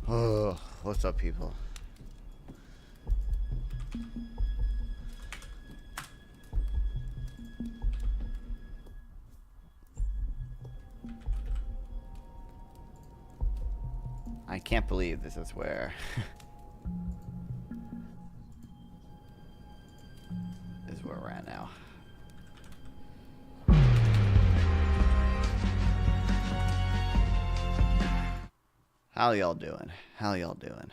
Oh, what's up, people? I can't believe this is where this is where we're at now. How y'all doing? How y'all doing?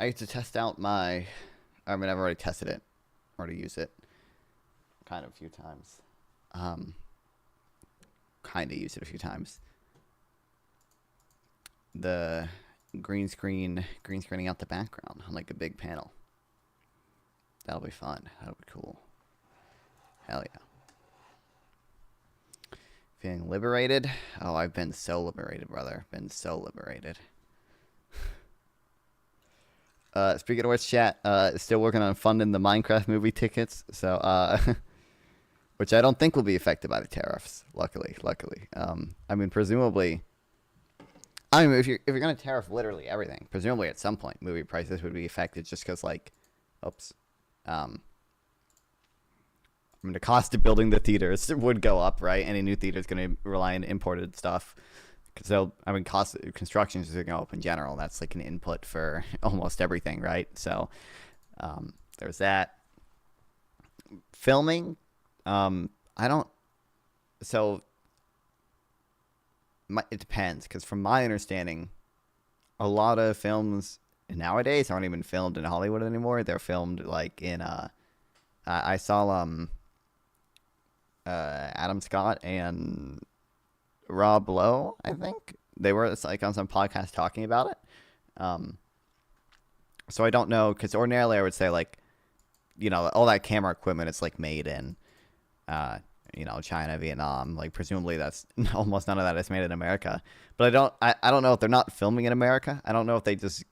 I used to test out my, I've already tested it, already used it, kind of a few times. Kind of used it a few times. The green screening out the background on like a big panel. That'll be fun. That'll be cool. Hell yeah. Feeling liberated? Oh, I've been so liberated, brother. Been so liberated. Speaking of which, chat, still working on funding the Minecraft movie tickets, so which I don't think will be affected by the tariffs. Luckily. I mean, presumably, if you're gonna tariff literally everything, presumably at some point movie prices would be affected, just because the cost of building the theaters would go up, right? Any new theater is gonna rely on imported stuff. So, cost of construction is going to go up in general. That's like an input for almost everything, right? So, there's that. Filming, it depends, because from my understanding, a lot of films nowadays aren't even filmed in Hollywood anymore. They're filmed like in, I saw, Adam Scott and Rob Lowe, I think they were like on some podcast talking about it. So I don't know, because ordinarily I would say like, all that camera equipment is like made in, China, Vietnam. Like presumably that's almost none of that is made in America. But I don't know if they're not filming in America. I don't know if they just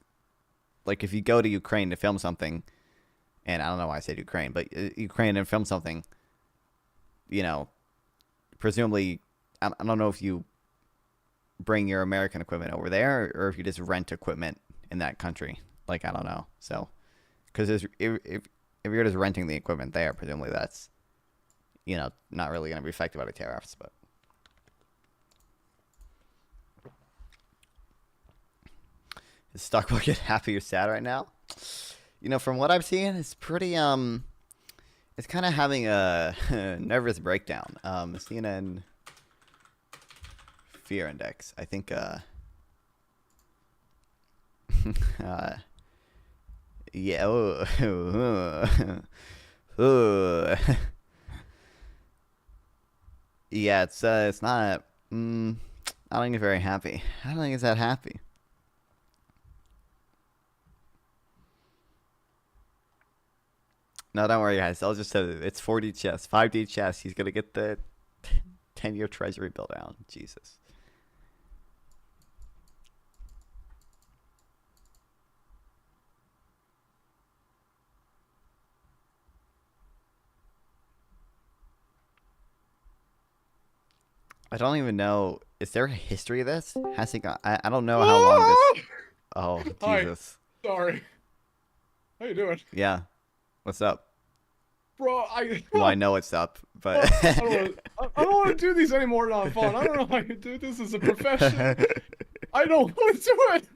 like if you go to Ukraine to film something, and I don't know why I said Ukraine, but Ukraine and film something, presumably. I don't know if you bring your American equipment over there or if you just rent equipment in that country. Like, I don't know. So, because if you're just renting the equipment there, presumably that's, not really going to be affected by the tariffs. But is stock market happy or sad right now? From what I've seen, it's pretty it's kind of having a nervous breakdown. CNN. Fear index. I think yeah. Yeah, it's not I don't think it's very happy. I don't think it's that happy. No, don't worry guys. I'll just say it's 4D chess, 5D chess. He's gonna get the 10-year treasury bill down. Jesus. I don't even know. Is there a history of this? Has it got? I don't know how long this. Oh Jesus! Hi. Sorry. How you doing? Yeah. What's up? Bro, Well, I know what's up, but I don't want to do these anymore on phone. I don't know how you do this as a profession. I don't want to do it.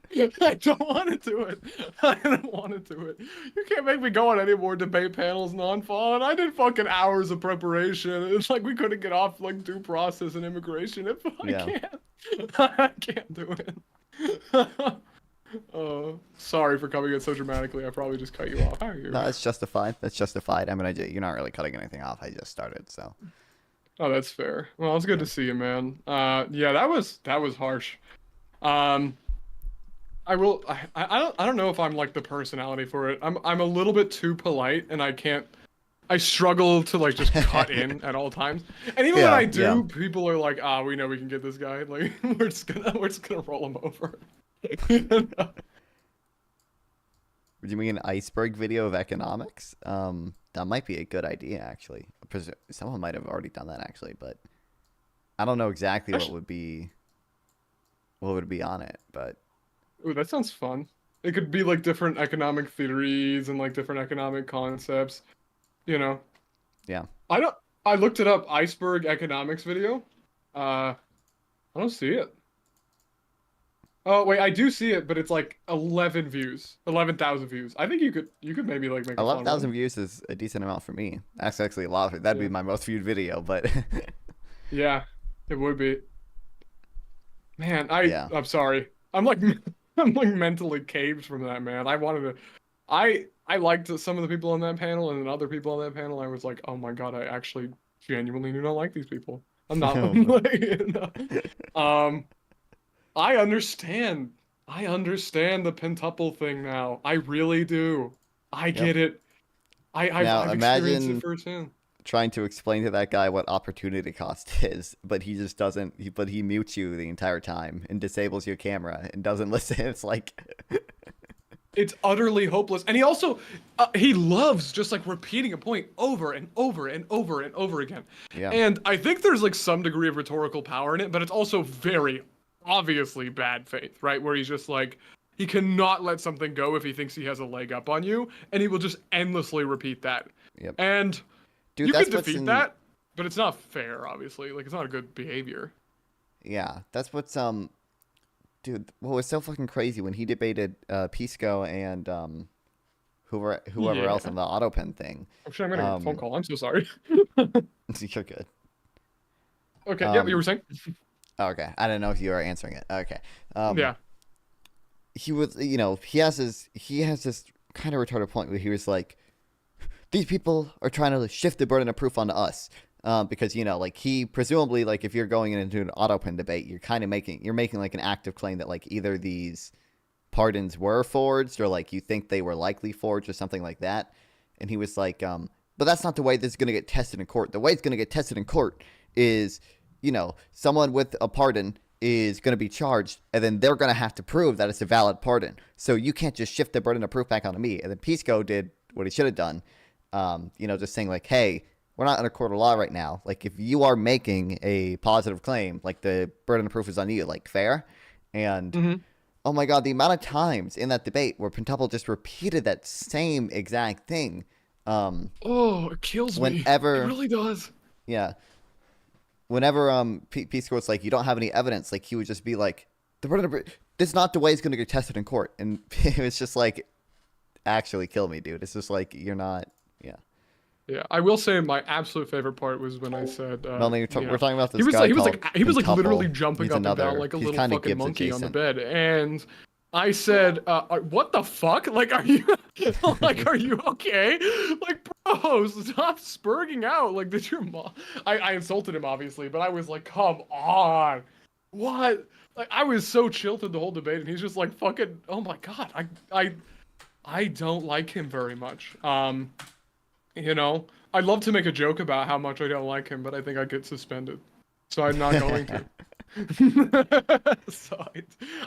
I don't want to do it. I don't want to do it. You can't make me go on any more debate panels non-fun. I did fucking hours of preparation. It's like we couldn't get off like due process and immigration. If I Yeah. can't, I can't do it. Sorry for coming in so dramatically. I probably just cut you off. How are you? No, it's justified. That's justified. I mean, you're not really cutting anything off. I just started, so. Oh, that's fair. Well, it's good Yeah. to see you, man. Yeah, that was harsh. Um, I don't know if I'm like the personality for it. I'm a little bit too polite, and I struggle to like just cut in at all times. And even when Yeah, I yeah. do, people are like, "Ah, we know we can get this guy. Like, we're just gonna roll him over." Would you mean an iceberg video of economics? That might be a good idea, actually. Someone might have already done that, actually, but I don't know exactly what would be on it, but Ooh, that sounds fun. It could be like different economic theories and like different economic concepts. You know, yeah. I don't. I looked it up. Iceberg economics video. I don't see it. Oh wait, I do see it, but it's like 11 views, 11,000 views. I think you could maybe like make a fun 11,000 one. views is a decent amount for me. That's actually a lot. That'd Yeah, be my most viewed video, but yeah, it would be. Man, yeah. I'm sorry. I'm like I'm like mentally caved from that, man. I wanted to. I liked some of the people on that panel, and then other people on that panel. I was like, oh my god, I actually genuinely do not like these people. I'm not. I'm like, um. I understand. I understand the pentuple thing now. I really do. I Yep. get it. Now I've experienced it imagine firsthand. trying to explain to that guy what opportunity cost is, but he just doesn't. But he mutes you the entire time and disables your camera and doesn't listen. It's like, It's utterly hopeless. And he also he loves just like repeating a point over and over and over and over again. yeah, And I think there's like some degree of rhetorical power in it, but it's also very obviously bad faith, right? Where he's just like he cannot let something go if he thinks he has a leg up on you, and he will just endlessly repeat that. yep, And dude. you can That's what's defeat in. that, but it's not fair, obviously. Like, it's not a good behavior. Yeah, that's what's dude. What was so fucking crazy when he debated Pisco and whoever else Yeah. on the autopen thing. Oh, shit, I'm getting a phone Um, call. I'm so sorry. you're good. Okay, yeah, you were Um, saying? okay, I don't know if you are answering it. Okay, um, Yeah. he was, he has this kind of retarded point where he was like, these people are trying to shift the burden of proof onto us. Because like he presumably like if you're going into an autopen debate, you're making like an active claim that like either these pardons were forged or like you think they were likely forged or something like that. And he was like, but that's not the way this is gonna get tested in court. The way it's gonna get tested in court is, someone with a pardon is gonna be charged, and then they're gonna have to prove that it's a valid pardon. So you can't just shift the burden of proof back onto me. And then Pisco did what he should have done. Just saying like, hey, we're not in a court of law right now. Like, if you are making a positive claim, like the burden of proof is on you, like fair. And Hmm. oh my god, the amount of times in that debate where Pentuple just repeated that same exact thing. Oh, it kills me. It Whenever, really does. yeah, whenever Peace Corps was like, you don't have any evidence, like he would just be like, the burden of proof, this is not the way it's going to get tested in court. And it was just like, actually kill me, dude. It's just like you're not, yeah. Yeah, I will say my absolute favorite part was when I said, Melanie, we're talking about he this was guy like he was called like he was like literally Pentuple. jumping He's up and down another. like a He's little kind of fucking Gibbs monkey on the adjacent. bed, and I said, "What the fuck? Like, are you like, are you okay? Like, bro, stop spurging out. Like, did your mom?" I insulted him obviously, but I was like, "Come on, what?" Like, I was so chill through the whole debate, and he's just like, "Fucking, oh my god, I don't like him very much." I'd love to make a joke about how much I don't like him, but I think I'd get suspended. So I'm not going to. So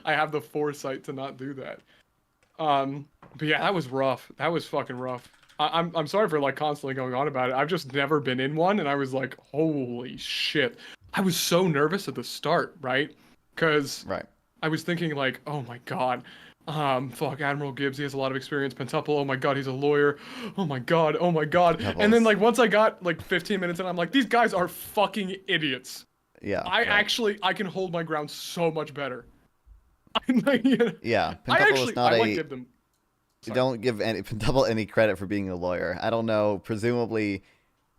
I have the foresight to not do that. But yeah, that was rough. That was fucking rough. I'm sorry for like constantly going on about it. I've just never been in one, and I was like, holy shit. I was so nervous at the start, right? Because Right. I was thinking like, oh my god, fuck Admiral Gibbs, he has a lot of experience. Pentuple, oh my god, he's a lawyer. Oh my god, oh my god. And then Pentuple's. like once I got like 15 minutes in, I'm like, these guys are fucking idiots. Yeah. I Right. actually I can hold my ground so much better. I'm like, you know, Yeah, I Pintable is actually, not I like a. give them. Sorry. Don't give any Pintable any credit for being a lawyer. I don't know. Presumably,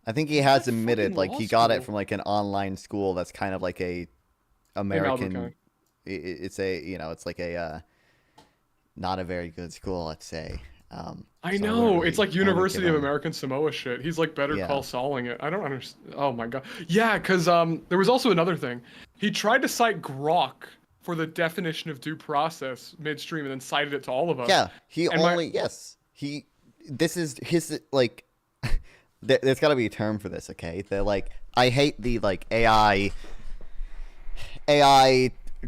I think he He's has at fucking admitted like law he got it school. from like an online school that's kind of like a In Malibu American. County. It's a it's like a not a very good school, let's say. I So I wouldn't know. It's really. like I wouldn't give University of him. American Samoa shit. He's like Better Call Yeah. Sauling it. I don't understand. Oh my god. Yeah, because there was also another thing. He tried to cite Grok for the definition of due process midstream and then cited it to all of us. Yeah. He And my only yes. He. This is his like. There's got to be a term for this, okay? They're like I hate the like AI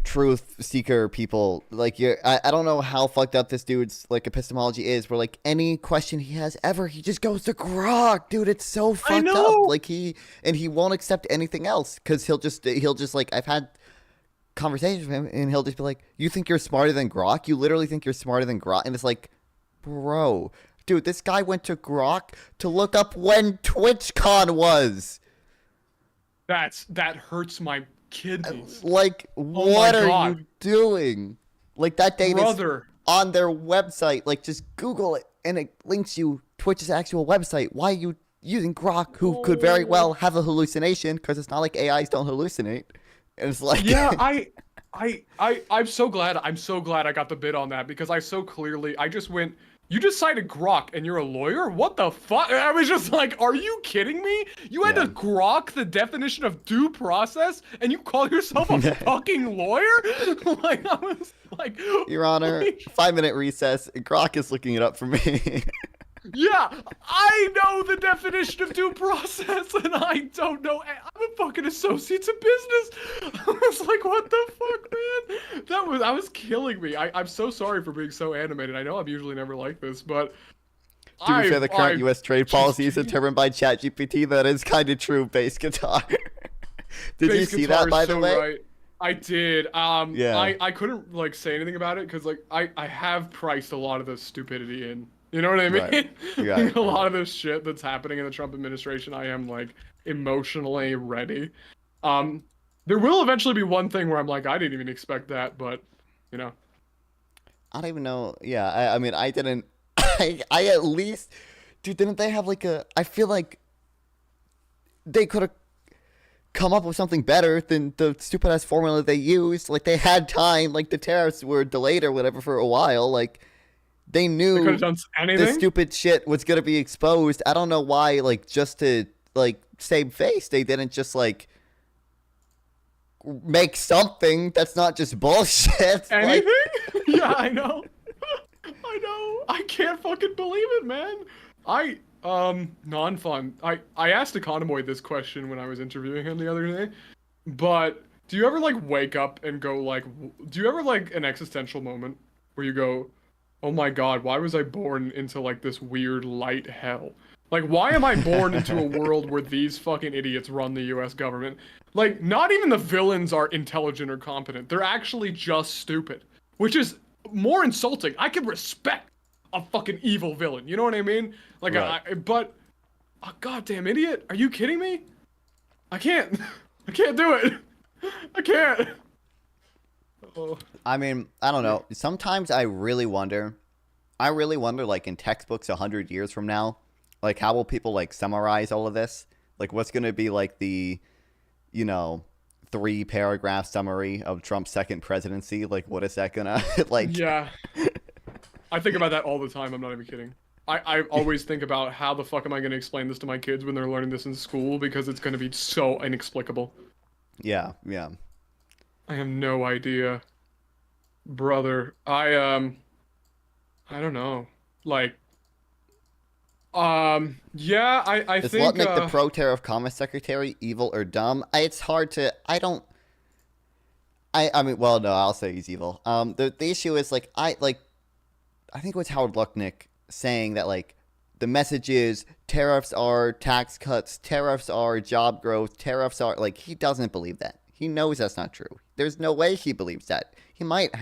truth seeker people. Like I don't know how fucked up this dude's like epistemology is, where like any question he has ever, he just goes to Grok. Dude, it's so I fucked up. know. Like he won't accept anything else because he'll just like I've had conversations with him and he'll just be like, you think you're smarter than Grok? You literally think you're smarter than Grok? And it's like, bro, dude, this guy went to Grok to look up when TwitchCon was. That hurts my kidneys. Like, Oh what my are God. you doing? Like, that data is Brother. on their website. Like, just Google it, and it links you Twitch's actual website. Why are you using Grok, who could very well have a hallucination? Because it's not like AIs don't hallucinate. And it's like, Yeah, I'm so glad. I'm so glad I got the bid on that because I just went. You just cited Grok and you're a lawyer? What the fuck? I was just like, are you kidding me? You had Yeah. to grok the definition of due process and you call yourself a fucking lawyer? Like, I was like, Your Honor, like, 5-minute recess. Grok is looking it up for me. yeah, I know the definition of due process and I don't know. I'm a fucking associate of business. I was like, what the fuck, man? I was killing me. I'm so sorry for being so animated. I know I'm usually never like this, but To be fair, the current I- U.S. trade policy is determined by ChatGPT. That is kind of true, bass guitar. Did you Bass see guitar that, is by the so way? right. I did. Yeah. I couldn't like say anything about it because like I have priced a lot of the stupidity in. You know what I mean? Right. You got it. A lot of this shit that's happening in the Trump administration, I am like emotionally ready. There will eventually be one thing where I'm like, I didn't even expect that, but you know. I don't even know. Yeah, I mean, I didn't. I at least, dude, didn't they have like a? I feel like they could have come up with something better than the stupid ass formula they used. Like they had time. Like the tariffs were delayed or whatever for a while. Like they They knew could have done this anything. stupid shit was gonna be exposed. I don't know why. Like just to like save face, they didn't just like make something that's not just bullshit. Anything? Like, Yeah, I know. I know. I can't fucking believe it, man. Non-fun. I asked Economoid this question when I was interviewing him the other day, but do you ever like wake up and go like, do you ever like an existential moment where you go, oh my god, why was I born into like this weird light hell? Like, why am I born into a world where these fucking idiots run the US government? Like, not even the villains are intelligent or competent. They're actually just stupid, which is more insulting. I can respect a fucking evil villain. You know what I mean? Like, Right. but a goddamn idiot? Are you kidding me? I can't. I can't do it. I can't. Oh. I mean, I don't know. Sometimes I really wonder, like in textbooks 100 years from now, like how will people like summarize all of this? Like what's going to be like the, 3-paragraph summary of Trump's second presidency? Like what is that gonna like? Yeah. I think about that all the time. I'm not even kidding. I always think about how the fuck am I going to explain this to my kids when they're learning this in school because it's going to be so inexplicable. Yeah, yeah. I have no idea. Brother, I don't know. Like yeah, I Does think what make the pro-tariff commerce secretary evil or dumb? It's hard to. I mean, well, no, I'll say he's evil. The issue is like I think it was Howard Lucknick saying that like the message is tariffs are tax cuts, tariffs are job growth, tariffs are like he doesn't believe that. He knows that's not true. There's no way he believes that. He might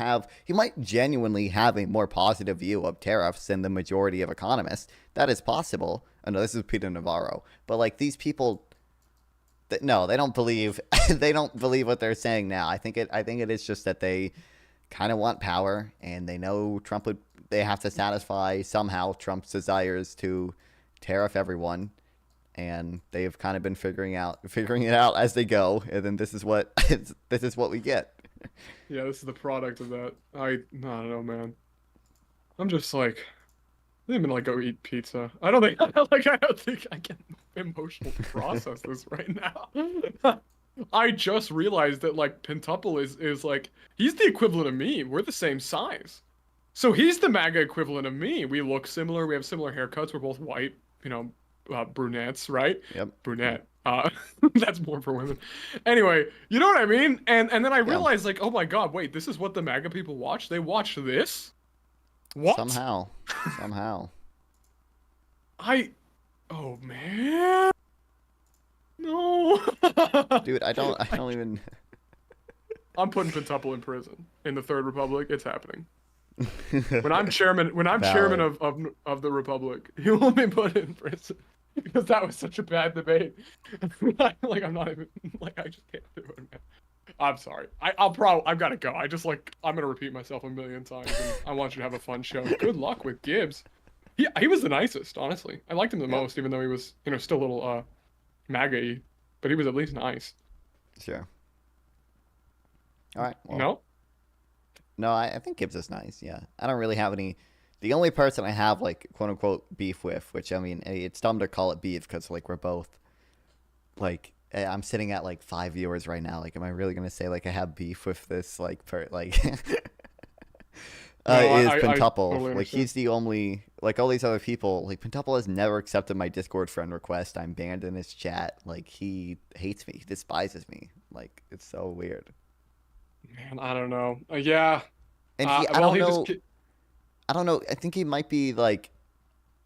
genuinely have a more positive view of tariffs than the majority of economists. That is possible. I know this is Peter Navarro, but like these people, no, they don't believe. They don't believe what they're saying now. I think it is just that they kind of want power, and they know they have to satisfy somehow Trump's desires to tariff everyone, and they've kind of been figuring it out as they go, and then this is what we get. Yeah, this is the product of that. I don't know, man. I'm just like, I didn't even like go eat pizza. I don't think I can emotionally process this right now. I just realized that like Pentuple is like, he's the equivalent of me. We're the same size. So he's the MAGA equivalent of me. We look similar. We have similar haircuts. We're both white, brunettes, right? Yep. Brunette. That's more for women. Anyway, you know what I mean? And then I realized like, oh my God, wait, this is what the MAGA people watch? They watch this? What? Somehow. Oh man. No. Dude, I don't even. I'm putting Pentuple in prison in the Third Republic. It's happening. When I'm chairman of the Republic, he will be put in prison because that was such a bad debate. Like I'm not even like, I just can't do it, man. I'm sorry. I've got to go. I'm gonna repeat myself a million times. And I want you to have a fun show. Good luck with Gibbs. He was the nicest, honestly. I liked him the most, even though he was still a little MAGA-y, but he was at least nice. Sure. All right. Well, No? No, I think Gibbs is nice, yeah. I don't really have any... The only person I have, like, quote-unquote beef with, which, I mean, it's dumb to call it beef because, like, we're both... Like, I'm sitting at, like, 5 viewers right now. Like, am I really going to say, like, I have beef with this, like, is Pentuple. Totally like, he's the only... Like, all these other people... Like, Pentuple has never accepted my Discord friend request. I'm banned in his chat. Like, he hates me. He despises me. Like, it's so weird. Man, I don't know. Yeah. And I don't know. I think he might be like,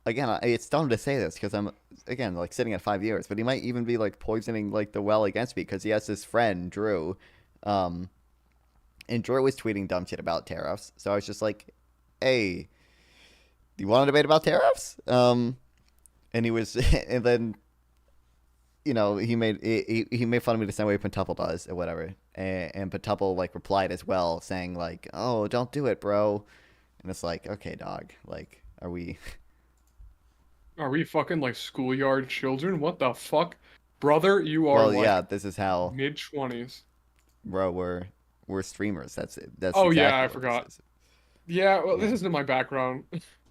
again, it's dumb to say this because I'm, again, like sitting at 5 years, but he might even be like poisoning like the well against me because he has this friend, Drew. And Drew was tweeting dumb shit about tariffs. So I was just like, hey, do you want to debate about tariffs? And he was, and then, he made fun of me the same way Pentuple does or whatever. And Pentuple like replied as well, saying like, "Oh, don't do it, bro." And it's like, okay, dog. Like, are we fucking like schoolyard children? What the fuck, brother? You are well, yeah. This is how mid-20s, bro. We're streamers. That's it. That's oh exactly yeah, I forgot. Yeah, well, this isn't my background.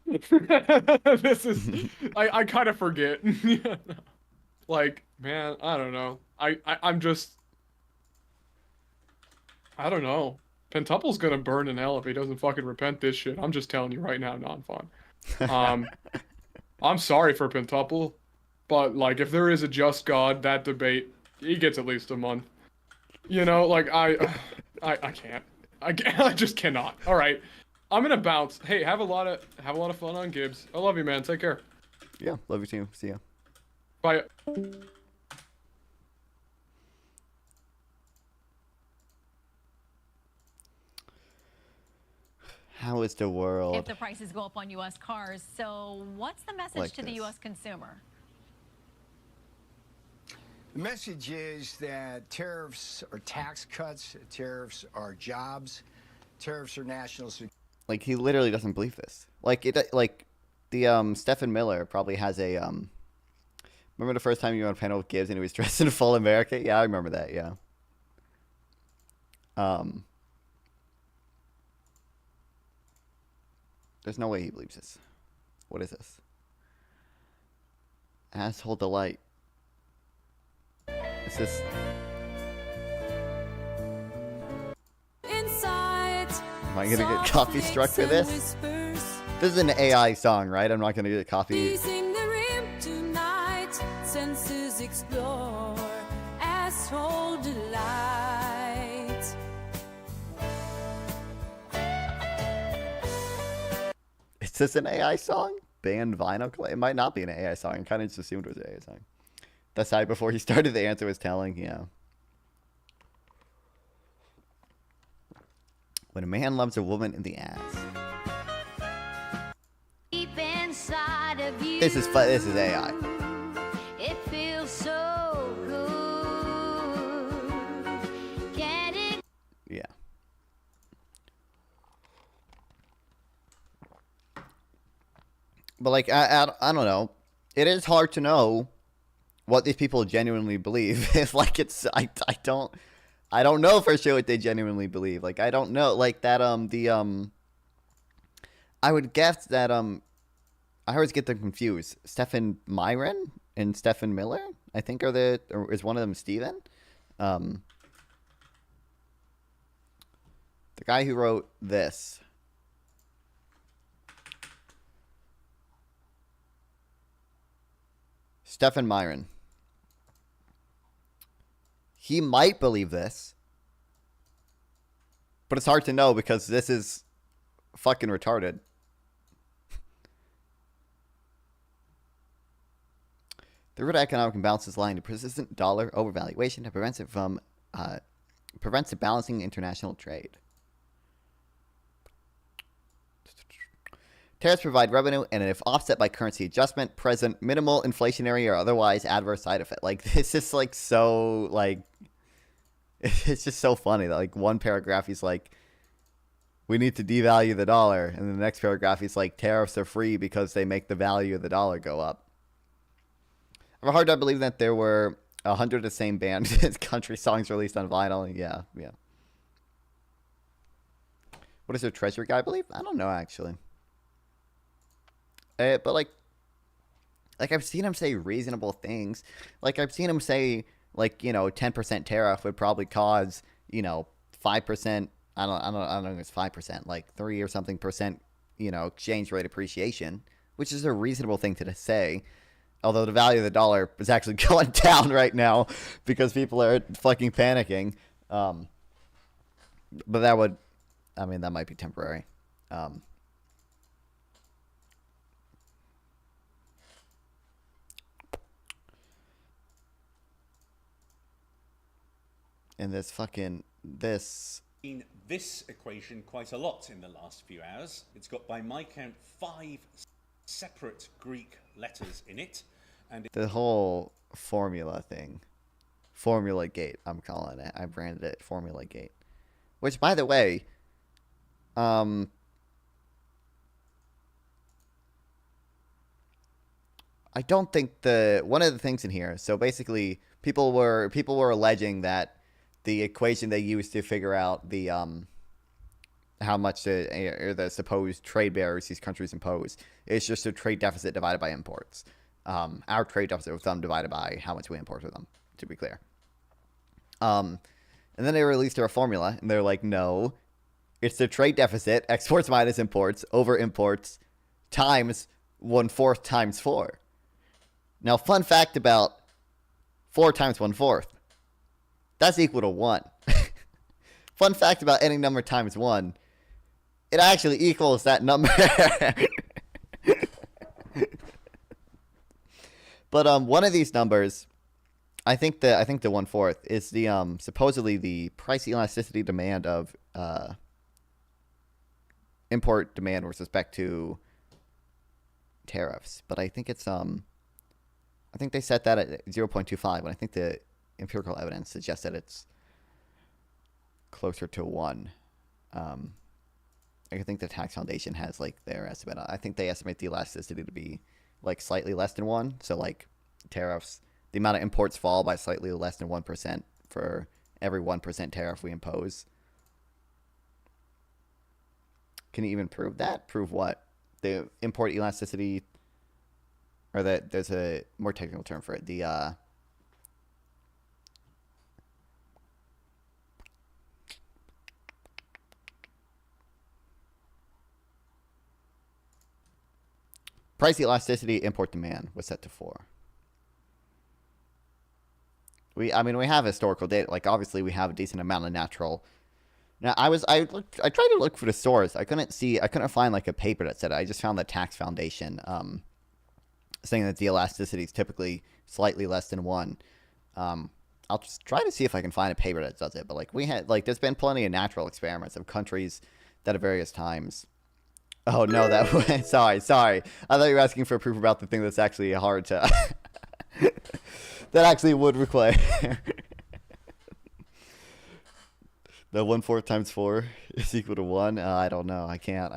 This is I kind of forget. Like, man, I don't know. I'm just. I don't know. Pentuple's gonna burn in hell if he doesn't fucking repent this shit. I'm just telling you right now, non-fun. I'm sorry for Pentuple, but like, if there is a just God, that debate, he gets at least a month. Like I can't. I just cannot. All right, I'm gonna bounce. Hey, have a lot of fun on Gibbs. I love you, man. Take care. Yeah, love you too. See ya. Bye. How is the world? If the prices go up on U.S. cars, so what's the message Like to the this. U.S. consumer? The message is that tariffs are tax cuts, tariffs are jobs, tariffs are national security. Like, he literally doesn't believe this. Like the Stephen Miller probably has a Remember the first time you were on a panel with Gibbs and he was dressed in full America? Yeah, I remember that. Yeah. There's no way he believes this. What is this? Asshole delight. Is this? Am I gonna get coffee struck for this? This is an AI song, right? I'm not gonna get coffee. Asshole delight. Is this an AI song? Banned vinyl clay? It might not be an AI song. I kind of just assumed it was an AI song. That's how before he started the answer was telling, yeah. When a man loves a woman in the ass. Deep inside of you, This is AI. it feels so good. Can it? Yeah. But like, I don't know. It is hard to know what these people genuinely believe. It's like I don't know for sure what they genuinely believe. Like I don't know. Like that I would guess that I always get them confused. Stephen Myron and Stephen Miller, I think or is one of them Steven? The guy who wrote this. Stephen Myron. He might believe this, but it's hard to know because this is fucking retarded. The root of economic imbalance is lying to persistent dollar overvaluation that prevents the balancing international trade. Tariffs provide revenue, and if offset by currency adjustment, present minimal inflationary or otherwise adverse side effect. Like, this is like so, like, it's just so funny that like one paragraph he's like, we need to devalue the dollar, and the next paragraph he's like, tariffs are free because they make the value of the dollar go up. I have a hard time believing that there were 100 of the same band country songs released on vinyl. Yeah. What does their treasury guy believe? I don't know actually. But like I've seen him say reasonable things. Like I've seen him say, like, 10% tariff would probably cause, 5%. I don't know if it's 5%, like 3 or something percent, exchange rate appreciation, which is a reasonable thing to say. Although the value of the dollar is actually going down right now because people are fucking panicking. But that might be temporary. And this In this equation quite a lot in the last few hours. It's got, by my count, 5 separate Greek letters in it. And the whole formula thing. Formula Gate, I'm calling it. I branded it Formula Gate. Which, by the way, I don't think one of the things in here, so basically people were alleging that the equation they used to figure out the how much the supposed trade barriers these countries impose is just a trade deficit divided by imports. Our trade deficit with them divided by how much we import with them, to be clear. And then they released their formula, and they're like, no, it's the trade deficit, exports minus imports, over imports, times 1/4 times 4. Now, fun fact about 4 times 1/4. That's equal to 1. Fun fact about any number times 1. It actually equals that number. But one of these numbers, I think the 1/4 is the supposedly the price elasticity demand of import demand with respect to tariffs. But I think it's I think they set that at 0.25, and I think the empirical evidence suggests that it's closer to 1. I think the Tax Foundation has like their estimate. I think they estimate the elasticity to be like slightly less than 1. So like tariffs, the amount of imports fall by slightly less than 1% for every 1% tariff we impose. Can you even prove that? Prove what? The import elasticity, or that there's a more technical term for it. The price elasticity import demand was set to 4. We have historical data. Like, obviously, we have a decent amount of natural. Now, I tried to look for the source. I couldn't find like a paper that said it. I just found the Tax Foundation saying that the elasticity is typically slightly less than 1. I'll just try to see if I can find a paper that does it. But there's been plenty of natural experiments of countries that at various times. Oh no, that sorry. I thought you were asking for proof about the thing that's actually hard to that actually would require the 1/4 times 4 is equal to 1. I don't know. I can't.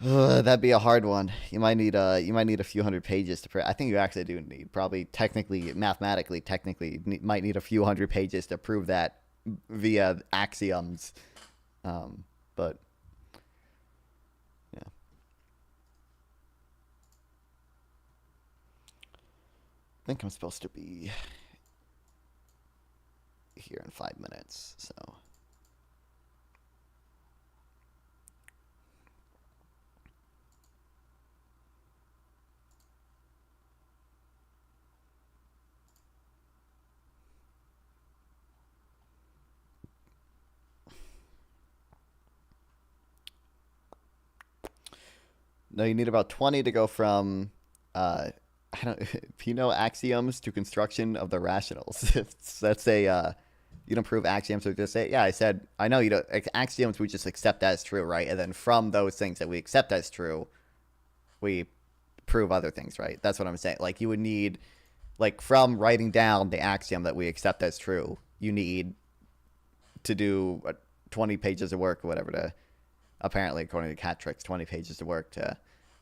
That'd be a hard one. You might need a few hundred pages to prove. I think you actually do need probably mathematically might need a few hundred pages to prove that via axioms. But yeah. I think I'm supposed to be here in 5 minutes, so. No, you need about 20 to go from, I don't, if you know axioms to construction of the rationals. Let's say you don't prove axioms, so just say, yeah, I know you don't, axioms we just accept as true, right? And then from those things that we accept as true, we prove other things, right? That's what I'm saying. Like, you would need, like, from writing down the axiom that we accept as true, you need to do 20 pages of work or whatever to, apparently, according to Cat Tricks, 20 pages of work to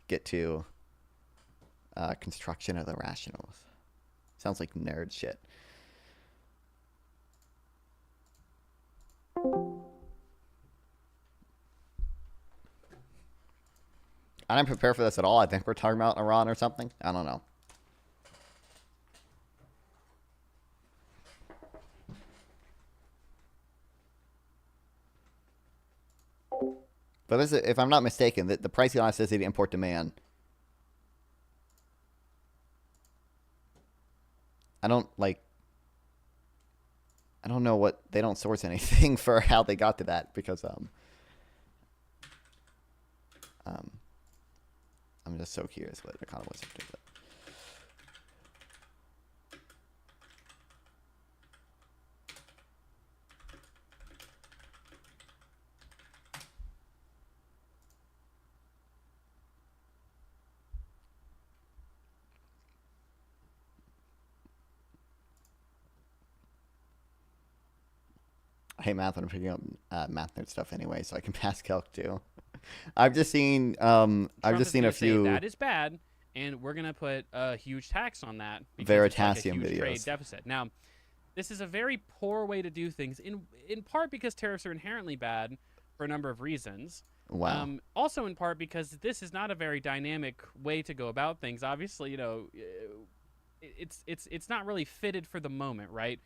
get to construction of the rationals. Sounds like nerd shit. I didn't prepare for this at all. I think we're talking about Iran or something. I don't know. But this is, if I'm not mistaken, the price elasticity import demand. I don't know what, they don't source anything for how they got to that, because I'm just so curious what economists have to do. I hate math when I'm picking up math nerd stuff anyway, so I can pass calc too. I've just seen a few. That is bad, and we're gonna put a huge tax on that. Veritasium it's like a huge videos. Trade deficit. Now, this is a very poor way to do things. In part because tariffs are inherently bad for a number of reasons. Wow. Also in part because this is not a very dynamic way to go about things. Obviously, you know, it's not really fitted for the moment, right?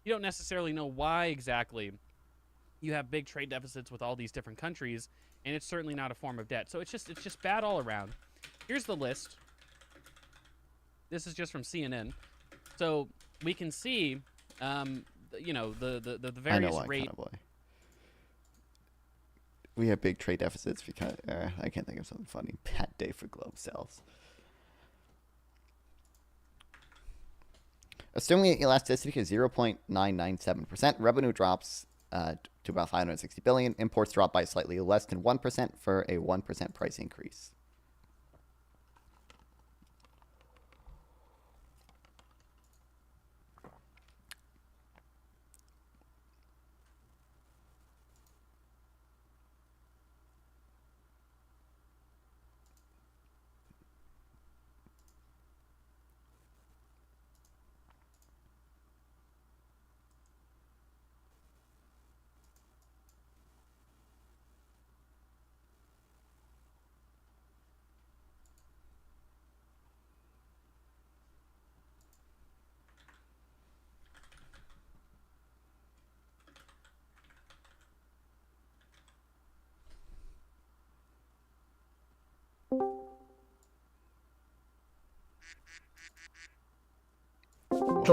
You don't necessarily know why exactly you have big trade deficits with all these different countries, and it's certainly not a form of debt. So it's just bad all around. Here's the list. This is just from CNN. So we can see, you know, the various rate. We have big trade deficits because I can't think of something funny. Bad day for globe sales. Assuming elasticity is 0.997%, revenue drops to about 560 billion. Imports drop by slightly less than 1% for a 1% price increase.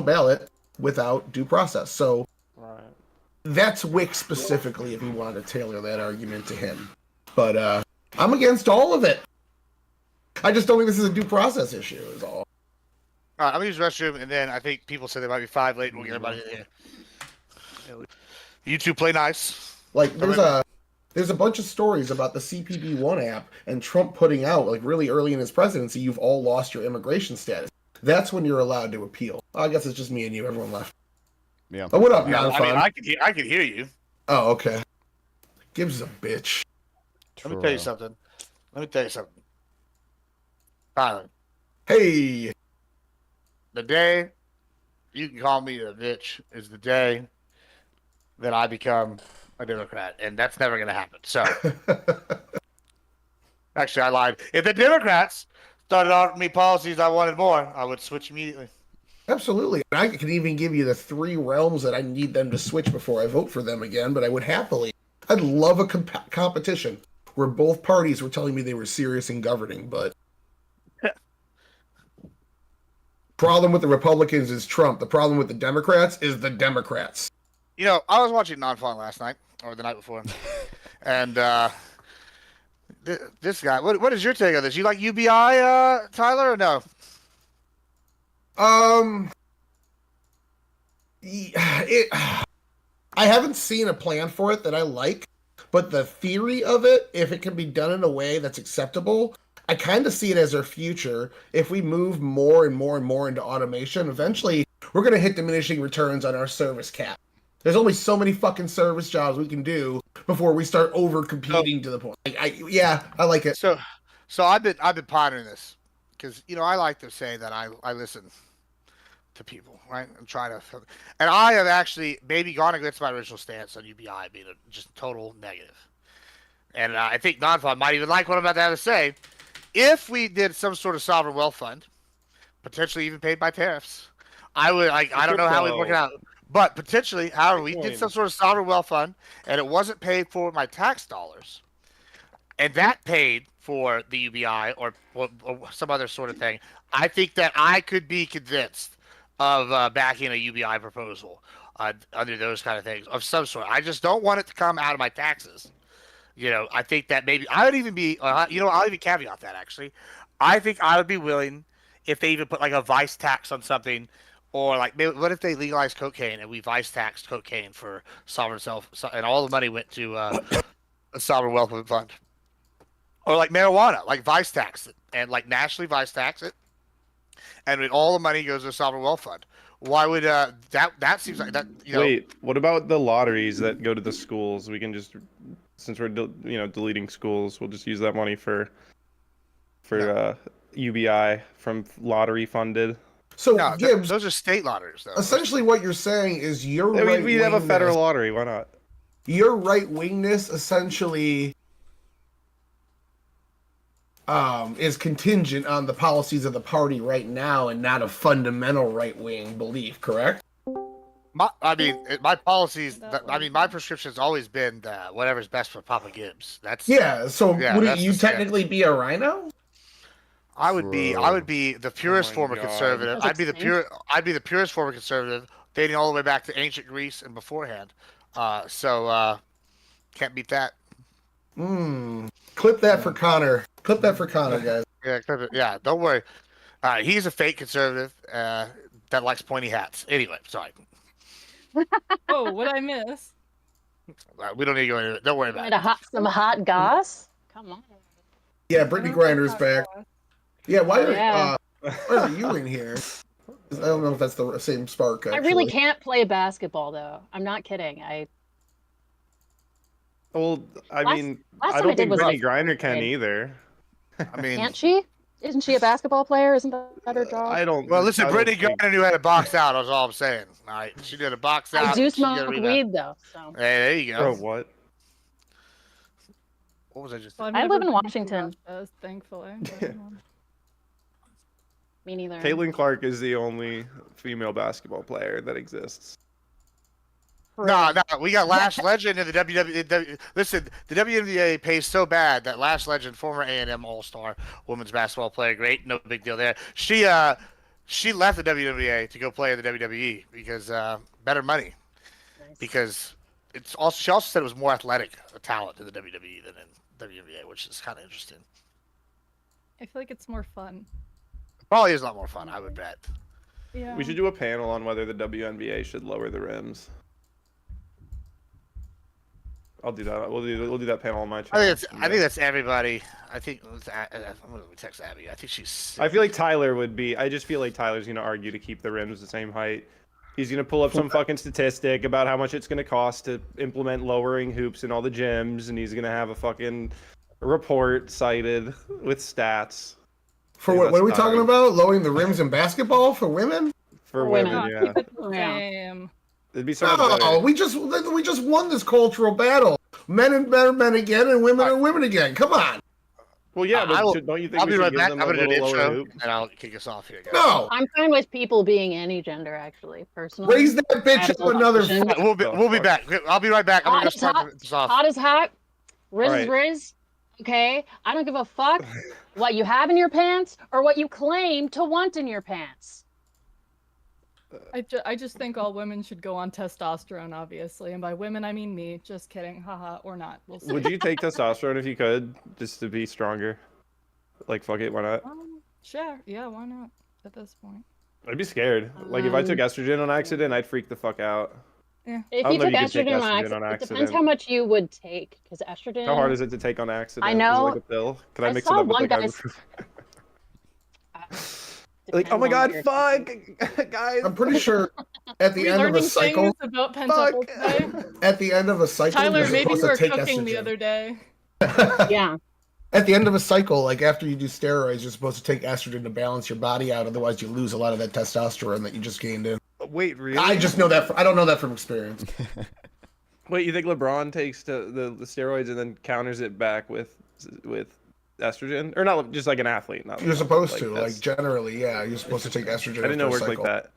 Ballot without due process. So that's Wick specifically if you wanted to tailor that argument to him. But I'm against all of it. I just don't think this is a due process issue is all. All right, I'm going to use the restroom, and then I think people said they might be 5 late, and we'll get everybody in here. You two play nice. Like, there's a bunch of stories about the CPB-1 app and Trump putting out, like, really early in his presidency, you've all lost your immigration status. That's when you're allowed to appeal. I guess it's just me and you. Everyone left. Yeah. Oh, what up, I mean, I can hear you. Oh, okay. Gibbs is a bitch. Let me tell you something. Let me tell you something. Tyler, Hey, the day you can call me a bitch is the day that I become a Democrat, and that's never going to happen. So, actually, I lied. If the Democrats started offering me policies I wanted more, I would switch immediately. absolutely. And I can even give you the 3 realms that I need them to switch before I vote for them again, but I would happily. I'd love a competition where both parties were telling me they were serious in governing, but problem with the Republicans is Trump. The problem with the Democrats is the Democrats. You know, I was watching Non-Fun last night, or the night before, and this guy, what is your take on this? You like UBI, Tyler, or no? I haven't seen a plan for it that I like, but the theory of it, if it can be done in a way that's acceptable, I kind of see it as our future. If we move more and more and more into automation, eventually we're going to hit diminishing returns on our service cap. There's only so many fucking service jobs we can do before we start over competing to the point. I like it. So I've been pondering this because I like to say that I listen to people, right, and try to, and I have actually maybe gone against my original stance on UBI being just total negative, and I think Non-Fun might even like what I'm about to have to say. If we did some sort of sovereign wealth fund, potentially even paid by tariffs, I would I don't know how we'd work it out. But potentially, however, we did some sort of sovereign wealth fund, and it wasn't paid for with my tax dollars, and that paid for the UBI or some other sort of thing. I think that I could be convinced of backing a UBI proposal under those kind of things of some sort. I just don't want it to come out of my taxes. I think that maybe I would even be, I'll even caveat that actually. I think I would be willing if they even put like a vice tax on something. Or like, maybe, what if they legalized cocaine and we vice taxed cocaine for sovereign and all the money went to a sovereign wealth fund? Or like marijuana, like vice tax it and like nationally vice tax it, and all the money goes to a sovereign wealth fund. Why would that seems like that? Wait, what about the lotteries that go to the schools? We can just, since we're deleting schools, we'll just use that money for UBI from lottery funded. So, no, Gibbs, those are state lotteries, though. Essentially, what you're saying is your We have a federal lottery. Why not? Your right-wingness essentially is contingent on the policies of the party right now, and not a fundamental right-wing belief. Correct? My policies. My prescription's always been whatever's best for Papa Gibbs. So would you technically be a rhino? I would be the purest form of conservative. I'd be the purest form of conservative, dating all the way back to ancient Greece and beforehand. Can't beat that. Clip that for Connor. Clip that for Connor, guys. Yeah, clip it. Yeah, don't worry. He's a fake conservative that likes pointy hats. Anyway, sorry. Oh, what'd I miss? We don't need to go into it. Don't worry about it. Some hot goss? Come on. Yeah, Brittany Griner's back. Yeah, why are you in here? I don't know if that's the same spark. Actually. I really can't play basketball, though. I'm not kidding. Well, I don't think Brittany Griner can either. Can't she? Isn't she a basketball player? Isn't that her job? I don't. Well, listen, Brittany Griner knew how to box out. That's all I'm saying. All right, she did a box out. I do smoke weed, though. So. Hey, there you go. Oh, what? What was I just? Well, I live in Washington. Thankfully. Me neither. Caitlin Clark is the only female basketball player that exists. No, we got Lash Legend in the WWE. Listen, the WNBA pays so bad that Lash Legend, former A&M All-Star women's basketball player, great, no big deal there. She left the WNBA to go play in the WWE because better money. Nice. Because she also said it was more athletic talent in the WWE than in WNBA, which is kind of interesting. I feel like it's more fun. Probably is a lot more fun, I would bet. Yeah. We should do a panel on whether the WNBA should lower the rims. I'll do that. We'll do that panel on my channel. I think that's everybody. I think I'm gonna text Abby. I think she's. I feel like Tyler would be. I just feel like Tyler's gonna argue to keep the rims the same height. He's gonna pull up some fucking statistic about how much it's gonna cost to implement lowering hoops in all the gyms, and he's gonna have a fucking report cited with stats. For what are we talking about? Lowering the rims in basketball for women? For women, No, yeah. keep it the same. It'd be so much better. No, we just won this cultural battle. Men are men again, and women are women again. Come on. Well, yeah, but don't you think I'll we be should right give back. them I'm a gonna do little an lower intro, hoop? and I'll kick us off here, guys. No. I'm fine with people being any gender, actually, personally. Raise that bitch up another. We'll be back. I'll be right back. I'm gonna start this off. Hot is hot. Riz All is right. Riz. Okay? I don't give a fuck what you have in your pants or what you claim to want in your pants. I just think all women should go on testosterone, obviously. And by women, I mean me. Just kidding. Haha, or not. We'll see. Would you take testosterone if you could, just to be stronger? Like, fuck it, why not? Sure. Yeah, why not? At this point. I'd be scared. Like, if I took estrogen on accident, I'd freak the fuck out. Yeah. If I you don't know took if you could take estrogen on estrogen accident, on it depends accident. how much you would take. Because estrogen. How hard is it to take on accident? I Is it know. like a pill? Can I mix it saw up with one like guy's- like, oh my god, fuck, guys. I'm pretty sure at the We end of a learning cycle, things about pentuples today? at the end of a cycle, Tyler, you're maybe supposed you to were take cooking estrogen. the other day. Yeah. At the end of a cycle, like after you do steroids, you're supposed to take estrogen to balance your body out. Otherwise, you lose a lot of that testosterone that you just gained in. Wait, really? I just know that. I don't know that from experience. Wait, you think LeBron takes the steroids and then counters it back with estrogen, or not? Just like an athlete, not. You're supposed like to, that's- like generally, yeah. You're supposed to take estrogen. I didn't know it after a worked like cycle. that.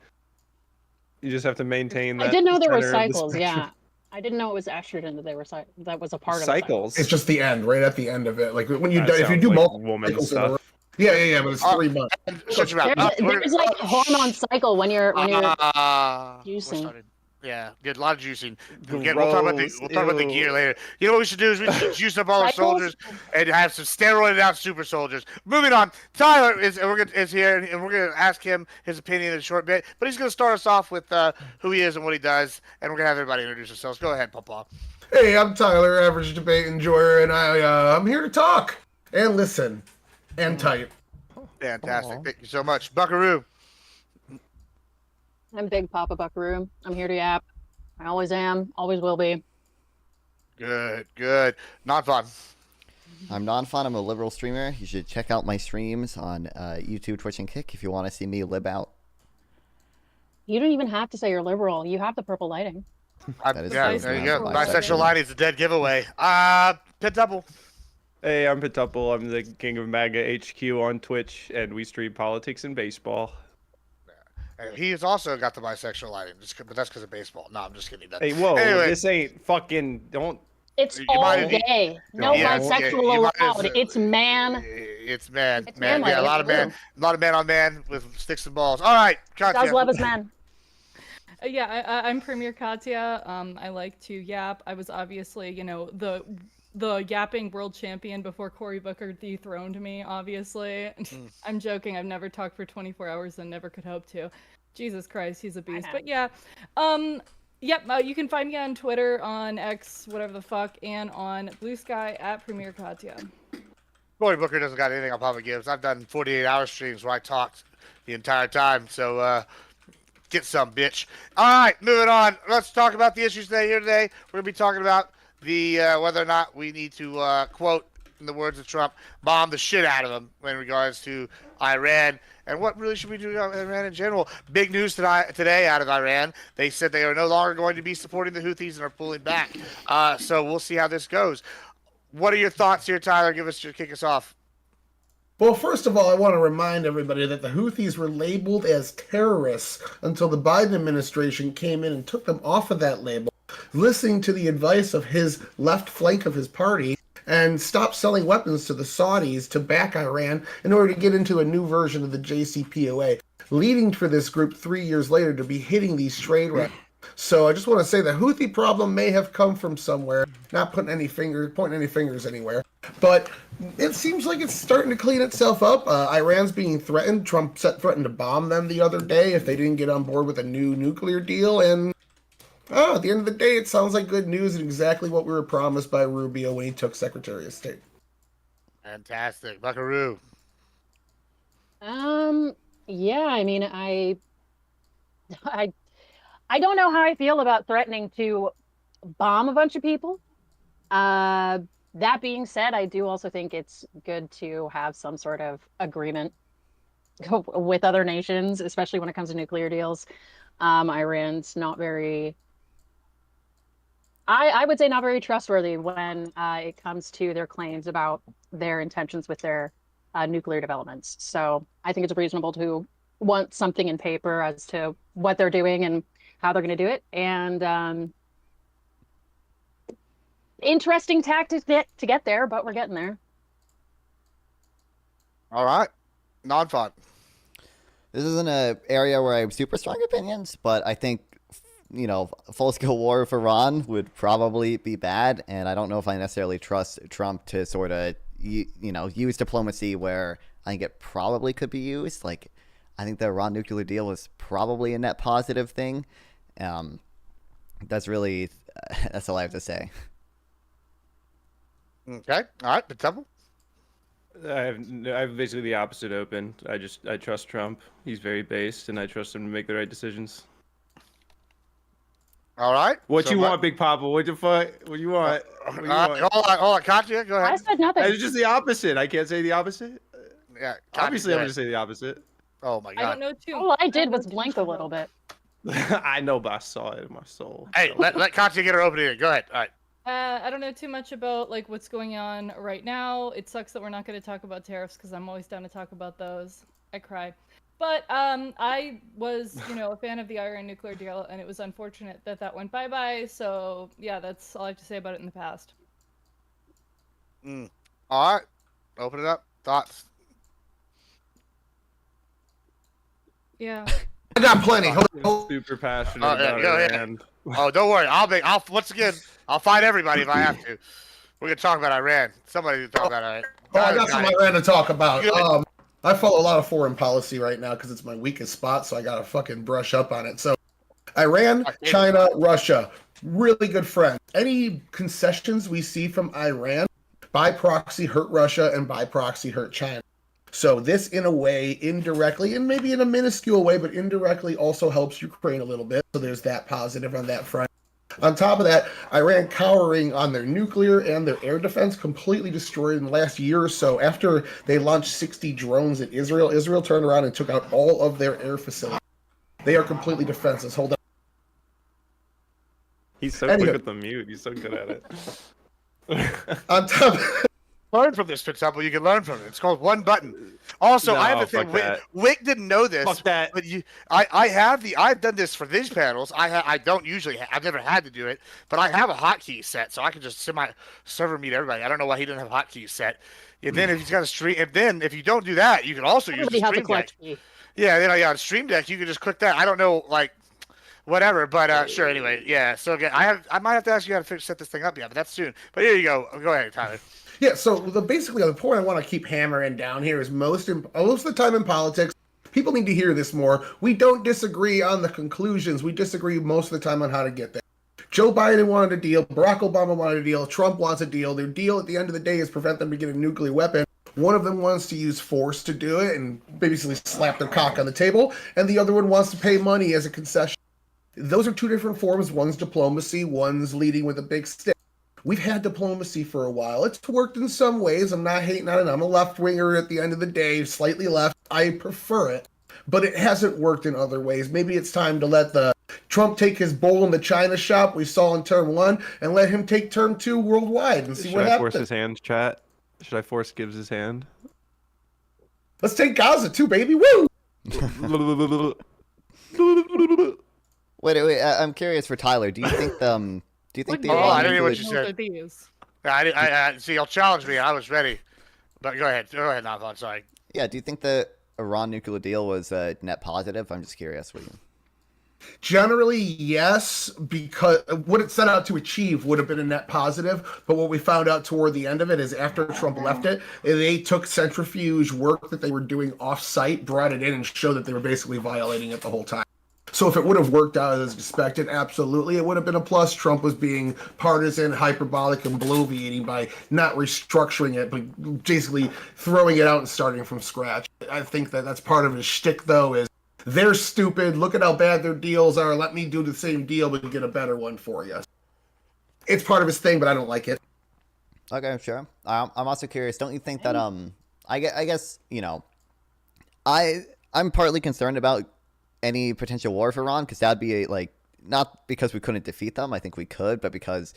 You just have to maintain that. I did know there were center of the cycles, yeah. spectrum. I didn't know it was estrogen that that was a part Cycles. of It's just the end, right at the end of it. Like when you That if you sounds do like multiple woman cycles in a row. stuff. Yeah, but it's 3 months. Shut your mouth. There's like a hormone cycle when you're We're juicing. started. Yeah, good. A lot of juicing. We'll talk about the Ew. gear later. You know what we should do is we should juice up all our Cycles? soldiers and have some steroided out super soldiers. Moving on. Tyler is here, and we're gonna ask him his opinion in a short bit. But he's gonna start us off with who he is and what he does, and we're gonna have everybody introduce themselves. Go ahead, Papa. Hey, I'm Tyler, average debate enjoyer, and I'm here to talk and listen and type. Fantastic. Thank you so much, Buckaroo. I'm Big Papa Buckaroo. I'm here to yap. I always am, always will be. Good. Not fun. I'm non-fun. I'm a liberal streamer. You should check out my streams on YouTube, Twitch, and Kick if you want to see me lib out. You don't even have to say you're liberal. You have the purple lighting. That is Yeah, true. there you I'm go. bisexual. Bisexual lighting is a dead giveaway. Pit double. Hey, I'm Pituple. I'm the king of MAGA HQ on Twitch, and we stream politics and baseball. And he's also got the bisexual lighting, but that's because of baseball. No, I'm just kidding. Hey, whoa, Anyway. this ain't fucking. Don't. It's You all might- gay. No Yeah, bisexual you might as- allowed. It's man. It's man. It's man. man Yeah, a lot of lighting. man on man with sticks and balls. All right, Does Katya. love his men. Yeah, I'm Premier Katya. I like to yap. I was obviously, the yapping world champion before Cory Booker dethroned me, obviously. I'm joking. I've never talked for 24 hours and never could hope to. Jesus Christ, he's a beast. But yeah, you can find me on Twitter, on X, whatever the fuck, and on Blue Sky at Premier Katya. Cory Booker doesn't got anything on Papa Gibbs. I've done 48-hour streams where I talked the entire time. So get some, bitch. All right, moving on. Let's talk about the issues here today. We're gonna be talking about the whether or not we need to quote, in the words of Trump, bomb the shit out of them in regards to Iran. And what really should we do about Iran in general? Big news today out of Iran. They said they are no longer going to be supporting the Houthis and are pulling back. So we'll see how this goes. What are your thoughts here, Tyler? Kick us off. Well, first of all, I want to remind everybody that the Houthis were labeled as terrorists until the Biden administration came in and took them off of that label, listening to the advice of his left flank of his party, and stopped selling weapons to the Saudis to back Iran in order to get into a new version of the JCPOA, leading for this group 3 years later to be hitting these trade routes. So I just want to say the Houthi problem may have come from somewhere, not pointing any fingers anywhere, but it seems like it's starting to clean itself up. Iran's being threatened. Trump threatened to bomb them the other day if they didn't get on board with a new nuclear deal, and at the end of the day, it sounds like good news and exactly what we were promised by Rubio when he took Secretary of State. Fantastic. Buckaroo. Yeah, I mean, I don't know how I feel about threatening to bomb a bunch of people. That being said, I do also think it's good to have some sort of agreement with other nations, especially when it comes to nuclear deals. Iran's not very, I would say, not very trustworthy when it comes to their claims about their intentions with their nuclear developments. So I think it's reasonable to want something in paper as to what they're doing and how they're going to do it. And interesting tactic to get there, but we're getting there. All right. Non-fun. This isn't an area where I have super strong opinions, but I think, full-scale war with Iran would probably be bad, and I don't know if I necessarily trust Trump to sort of, use diplomacy where I think it probably could be used. Like, I think the Iran nuclear deal was probably a net positive thing. That's all I have to say. Okay. All right. The Temple. I have basically the opposite open. I trust Trump. He's very based, and I trust him to make the right decisions. All right. What you want, Big Papa? What the fuck? What you want? What you want? Hold on, Katya, go ahead. I said nothing. It's just the opposite. I can't say the opposite. Yeah. Obviously, I'm going to say the opposite. Oh my God. I don't know too. All I did was blink a little bit. I know, but I saw it in my soul. Hey, let Katya get her opening. Go ahead. All right. I don't know too much about like what's going on right now. It sucks that we're not going to talk about tariffs because I'm always down to talk about those. I cry. But I was, a fan of the Iran nuclear deal, and it was unfortunate that that went bye-bye. So yeah, that's all I have to say about it in the past. All right. Open it up. Thoughts? Yeah. I got plenty. Super passionate Oh, about go it. ahead. Oh, don't worry. I'll fight everybody if I have to. We're gonna talk about Iran. Somebody to talk about Iran. Oh, I got some Iran to talk about. I follow a lot of foreign policy right now because it's my weakest spot, so I gotta fucking brush up on it. So, Iran, China, Russia, really good friends. Any concessions we see from Iran by proxy hurt Russia and by proxy hurt China. So this, in a way, indirectly, and maybe in a minuscule way, but indirectly also helps Ukraine a little bit. So there's that positive on that front. On top of that, Iran cowering on their nuclear and their air defense, completely destroyed in the last year or so. After they launched 60 drones at Israel, Israel turned around and took out all of their air facilities. They are completely defenseless. Hold on. He's so quick with the mute. He's so good at it. On top Learn from this, Pitsuple. You can learn from it. It's called one button. Also, I have a thing. Wick didn't know this. Fuck that. But I've done this for these panels. I've never had to do it, but I have a hotkey set, so I can just server meet everybody. I don't know why he didn't have hotkeys set. And then if he's got a stream, if you don't do that, you can also use the Stream Deck. Yeah, Stream Deck. You can just click that. I don't know, whatever, but sure. Anyway, yeah. So again, I might have to ask you how to set this thing up, but that's soon. But here you go. Go ahead, Tyler. Yeah, so basically the point I want to keep hammering down here is most of the time in politics, people need to hear this more. We don't disagree on the conclusions. We disagree most of the time on how to get there. Joe Biden wanted a deal. Barack Obama wanted a deal. Trump wants a deal. Their deal at the end of the day is prevent them from getting a nuclear weapon. One of them wants to use force to do it and basically slap their cock on the table, and the other one wants to pay money as a concession. Those are two different forms. One's diplomacy, one's leading with a big stick. We've had diplomacy for a while. It's worked in some ways. I'm not hating on it. I'm a left-winger at the end of the day, slightly left. I prefer it. But it hasn't worked in other ways. Maybe it's time to let Trump take his bowl in the China shop we saw in term 1 and let him take term 2 worldwide and see what happens. Should I force his hand, chat? Should I force Gibbs his hand? Let's take Gaza too, baby. Woo! Wait, I'm curious for Tyler. Do you think the I didn't hear what you said. I see. You'll challenge me. I was ready, but go ahead. Go ahead, Nathan. Sorry. Yeah. Do you think the Iran nuclear deal was a net positive? I'm just curious. Generally, yes, because what it set out to achieve would have been a net positive. But what we found out toward the end of it is after Trump left it, they took centrifuge work that they were doing off-site, brought it in, and showed that they were basically violating it the whole time. So if it would have worked out as expected, absolutely, it would have been a plus. Trump was being partisan, hyperbolic, and bloviating by not restructuring it, but basically throwing it out and starting from scratch. I think that's part of his shtick, though, is they're stupid. Look at how bad their deals are. Let me do the same deal, but get a better one for you. It's part of his thing, but I don't like it. Okay, sure. I'm also curious. Don't you think that I guess I'm partly concerned about any potential war with Iran because that'd be like not because we couldn't defeat them. I think we could, but because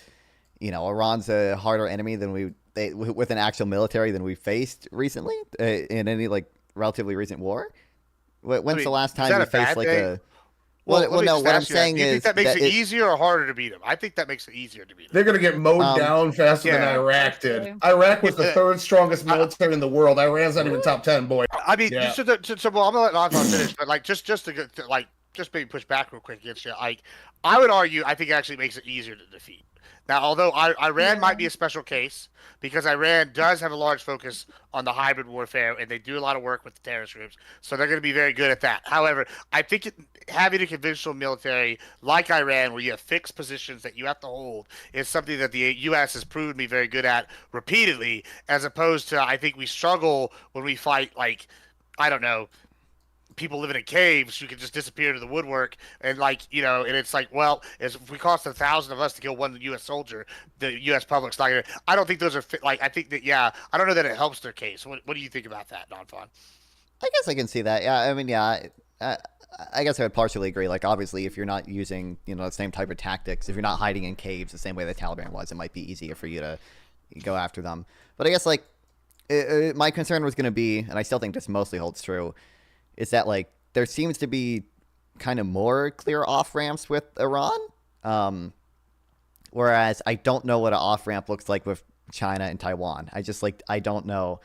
Iran's a harder enemy than with an actual military than we faced recently in any like relatively recent war. When's the last time we faced like a? Well, no. What I'm saying do you is think that makes it easier or harder to beat them? I think that makes it easier to beat them. They're going to get mowed down faster than Iraq did. Iraq was the third strongest military in the world. Iran's not even top 10, boy. I mean, well, I'm gonna let Nonfon finish, but like just maybe push back real quick against you. Like, I would argue, I think it actually makes it easier to defeat. Now, although Iran might be a special case because Iran does have a large focus on the hybrid warfare and they do a lot of work with the terrorist groups, so they're going to be very good at that. However, I think having a conventional military like Iran, where you have fixed positions that you have to hold, is something that the U.S. has proven to be very good at repeatedly, as opposed to I think we struggle when we fight like, I don't know, people living in caves who can just disappear into the woodwork and and it's like, well, if we cost 1,000 of us to kill one U.S. soldier, the U.S. public's not gonna. I don't think those are I think that I don't know that it helps their case. What do you think about that, Nonfon? I guess I can see that. Yeah, I mean, I guess I would partially agree. Like, obviously, if you're not using the same type of tactics, if you're not hiding in caves the same way the Taliban was, it might be easier for you to go after them. But I guess like my concern was going to be, and I still think this mostly holds true, is that like there seems to be kind of more clear off ramps with Iran, whereas I don't know what an off ramp looks like with China and Taiwan. I don't know.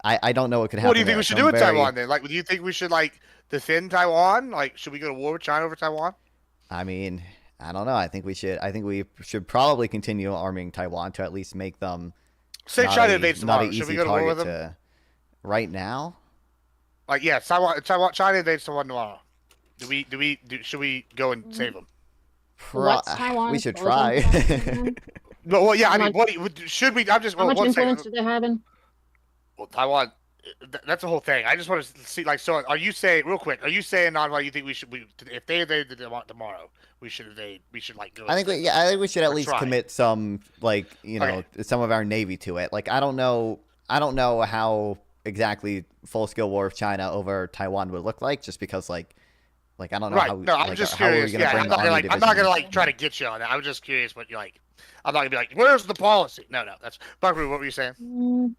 I don't know what could happen. What do you think there, we should so do with very... Taiwan then? Like, do you think we should defend Taiwan? Like, should we go to war with China over Taiwan? I mean, I don't know. I think we should probably continue arming Taiwan to at least make them. Say China invades tomorrow. Should we go to war with them? Right now. Like, yeah, China invades Taiwan tomorrow. Should we go and save them? What's Taiwan? We should try. Well, yeah. I mean, should we? I'm just. How much influence do they have in? Well, Taiwan. That's the whole thing. I just want to see, like, so. Are you saying real quick? Are you saying, Nonfon, you think we should? If they invade tomorrow, we should invade. We should go. I think we should at least commit some, some of our navy to it. Like, I don't know how exactly full-scale war of China over Taiwan would look like, just because like I don't know how. No, I'm just curious. Yeah, I'm not gonna try to get you on that. I'm just curious what you like. I'm not gonna be like, where's the policy? No, that's Buckaroo. What were you saying?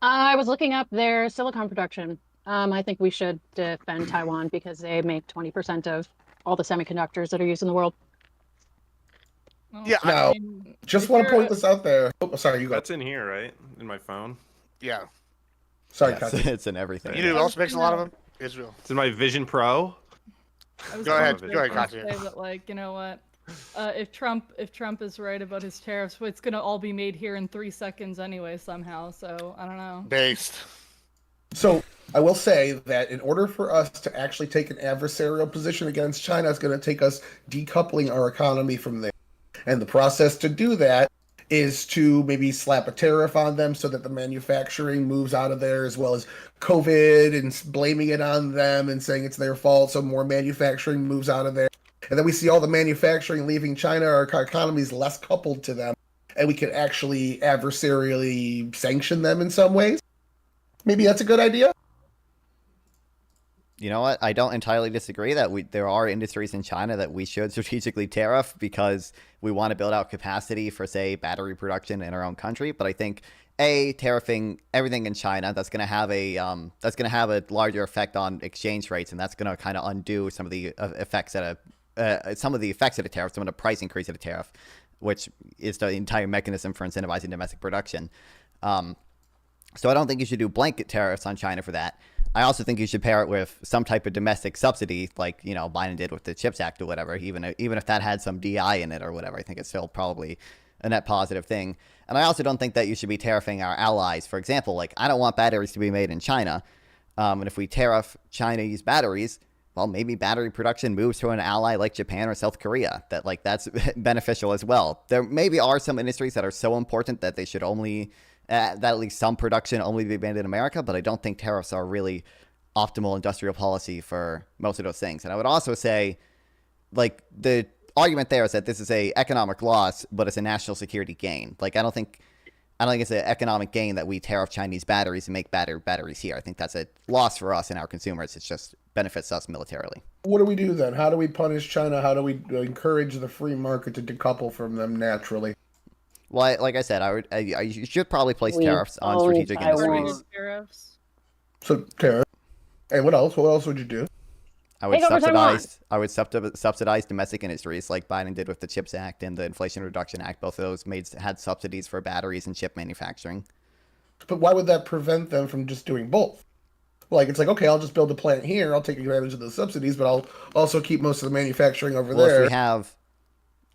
I was looking up their silicon production. I think we should defend Taiwan because they make 20% of all the semiconductors that are used in the world. Yeah. Now, just want to point this out there. Oh, sorry, you got. That's in here, right? In my phone. Yeah. Sorry, it's in everything. You know who else makes a lot of them? Israel. It's in my Vision Pro. Go ahead, Katya. But you know what? If Trump is right about his tariffs, it's gonna all be made here in 3 seconds anyway somehow. So I don't know. Based. So I will say that in order for us to actually take an adversarial position against China, it's going to take us decoupling our economy from there. And the process to do that is to maybe slap a tariff on them so that the manufacturing moves out of there, as well as COVID and blaming it on them and saying it's their fault, so more manufacturing moves out of there. And then we see all the manufacturing leaving China, our economy is less coupled to them, and we can actually adversarially sanction them in some ways. Maybe that's a good idea. You know what? I don't entirely disagree that there are industries in China that we should strategically tariff because we want to build out capacity for, say, battery production in our own country. But I think tariffing everything in China, that's going to have a larger effect on exchange rates, and that's going to kind of undo some of the effects of the tariff, some of the price increase of the tariff, which is the entire mechanism for incentivizing domestic production. So I don't think you should do blanket tariffs on China for that. I also think you should pair it with some type of domestic subsidy, like Biden did with the CHIPS Act or whatever. Even if that had some DI in it or whatever, I think it's still probably a net positive thing. And I also don't think that you should be tariffing our allies. For example, like I don't want batteries to be made in China, and if we tariff Chinese batteries, well, maybe battery production moves to an ally like Japan or South Korea. That's beneficial as well. There maybe are some industries that are so important that they should only. That at least some production only be banned in America, but I don't think tariffs are really optimal industrial policy for most of those things. And I would also say, like, argument there is that this is a economic loss, but it's a national security gain. Like I don't think it's an economic gain that we tariff Chinese batteries and make better batteries here. I think that's a loss for us and our consumers. It just benefits us militarily. What do we do then? How do we punish China? How do we encourage the free market to decouple from them naturally? Well, like I said, you should probably place tariffs on strategic industries. Tariffs. So tariff. And what else? What else would you do? I would subsidize domestic industries like Biden did with the CHIPS Act and the Inflation Reduction Act. Both of those had subsidies for batteries and chip manufacturing. But why would that prevent them from just doing both? Like, it's like, okay, I'll just build a plant here. I'll take advantage of those subsidies, but I'll also keep most of the manufacturing over there. If we have...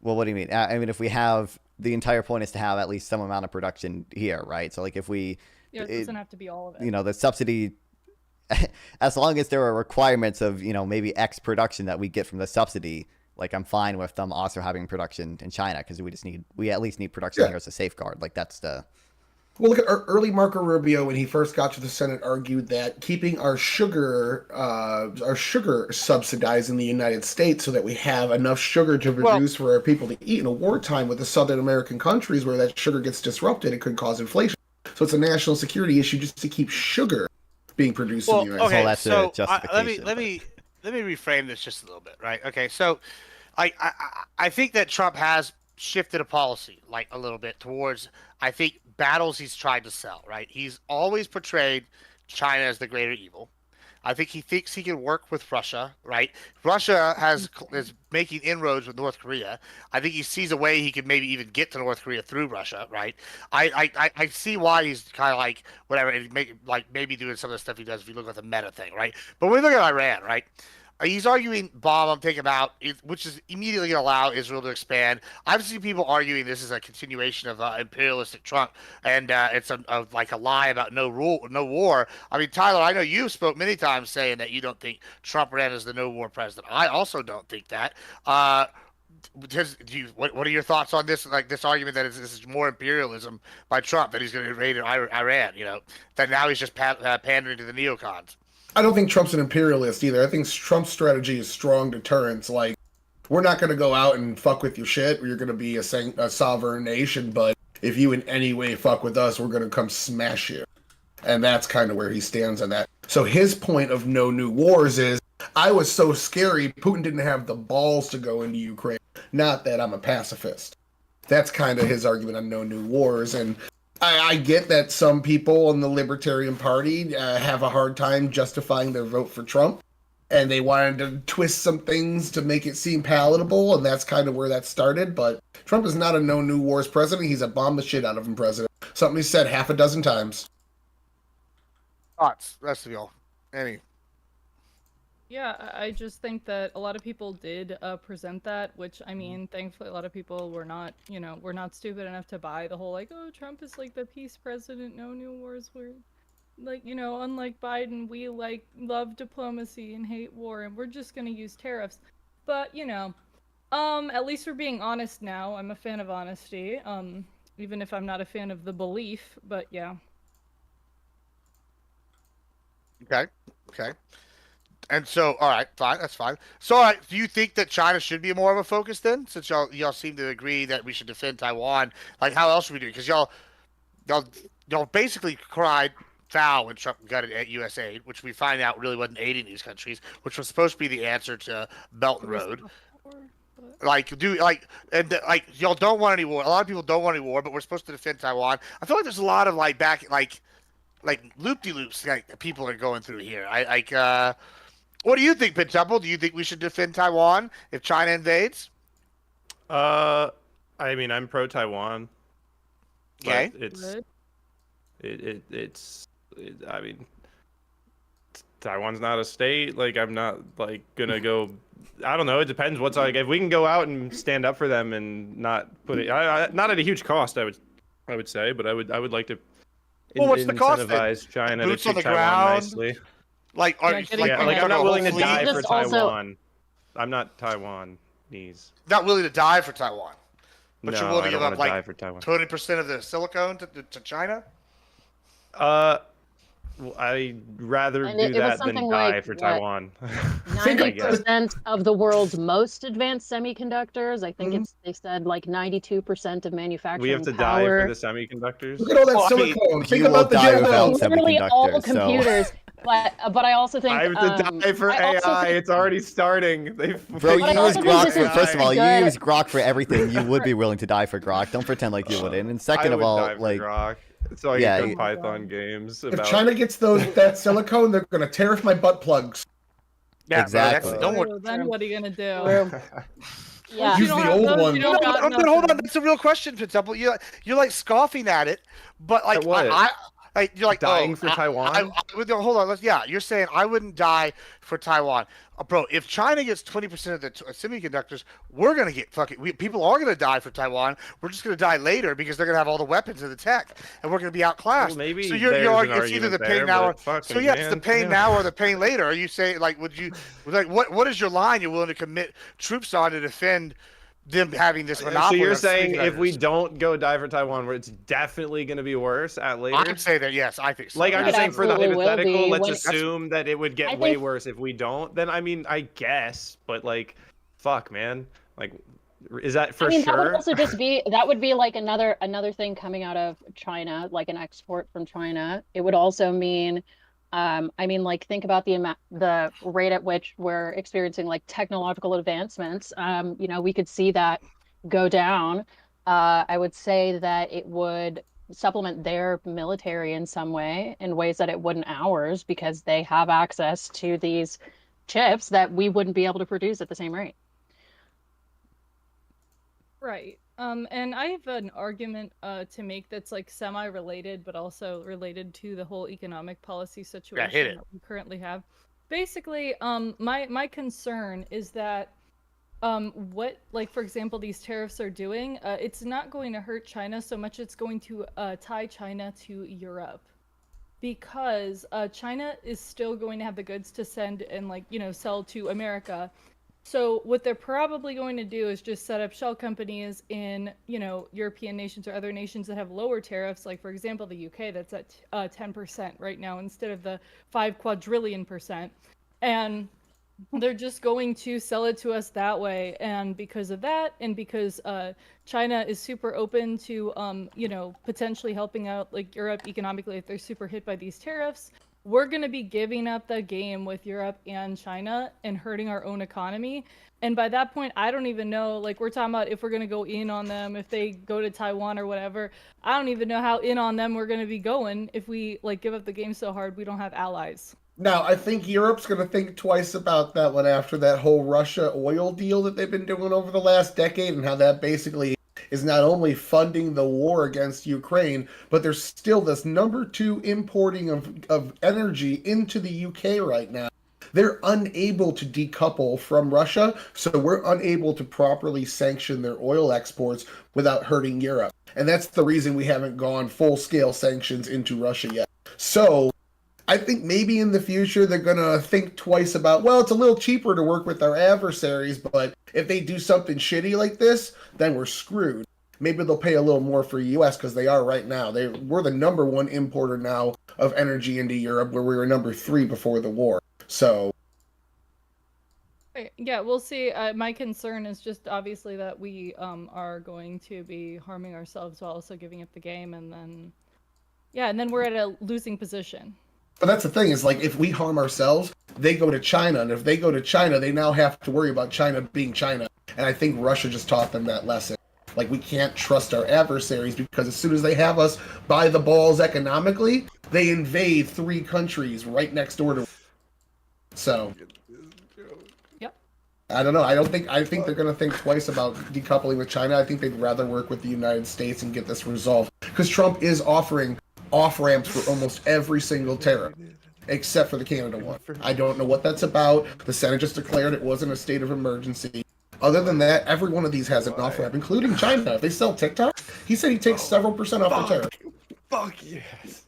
Well, what do you mean? I mean, if we have... The entire point is to have at least some amount of production here, right? So, like, if we... Yeah, it doesn't have to be all of it. You know, the subsidy... As long as there are requirements of, you know, maybe X production that we get from the subsidy, like, I'm fine with them also having production in China, because we at least need production here as a safeguard. Like, that's the... Well, look at early Marco Rubio when he first got to the Senate argued that keeping our sugar subsidized in the United States so that we have enough sugar to produce for our people to eat in a wartime with the Southern American countries where that sugar gets disrupted, it could cause inflation. So it's a national security issue just to keep sugar being produced in the United States. Okay, so let me reframe this just a little bit, right? Okay, so I think that Trump has shifted a policy like a little bit towards, I think, battles he's tried to sell, right? He's always portrayed China as the greater evil. I think he thinks he can work with Russia, right? Russia is making inroads with North Korea. I think he sees a way he could maybe even get to North Korea through Russia, right? I see why he's kind of like whatever, maybe doing some of the stuff he does if you look at the meta thing, right? But when we look at Iran, right? He's arguing bomb I'm taking out, which is immediately going to allow Israel to expand. I've seen people arguing this is a continuation of imperialistic Trump, and it's like a lie about no war. I mean, Tyler, I know you've spoke many times saying that you don't think Trump ran as the no war president. I also don't think that. What are your thoughts on this? Like this argument that this is more imperialism by Trump, that he's going to invade Iran. You know, that now he's just pandering to the neocons. I don't think Trump's an imperialist either. I think Trump's strategy is strong deterrence. Like, we're not going to go out and fuck with your shit. You're going to be a sovereign nation, but if you in any way fuck with us, we're going to come smash you. And that's kind of where he stands on that. So his point of no new wars is, I was so scary, Putin didn't have the balls to go into Ukraine. Not that I'm a pacifist. That's kind of his argument on no new wars. And I get that some people in the Libertarian Party have a hard time justifying their vote for Trump, and they wanted to twist some things to make it seem palatable, and that's kind of where that started. But Trump is not a no new wars president. He's a bomb the shit out of him president. Something he said half a dozen times. Thoughts, rest of y'all. Any? Yeah, I just think that a lot of people did present that, which, I mean, thankfully a lot of people were not, we're not stupid enough to buy the whole, like, oh, Trump is like the peace president, no new wars, we're, like, unlike Biden, we, like, love diplomacy and hate war, and we're just gonna use tariffs. But, at least we're being honest now. I'm a fan of honesty, even if I'm not a fan of the belief, but yeah. Okay. And so, all right, fine, that's fine. So, all right, do you think that China should be more of a focus then? Since y'all seem to agree that we should defend Taiwan, like how else should we do? Because y'all basically cried foul when Trump gutted at USAID, which we find out really wasn't aiding these countries, which was supposed to be the answer to Belt and Road. Y'all don't want any war. A lot of people don't want any war, but we're supposed to defend Taiwan. I feel like there's a lot of like loop-de-loops like people are going through here. What do you think, Pintemple? Do you think we should defend Taiwan if China invades? I mean, I'm pro Taiwan. Okay. I mean, Taiwan's not a state. Like, I'm not like gonna go. I don't know. It depends. What's like if we can go out and stand up for them and not put it. Not at a huge cost. I would say, but I would like to. What's the cost? Incentivize China Boots to on the Taiwan ground. Nicely. I'm not willing to die for Taiwan. I'm not Taiwanese. Not willing to die for Taiwan. But No, you're willing I to give don't up wanna like die for Taiwan. 20% of the silicone to China? I'd rather And do it was that than something die like, for what, Taiwan. I guess. 90% of the world's most advanced semiconductors. I think they said like 92% of manufacturing We have to die power. for the semiconductors. Look at all that Well, I mean, silicone. Think you will about the die gel. without Literally all semiconductors. So computers. But I also think I have to die for I also AI. think- It's already starting. They've bro, But I you use also think Grok this for is first of all, you good- use Grok for everything. You would be willing to die for Grok. Don't pretend like you wouldn't. And second I of would all, die for like Grok, so I yeah, can play Python games. If About... China gets that silicone, they're gonna tariff my butt plugs. Yeah, exactly. Bro, that's, True, then what are you gonna do? Yeah. Use the old one. You don't got hold on. nothing. That's a real question, Pitzel. You're like scoffing at it, but like At what? you're like Dying for Taiwan? Hold on. You're saying I wouldn't die for Taiwan, bro. If China gets 20% of the semiconductors, we're gonna get people are gonna die for Taiwan. We're just gonna die later because they're gonna have all the weapons and the tech, and we're gonna be outclassed. Well, maybe so there's it's either the pain now or it's the pain now or the pain later. Are you saying like what is your line you're willing to commit troops on to defend them having this monopoly? So you're on saying if we semiconductors? don't go die for Taiwan, where it's definitely going to be worse at later? I'd say that yes, I think so. Like I'm just It saying for the absolutely will hypothetical, be let's when- assume that it would get I way think- worse if we don't. Then I mean, I guess, but like, fuck, man, like, is that for I mean, sure? that would also just be like another thing coming out of China, like an export from China. It would also mean, like think about the rate at which we're experiencing like technological advancements. We could see that go down. I would say that it would supplement their military in some way, in ways that it wouldn't ours, because they have access to these chips that we wouldn't be able to produce at the same rate. Right. And I have an argument to make that's like semi-related, but also related to the whole economic policy situation hit it. that we currently have. Basically, my concern is that what, like, for example, these tariffs are doing, it's not going to hurt China so much, it's going to tie China to Europe. Because China is still going to have the goods to send and, sell to America. So what they're probably going to do is just set up shell companies in, European nations or other nations that have lower tariffs. Like, for example, the UK, that's at 10% right now instead of the 5 quadrillion %. And they're just going to sell it to us that way. And because of that, and because China is super open to, potentially helping out like Europe economically if they're super hit by these tariffs, we're going to be giving up the game with Europe and China and hurting our own economy. And by that point, I don't even know, like, we're talking about if we're going to go in on them, if they go to Taiwan or whatever. I don't even know how in on them we're going to be going if we, give up the game so hard we don't have allies. Now, I think Europe's going to think twice about that one after that whole Russia oil deal that they've been doing over the last decade, and how that basically is not only funding the war against Ukraine, but there's still this number 2 importing of energy into the UK right now. They're unable to decouple from Russia, so we're unable to properly sanction their oil exports without hurting Europe. And that's the reason we haven't gone full-scale sanctions into Russia yet. So I think maybe in the future they're going to think twice about, well, it's a little cheaper to work with our adversaries, but if they do something shitty like this, then we're screwed. Maybe they'll pay a little more for US because they are right now. We're the number 1 importer now of energy into Europe, where we were number 3 before the war. So yeah, we'll see. My concern is just obviously that we are going to be harming ourselves while also giving up the game, and then we're at a losing position. But that's the thing, is like, if we harm ourselves, they go to China, and if they go to China, they now have to worry about China being China. And I think Russia just taught them that lesson. Like, we can't trust our adversaries, because as soon as they have us by the balls economically, they invade 3 countries right next door to us. So Yep. I don't know. I think they're going to think twice about decoupling with China. I think they'd rather work with the United States and get this resolved, because Trump is offering off-ramps for almost every single tariff, except for the Canada one. I don't know what that's about. The Senate just declared it wasn't a state of emergency. Other than that, every one of these has an off-ramp, including China. If they sell TikTok, he said he takes several % off the tariff. Fuck yes.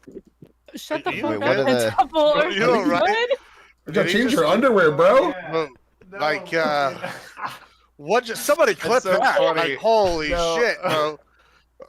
Shut the Wait, fuck what up. are the- It's double. Are You you know, right? good? Don't change your underwear, bro. What? Just somebody clip so that. funny. Like, holy No. shit, bro.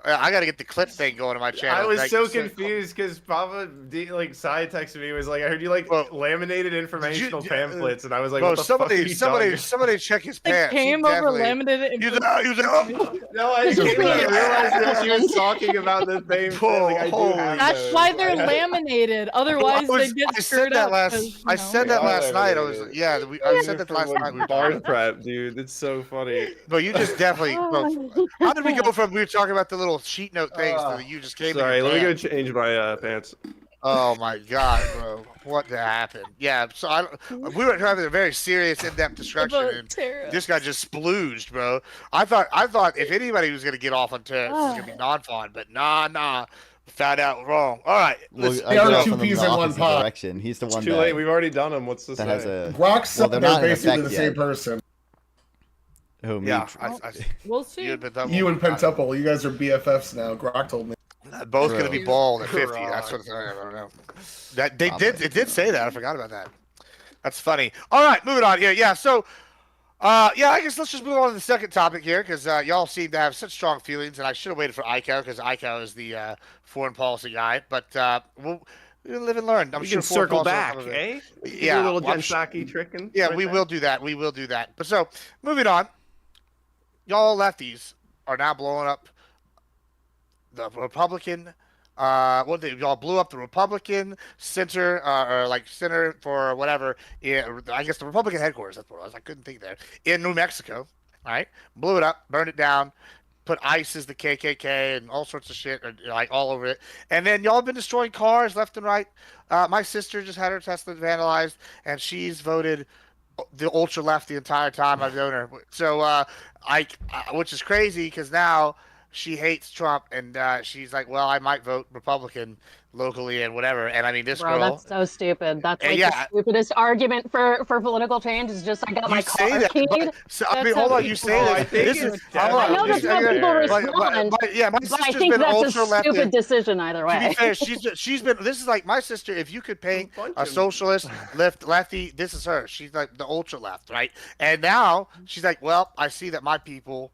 I got to get the clip thing going on my channel. I was Like, so confused because Papa like side texted me, was like, I heard you like laminated informational pamphlets, and I was like, Bro, what the fuck are you talking somebody check his Like pants. He came over definitely- laminated. He was like, oh. No, I came when I realized that she was talking about the same thing. Like, I do have That's those. why they're laminated. Otherwise, they get I screwed said that up. last. 'cause, you I know. said that last night. I was I said that last night. We were Bar talking. prep, dude. It's so funny. But you just definitely. Bro, how did we go from we were talking about the little sheet note things to you just came? Sorry, in let me your go change my pants. Oh my god, bro! What happened? Yeah, so we were having a very serious, in-depth discussion, and this guy just splooged, bro. I thought if anybody was gonna get off on tariffs, it was gonna be non-fawn, but nah, found out wrong. All right, Well, listen, I get off on them in the opposite direction. He's the one It's too late. We've already done them. What's this? that has a. Grok's son, they're they're not in basically effect the same yet. person. Who, me? yeah, We'll see. you and You and Pentuple, you guys are BFFs now. Grok told me. both gonna True. be bald at 50. That's what I don't know. That they did. It did say that. I forgot about that. That's funny. All right, moving on here. Yeah, so. Yeah, I guess let's just move on to the second topic here, because y'all seem to have such strong feelings, and I should have waited for Iko, because Iko is the foreign policy guy. But we'll live and learn. I'm We sure can circle foreign back, policy- eh? Yeah, Do a little well, I'm Gensaki tricking. Yeah, right we there. will do that. We will do that. But so, moving on. Y'all lefties are now blowing up the Republican. Y'all blew up the Republican center, or like center for whatever. Yeah, I guess the Republican headquarters. That's what it was. I couldn't think there in New Mexico. Right, blew it up, burned it down, put ISIS, the KKK, and all sorts of shit, like all over it. And then y'all have been destroying cars left and right. My sister just had her Tesla vandalized, and she's voted the ultra left the entire time I've known her. So which is crazy because now she hates Trump, and she's like, well, I might vote Republican locally and whatever. And I mean, this Bro, girl. that's so stupid. That's like Yeah. the stupidest argument for political change is just I got my You say car that, keyed. but, so, I mean, That's hold how on. You people- say I that. think This it's is. Hold on. I know that's how people respond, Yeah, my but I sister's think been that's a ultra left. stupid decision either To way. be fair, she's been. This is like my sister. If you could paint a socialist lefty, this is her. She's like the ultra left, right? And now she's like, well, I see that my people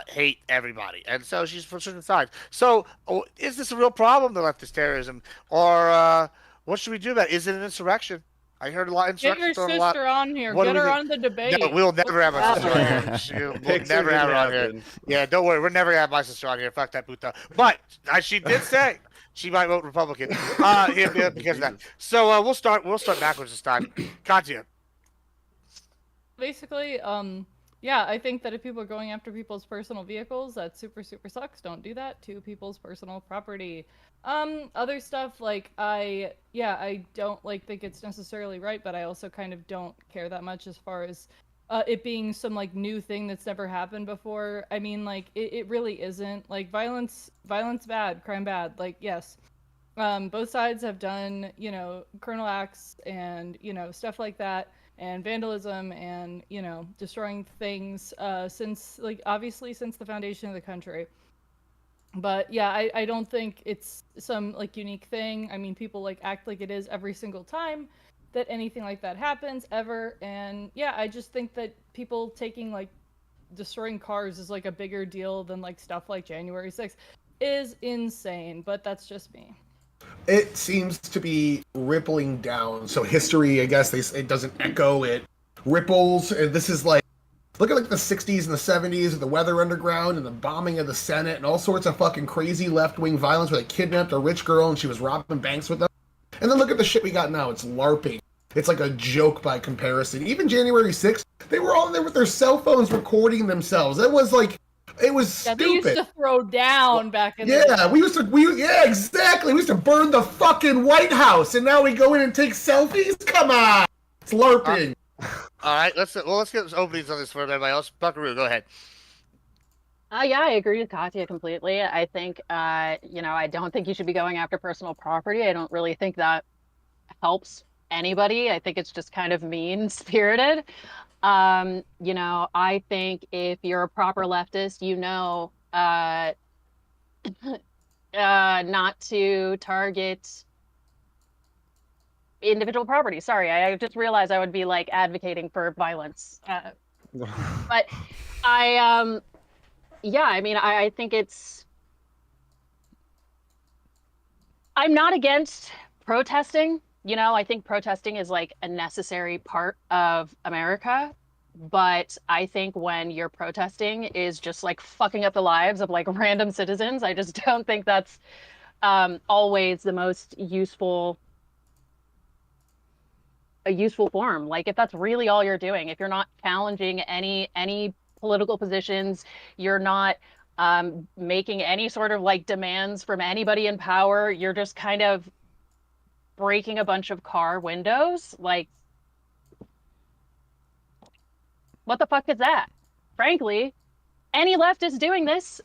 hate everybody, and so she's for certain sides. So, is this a real problem? The leftist terrorism, or what should we do about it? Is it an insurrection? I heard a lot of Get your insurrection thrown a lot. sister on here. What do Get we her think? on the debate. No, we'll never have my sister on here. We'll Pixar never have her on didn't here. happen. Yeah, don't worry. We're never gonna have my sister on here. Fuck that puta. But she did say she might vote Republican because of that. So we'll start backwards this time. Katya. Basically, yeah, I think that if people are going after people's personal vehicles, that super sucks. Don't do that to people's personal property. Other stuff like I don't like think it's necessarily right, but I also kind of don't care that much as far as it being some like new thing that's never happened before. I mean, like it really isn't. Like violence bad, crime bad. Like yes, both sides have done criminal acts and stuff like that, and vandalism and destroying things since obviously since the foundation of the country. But yeah, I don't think it's some unique thing. I mean, people act like it is every single time that anything like that happens ever. And yeah, I just think that people taking destroying cars is a bigger deal than stuff like January 6th is insane. But that's just me. It seems to be rippling down. So history, I guess, it doesn't echo, it ripples. And this is look at the 60s and the 70s with the Weather Underground and the bombing of the Senate and all sorts of fucking crazy left-wing violence where they kidnapped a rich girl and she was robbing banks with them. And then look at the shit we got now. It's LARPing. It's like a joke by comparison. Even January 6th, they were all there with their cell phones recording themselves. It was stupid. They used to throw down back in the Yeah, day. yeah, exactly. We used to burn the fucking White House, and now we go in and take selfies? Come on. It's LARPing. All right, let's get openings on this for everybody else. Buckaroo, go ahead. Yeah, I agree with Katya completely. I think, I don't think you should be going after personal property. I don't really think that helps anybody. I think it's just kind of mean-spirited. I think if you're a proper leftist, not to target individual property. Sorry, I just realized I would be advocating for violence. But I think it's I'm not against protesting. You know, I think protesting is like a necessary part of America. But I think when you're protesting is just like fucking up the lives of like random citizens, I just don't think that's always the most a useful form. Like if that's really all you're doing, if you're not challenging any political positions, you're not making any sort of like demands from anybody in power, you're just kind of breaking a bunch of car windows, like what the fuck is that? Frankly, any leftist doing this,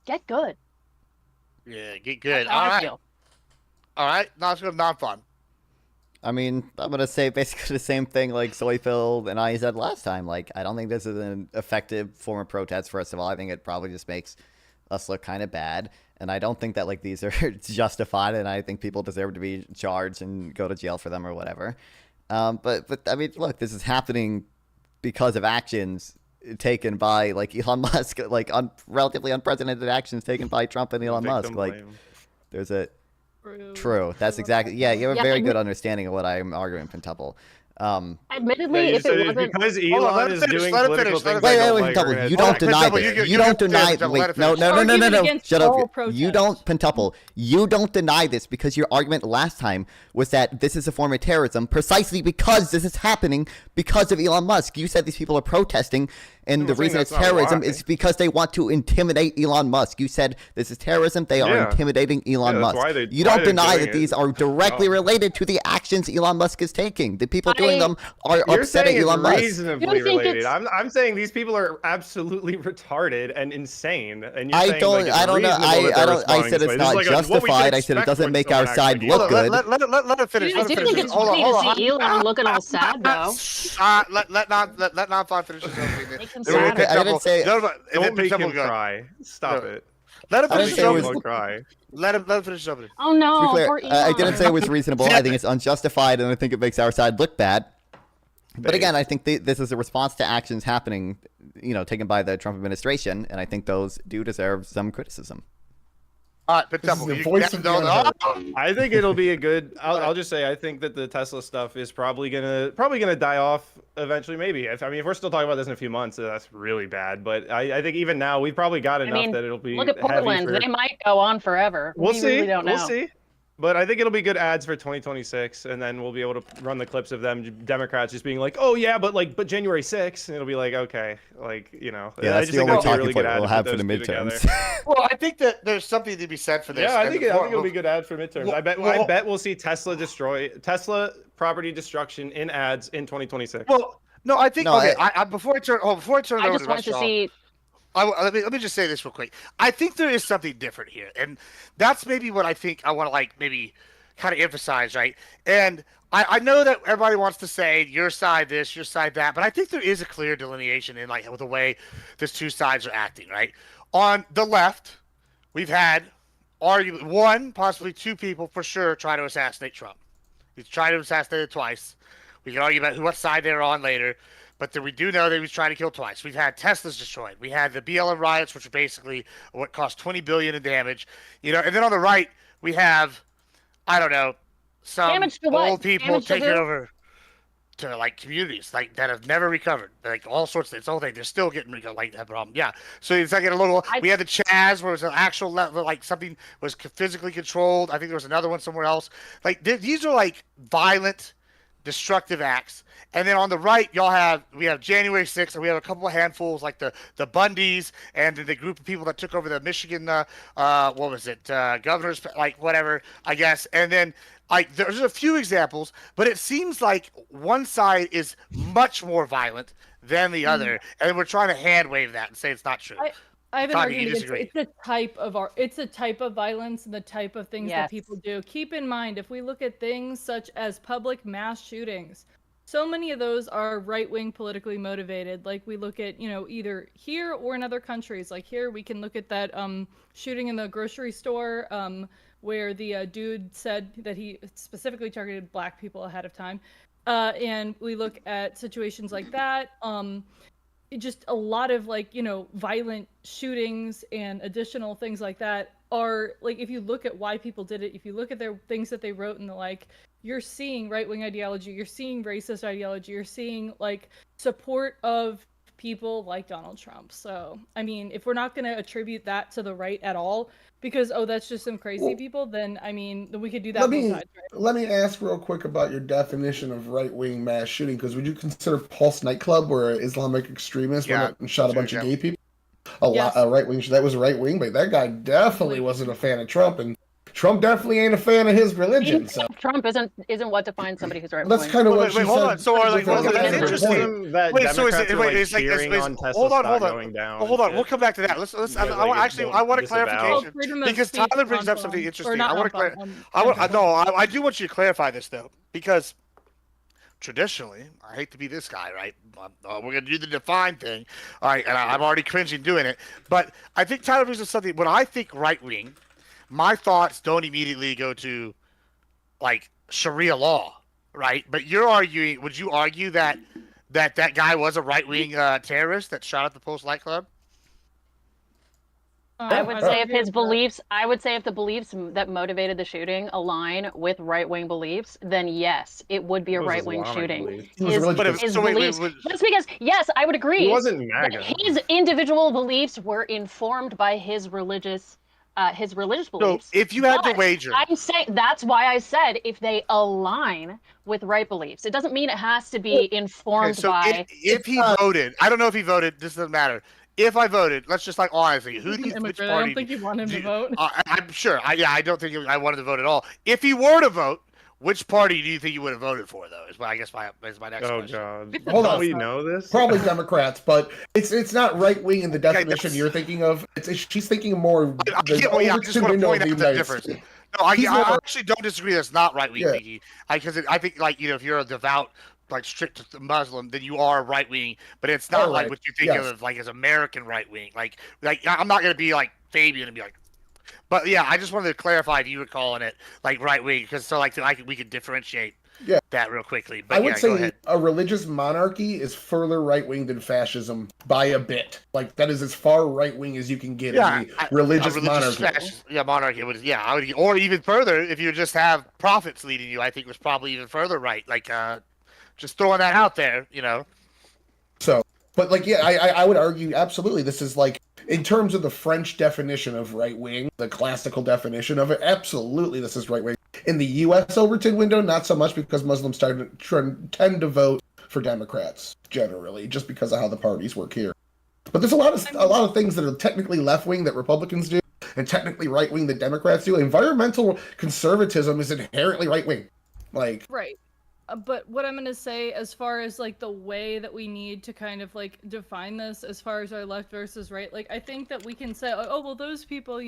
get good. Yeah, get good. That's how All I right. feel. All right. Now let's go to non-fun. I mean, I'm gonna say basically the same thing like Soyfield and I said last time. Like, I don't think this is an effective form of protest. First of all, I think it probably just makes us look kind of bad, and I don't think that like these are justified, and I think people deserve to be charged and go to jail for them or whatever. But I mean, look, this is happening because of actions taken by like Elon Musk, like relatively unprecedented actions taken by Trump and Elon Musk. Like, there's a true. That's exactly. Yeah, you have a very good understanding of what I'm arguing, Pentuple. Admittedly, if it wasn't because Hold on, Elon let is him finish, doing let him political finish, let him things. finish. I don't Wait, like, Pentuple, we're gonna you attack don't him. deny Pentuple, this. you You don't have to deny. finish, Wait, let it no, finish. no, no, no, no, Argument no. against Shut all up. You protest. don't, Pentuple. You don't deny this because your argument last time was that this is a form of terrorism, precisely because this is happening because of Elon Musk. You said these people are protesting, and I'm the saying reason that's it's not terrorism why. is because they want to intimidate Elon Musk. You said this is terrorism. They are Yeah. intimidating Elon Yeah, that's Musk. why You why don't they're deny doing that these it. are directly No. related to the actions Elon Musk is taking. The people doing I- them are You're upset at saying it's Elon Musk. reasonably You think related. it's- I'm saying these people are absolutely retarded and insane, and you're I saying don't. like it's I don't know. reasonable that they're I don't. I responding said this it's way. This is not like what we should justified. I said it expect doesn't when make our someone side actually look does good. Let him finish. I Let him do finish. think it's Hold on, funny hold to on. see Elon looking all sad though. Let non-fun finish his own Make him Then we'll sad. get I didn't double- say- no, no, and then Don't make double him go. cry. Stop No. it. Let him I finish didn't his say it Don't was- make opening. him cry. Let him finish his opening. Oh To no, be clear, poor I didn't Elon. say it was reasonable. I think it's unjustified, and I think it makes our side look bad. But again, I think this is a response to actions happening, taken by the Trump administration, and I think those do deserve some criticism. All right, but This is double. the You- voice that- of the no, no. unheard. I think it'll be a good. I'll just say I think that the Tesla stuff is probably gonna die off eventually. Maybe if we're still talking about this in a few months, that's really bad. But I think even now we've probably got I enough mean, that it'll be look at heavy Portland. for. They might go on forever. We'll we see. really don't know. We'll see. But I think it'll be good ads for 2026, and then we'll be able to run the clips of them Democrats just being like, "Oh yeah, but January 6th," and it'll be like, okay, Yeah, I that's just the think only it'll be a talking really point good ad we'll to have put for the those two together. midterms. Well, I think that there's something to be said for this. Yeah, I and think it'll be a good ad for midterms. Well, I well- bet we'll see Tesla property destruction in ads in 2026. Well, no, I think No, okay. Before I turn it I over just to wanted to Rushall, see. let me just say this real quick. I think there is something different here, and that's maybe what I think I want to maybe kind of emphasize, right? And I know that everybody wants to say your side this, your side that, but I think there is a clear delineation in with the way these two sides are acting, right? On the left, we've had arguably one, possibly two people for sure try to assassinate Trump. He's tried to assassinate him twice. We can argue about what side they're on later, but we do know that he was trying to kill twice. We've had Teslas destroyed. We had the BLM riots, which are basically what cost $20 billion in damage. And then on the right, we have, I don't know, some Damage to what? old people Damage to taking who? over to communities that have never recovered, all sorts of things. Whole thing, they're still getting that problem. Yeah, so it's a little. We had the Chaz where it was an actual level, something was physically controlled. I think there was another one somewhere else. These are violent, destructive acts. And then on the right, we have January 6th, and we have a couple of handfuls like the Bundys and the group of people that took over the Michigan, what was it, governor's, whatever, I guess. And then there's a few examples, but it seems like one side is much more violent than the other, and we're trying to hand wave that and say it's not true. I have an Tommy, you argument against disagree? it's a type of violence and the type of things that Yes. people do. Keep in mind, if we look at things such as public mass shootings, so many of those are right-wing politically motivated. Like we look at, either here or in other countries. Like here, we can look at that shooting in the grocery store where the dude said that he specifically targeted black people ahead of time. And we look at situations like that. Just a lot of violent shootings and additional things like that are like, if you look at why people did it, if you look at their things that they wrote and the like, you're seeing right-wing ideology, you're seeing racist ideology, you're seeing like support of people like Donald Trump. So, I mean, if we're not going to attribute that to the right at all, because, oh, that's just some crazy people, then, I mean, then we could do that both sides, right? Let me ask real quick about your definition of right-wing mass shooting, because would you consider Pulse nightclub, where an Islamic extremist went up and shot a bunch of gay people? A right-wing, that was right-wing, but that guy definitely wasn't a fan of Trump, and Trump definitely ain't a fan of his religion. So Trump isn't what defines somebody who's right. That's kind of what she said. Hold on. So are like, Well, that's that's interesting. Wait, so is it? Wait, it's like cheering on Tesla stock going down. Hold on. We'll come back to that. Let's. I want a clarification because Tyler brings up something interesting. I want to I do want you to clarify this though, because traditionally, I hate to be this guy, right? We're gonna do the define thing, all right? And I'm already cringing doing it, but I think Tyler brings up something. When I think right wing, my thoughts don't immediately go to like Sharia law, right? But you're arguing. Would you argue that that guy was a right wing terrorist that shot at the Pulse nightclub? I would say if his beliefs, I would say if the beliefs that motivated the shooting align with right-wing beliefs, then yes, it would be a right-wing shooting. His beliefs, just because, yes, I would agree. He wasn't MAGA. His individual beliefs were informed by his religious beliefs. So if you had to wager, I'm saying that's why I said if they align with right beliefs. It doesn't mean it has to be informed by. If he voted, I don't know if he voted. This doesn't matter. If I voted, let's just like honestly, who do you? Which party? I don't think you want him to vote. I'm sure. I don't think I wanted to vote at all. If he were to vote, which party do you think you would have voted for, though? Is my next question. Oh God! Hold on, we know this. Probably Democrats, but it's not right wing in the definition you're thinking of. She's thinking more. I just want to point out the difference. No, I actually don't disagree. That's not right wing thinking. Because I think like if you're a devout, like strict Muslim, then you are right wing. But it's not like what you think of like as American right wing. Like I'm not gonna be like Fabian and be like. But yeah, I just wanted to clarify if you were calling it like right wing, because we could differentiate that real quickly. But I would say a religious monarchy is further right wing than fascism by a bit. Like that is as far right wing as you can get. Yeah, religious monarchy. Monarchy would. Yeah, I would, or even further if you just have prophets leading you. I think was probably even further right. Like just throwing that out there, So, but like I would argue absolutely this is like. In terms of the French definition of right wing, the classical definition of it, absolutely this is right wing. In the U.S. Overton window, not so much because Muslims tend to vote for Democrats generally, just because of how the parties work here. But there's a lot of things that are technically left wing that Republicans do, and technically right wing that Democrats do. Environmental conservatism is inherently right wing, like right. But what I'm going to say as far as like the way that we need to kind of like define this as far as our left versus right, like I think that we can say, oh, well, those people,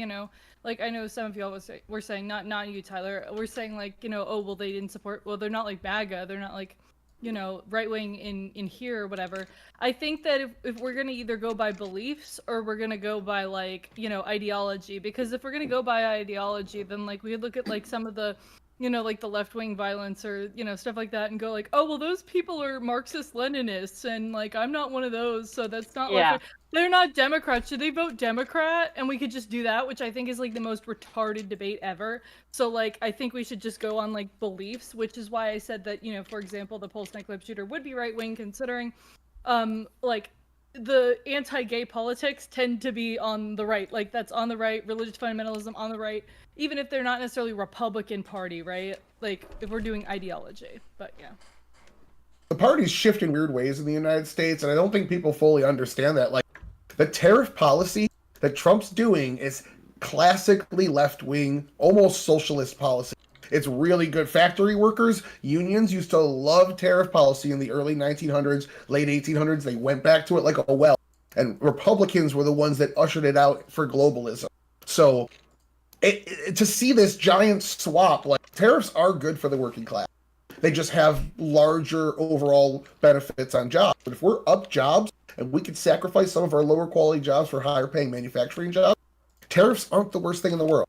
like I know some of y'all were saying, not you, Tyler, we're saying like, oh, well, they didn't support, well, they're not like MAGA, they're not like, right wing in here or whatever. I think that if we're going to either go by beliefs or we're going to go by like, ideology, because if we're going to go by ideology, then like we would look at like some of the like the left-wing violence or, stuff like that and go like, oh, well, those people are Marxist-Leninists and like, I'm not one of those. So that's not like, they're not Democrats. Should they vote Democrat? And we could just do that, which I think is like the most retarded debate ever. So like, I think we should just go on like beliefs, which is why I said that, for example, the Pulse nightclub shooter would be right-wing considering, like, the anti-gay politics tend to be on the right, like that's on the right, religious fundamentalism on the right, even if they're not necessarily Republican Party, right? Like if we're doing ideology, but yeah. The parties shift in weird ways in the United States, and I don't think people fully understand that. Like the tariff policy that Trump's doing is classically left-wing, almost socialist policy. It's really good. Factory workers, unions used to love tariff policy in the early 1900s, late 1800s. They went back to it like a well. And Republicans were the ones that ushered it out for globalism. So to see this giant swap, like tariffs are good for the working class. They just have larger overall benefits on jobs. But if we're up jobs and we could sacrifice some of our lower quality jobs for higher paying manufacturing jobs, tariffs aren't the worst thing in the world.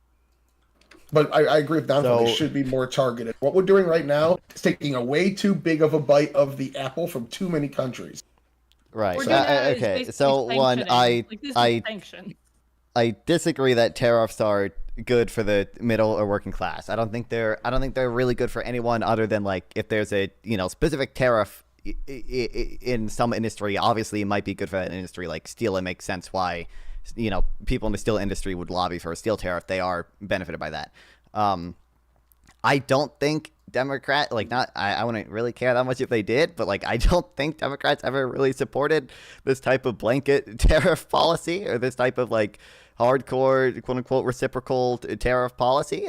But I agree with Donovan, they should be more targeted. What we're doing right now is taking a way too big of a bite of the apple from too many countries. Right. Okay. So one, I I disagree that tariffs are good for the middle or working class. I don't think they're really good for anyone other than like if there's a specific tariff in some industry. Obviously, it might be good for that industry. Like steel, it makes sense why people in the steel industry would lobby for a steel tariff. They are benefited by that. I don't think I wouldn't really care that much if they did, but like I don't think Democrats ever really supported this type of blanket tariff policy or this type of like hardcore quote unquote reciprocal tariff policy.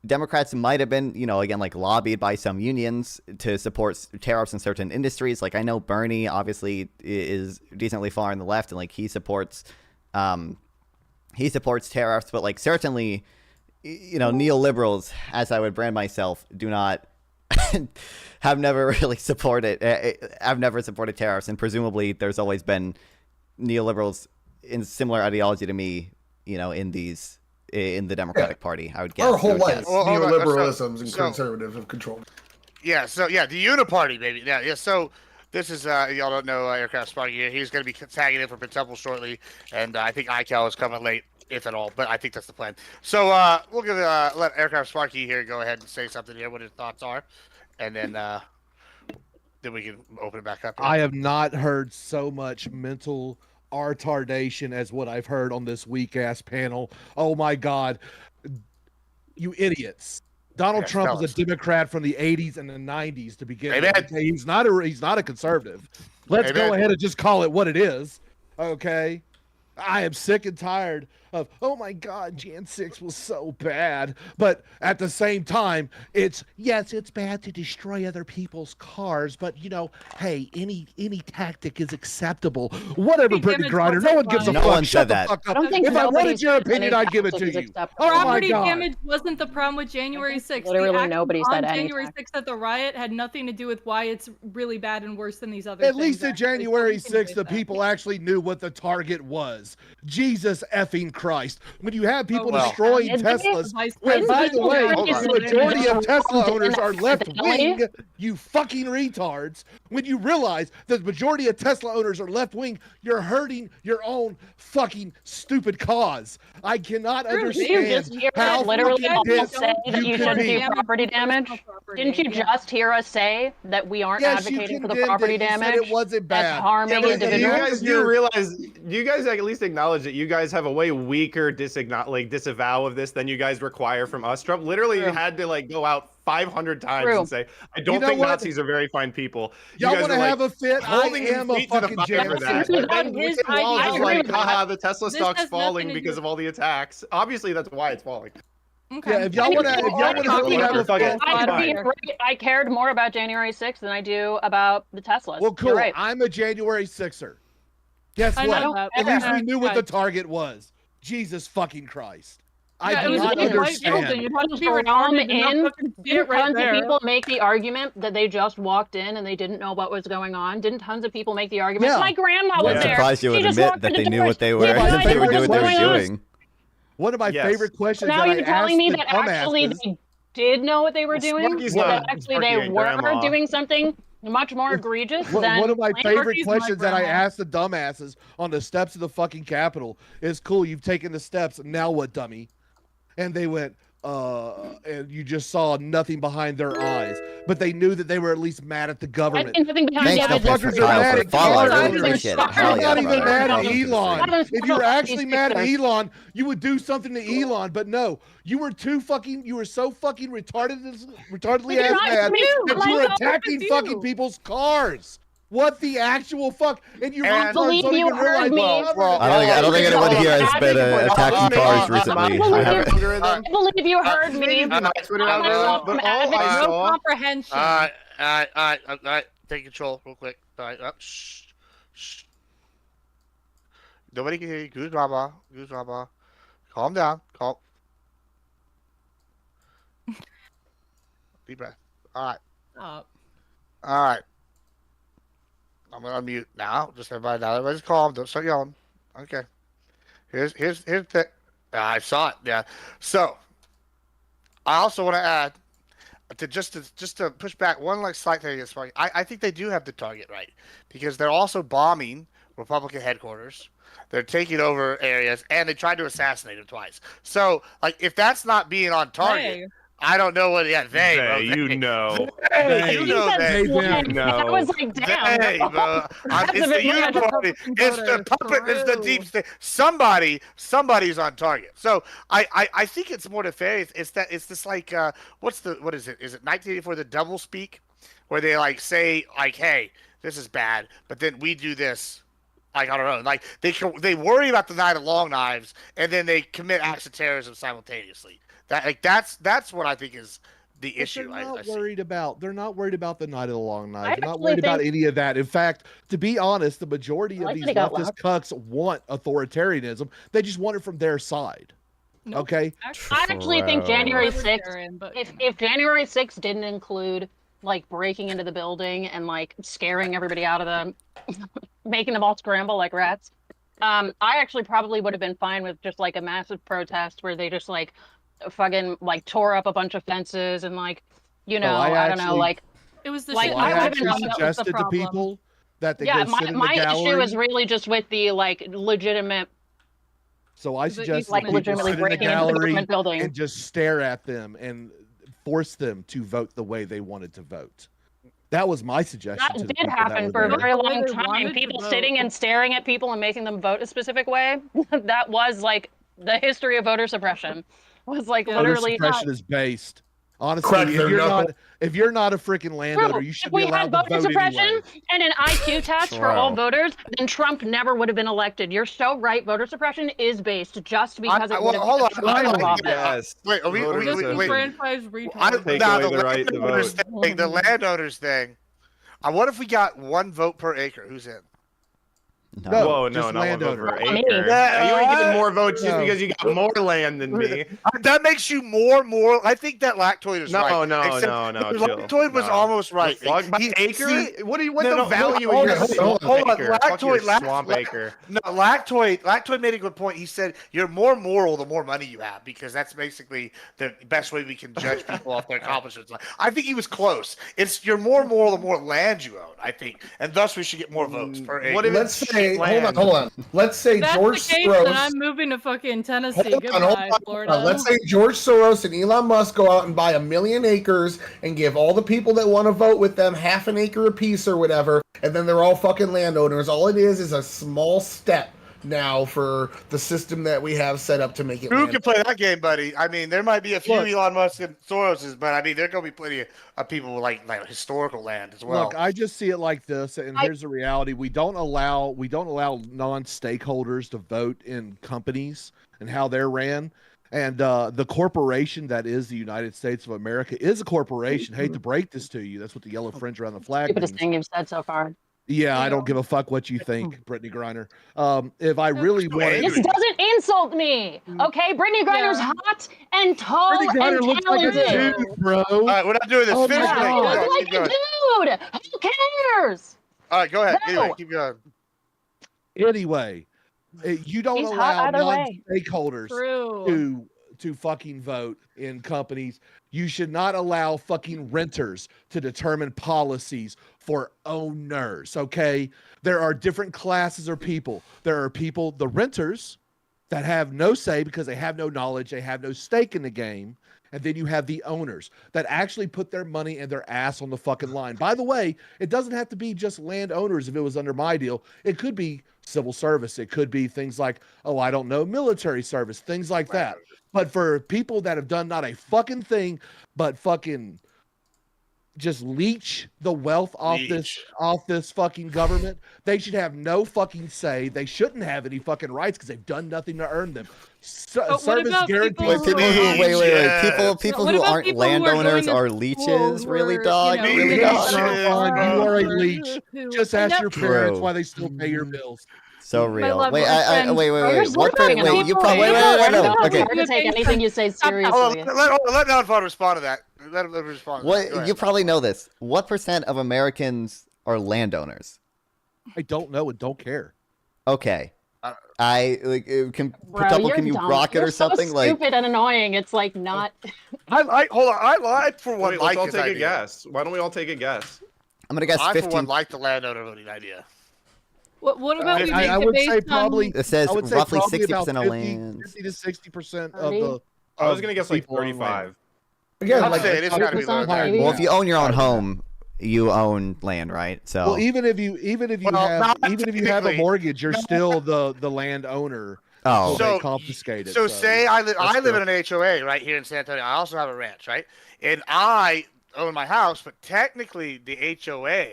Democrats might have been, again, like lobbied by some unions to support tariffs in certain industries. Like I know Bernie obviously is decently far on the left and like he supports tariffs, but like certainly neoliberals, as I would brand myself, do not have never really supported. I've never supported tariffs, and presumably there's always been neoliberals in similar ideology to me, in the Democratic Party. I would guess. Our whole life, neoliberalism and conservatives have controlled. Yeah. So the Uniparty, baby. Yeah. So this is y'all don't know Aircraft Sparky. He's going to be tagging in for Pentemple shortly, and I think ICAL is coming late, if at all, but I think that's the plan. So we're going to let Aircraft Sparky here go ahead and say something here, what his thoughts are, and then we can open it back up. I have not heard so much mental retardation as what I've heard on this weak-ass panel. Oh, my God. You idiots. Donald Trump is a Democrat from the 80s and the 90s to begin with. Okay? He's not a conservative. Let's go ahead and just call it what it is, okay? I am sick and tired of, oh my God, Jan 6 was so bad. But at the same time, it's bad to destroy other people's cars, but hey, any tactic is acceptable. Whatever, Brittany Griner, no one gives a fuck. No one Shut said the that. fuck up. If I wanted your opinion, I'd give it to you. Property damage wasn't the problem with January 6th. Literally nobody said anything. January 6th at the riot had nothing to do with why it's really bad and worse than these other At things. least at January 6th, the people actually knew what the target was. Jesus effing Christ. When you have people destroying Teslas, when, by the way, the majority of Tesla owners are left-wing, you fucking retards, when you realize that the majority of Tesla owners are left-wing, you're hurting your own fucking stupid cause. I cannot understand how literally fucking say that you shouldn't do property damage. Didn't you just hear us say that we aren't advocating for the property damage? It wasn't bad. That's harming individuals. You realize? Do you guys at least acknowledge that you guys have a way weaker disavow of this than you guys require from us? Trump literally had to go out 500 times and say, I don't think Nazis are very fine people. Y'all want to have a fit? I am a fucking general. Haha, the Tesla stock's falling because of all the attacks. Obviously, that's why it's falling. Okay. Yeah, if y'all want to really have a fit, I cared more about January 6th than I do about the Teslas. Well, cool. Right. I'm a January 6er. Guess what? At least we knew what the target was. Jesus fucking Christ. I do not understand. Tons of people make the argument that they just walked in and they didn't know what was going on. Didn't tons of people make the argument? My grandma was there. I'm surprised you would admit that they knew what they were doing. One of my favorite questions now that you're telling me that actually they did know what they were doing? That actually they were doing something much more egregious than one of my favorite questions that I asked the dumbasses on the steps of the fucking Capitol is, cool, you've taken the steps, now what, dummy? And they went, and you just saw nothing behind their eyes. But they knew that they were at least mad at the government. I think nothing behind Thanks, no for Kyle for follow. I really appreciate it. I'm not even mad at Elon. If you were actually mad at Elon, you would do something to Elon. But no, you were so fucking retardedly ass mad that you were attacking fucking people's cars. What the actual fuck? And you I believe you heard me. I don't think anyone here has been attacking cars recently. I believe you heard me. No comprehension. All right. Take control real quick. All right. Shh. Nobody can hear you. Goose Baba. Calm down. Deep breath. All right. All right. I'm gonna unmute now. Just everybody's calm. Don't start yelling. Okay. Here's the. I saw it. Yeah. So, I also want to add to push back one slight thing against Sparky. I think they do have the target right because they're also bombing Republican headquarters. They're taking over areas, and they tried to assassinate him twice. So, like, if that's not being on target, Hey. I don't know what. Yeah, They, you know. They, you know They, they. them. No. I was like, damn. They, bro. That's It's a the bit much. uniform. It's the puppet. It's the deep state. Somebody's on target. So I think it's more nefarious. It's this like what is it? Is it 1984 the double speak, where they like say like, hey, this is bad, but then we do this. Like, I don't know. Like they worry about the Night of Long Knives, and then they commit acts of terrorism simultaneously. That's what I think is the issue. They're not I see. worried about. They're not worried about the Night of the Long Knives. I They're not actually worried about think- any of that. In fact, to be honest, the majority of like these that he got leftist cucks want authoritarianism. They just want it from their side. Nope. Okay. I actually think January 6th, Libertarian, but, if January 6th didn't include like breaking into the building and like scaring everybody out of them, making them all scramble like rats, I actually probably would have been fine with just like a massive protest where they just like fucking like tore up a bunch of fences and like, you know, I don't know, like it was the like, shit. I I would've actually been- that was the suggested to problem. people that they yeah, go sit in my the gallery. issue is really just with the like legitimate. So I Is it suggested like that people legitimately sit in the breaking into the gallery government building? and just stare at them and force them to vote the way they wanted to vote. That was my suggestion. That to the did people happen were for a there. very The way long they time. wanted to People vote. sitting and staring at people and making them vote a specific way. That was like the history of voter suppression. Was like Yeah. Voter literally. suppression is based. Honestly, Crack if their you're knuckle. not if you're not a freaking landowner, True. you should If be we had allowed to voter vote suppression anyway. and an IQ test for all True. voters, then Trump never would have been elected. You're so right. Voter suppression is based just because it would have hold on. Trump out of office. Yes. Wait, are we Voters Just are- wait. franchise Take retard. now, away the right to landowners vote. thing, the landowners thing. What if we got one vote per acre? Who's in? No, Whoa, no, just not one vote landowner. per I mean, acre. Yeah, You ain't getting more votes just No. because you got more land than me. That makes you more. I think that Lactoid is No, right. no, Except no, chill. Lactoid was No. almost right. The fuck? By He- acre? see- What no, the no, value hold of your on, swamp hold on. acre? Fuck your Lactoid, swamp acre. No, Lactoid made a good point. He said you're more moral the more money you have because that's basically the best way we can judge people off their accomplishments. I think he was close. It's you're more moral the more land you own. I think, and thus we should get more votes per acre. What if Let's it's say, shit hold on, land? hold on. Let's say If that's George the case, Soros. then I'm moving to fucking Tennessee. Hold on, Goodbye, hold on. Florida. Let's say George Soros and Elon Musk go out and buy 1 million acres and give all the people that want to vote with them half an acre apiece or whatever, and then they're all fucking landowners. All it is a small step now for the system that we have set up to make it. Who can play that game, buddy? I mean, there might be a few Look. Elon Musk and Soroses, but I mean, there gonna be plenty of people with like historical land as well. Look, I just see it like this, and here's the reality: we don't allow non-stakeholders to vote in companies and how they're ran. And the corporation that is the United States of America is a corporation. Hate to break this to you, that's what the yellow fringe around the flag Stupidest means. thing you've said so far. Yeah, I don't give a fuck what you think, Brittany Griner. If I really wanted, This doesn't insult me, okay? Brittany Griner's Yeah. hot and tall Brittany Griner and looks like a talented. dude, bro. All right, we're not doing this. Oh Finish my it. God. Keep Look going, like keep going. a dude. Who cares? All right, go ahead. No. Anyway, keep going. Anyway, you don't He's hot allow either way. non-stakeholders True. to fucking vote in companies. You should not allow fucking renters to determine policies for owners, okay? There are different classes of people. There are people, the renters, that have no say because they have no knowledge, they have no stake in the game. And then you have the owners that actually put their money and their ass on the fucking line. By the way, it doesn't have to be just landowners if it was under my deal. It could be civil service. It could be things like, oh, I don't know, military service, things like that. But for people that have done not a fucking thing, but fucking just leech the wealth off this fucking government, they should have no fucking say. They shouldn't have any fucking rights because they've done nothing to earn them. But what Service about guarantee. people who People What who about aren't people who are landowners going to are school leeches, who really, are, dog? you know, Really, leeches dog? You are a or leech. who- Just I ask never- your parents True. why they still pay your bills. So My real. love Wait, for friends. wait. There's What nothing per, wait, you wrong probably with wait, it. wait, no. It's Okay. hard to take anything you say seriously. Let Downfall respond to that. Let him respond. To that. Go What ahead. you probably know this. What % of Americans are landowners? I don't know and don't care. Okay. I like can Bro, double. you're Can you dumb. rock it You're or something? so Like stupid and annoying. It's like not. Hold on. I for one Wait, like let's all his take a idea. guess. Why don't we all take a guess? I'm gonna guess I for one 15. like the landowner voting idea. What about we make I it would based say on- probably. It says I would say roughly probably 60% about of 50, land. 50 to 60% of 30? the. I was gonna guess like people own land. 35. Again, I'd like say it is gotta be lower than that. Well, if you own your own Higher than that. home, you own land, right? So Well, even if you Well, have not even if you have a technically. mortgage, you're still the landowner. Oh. until they So- confiscate it. So say I live still- in an HOA right here in San Antonio. I also have a ranch, right? And I own my house, but technically the HOA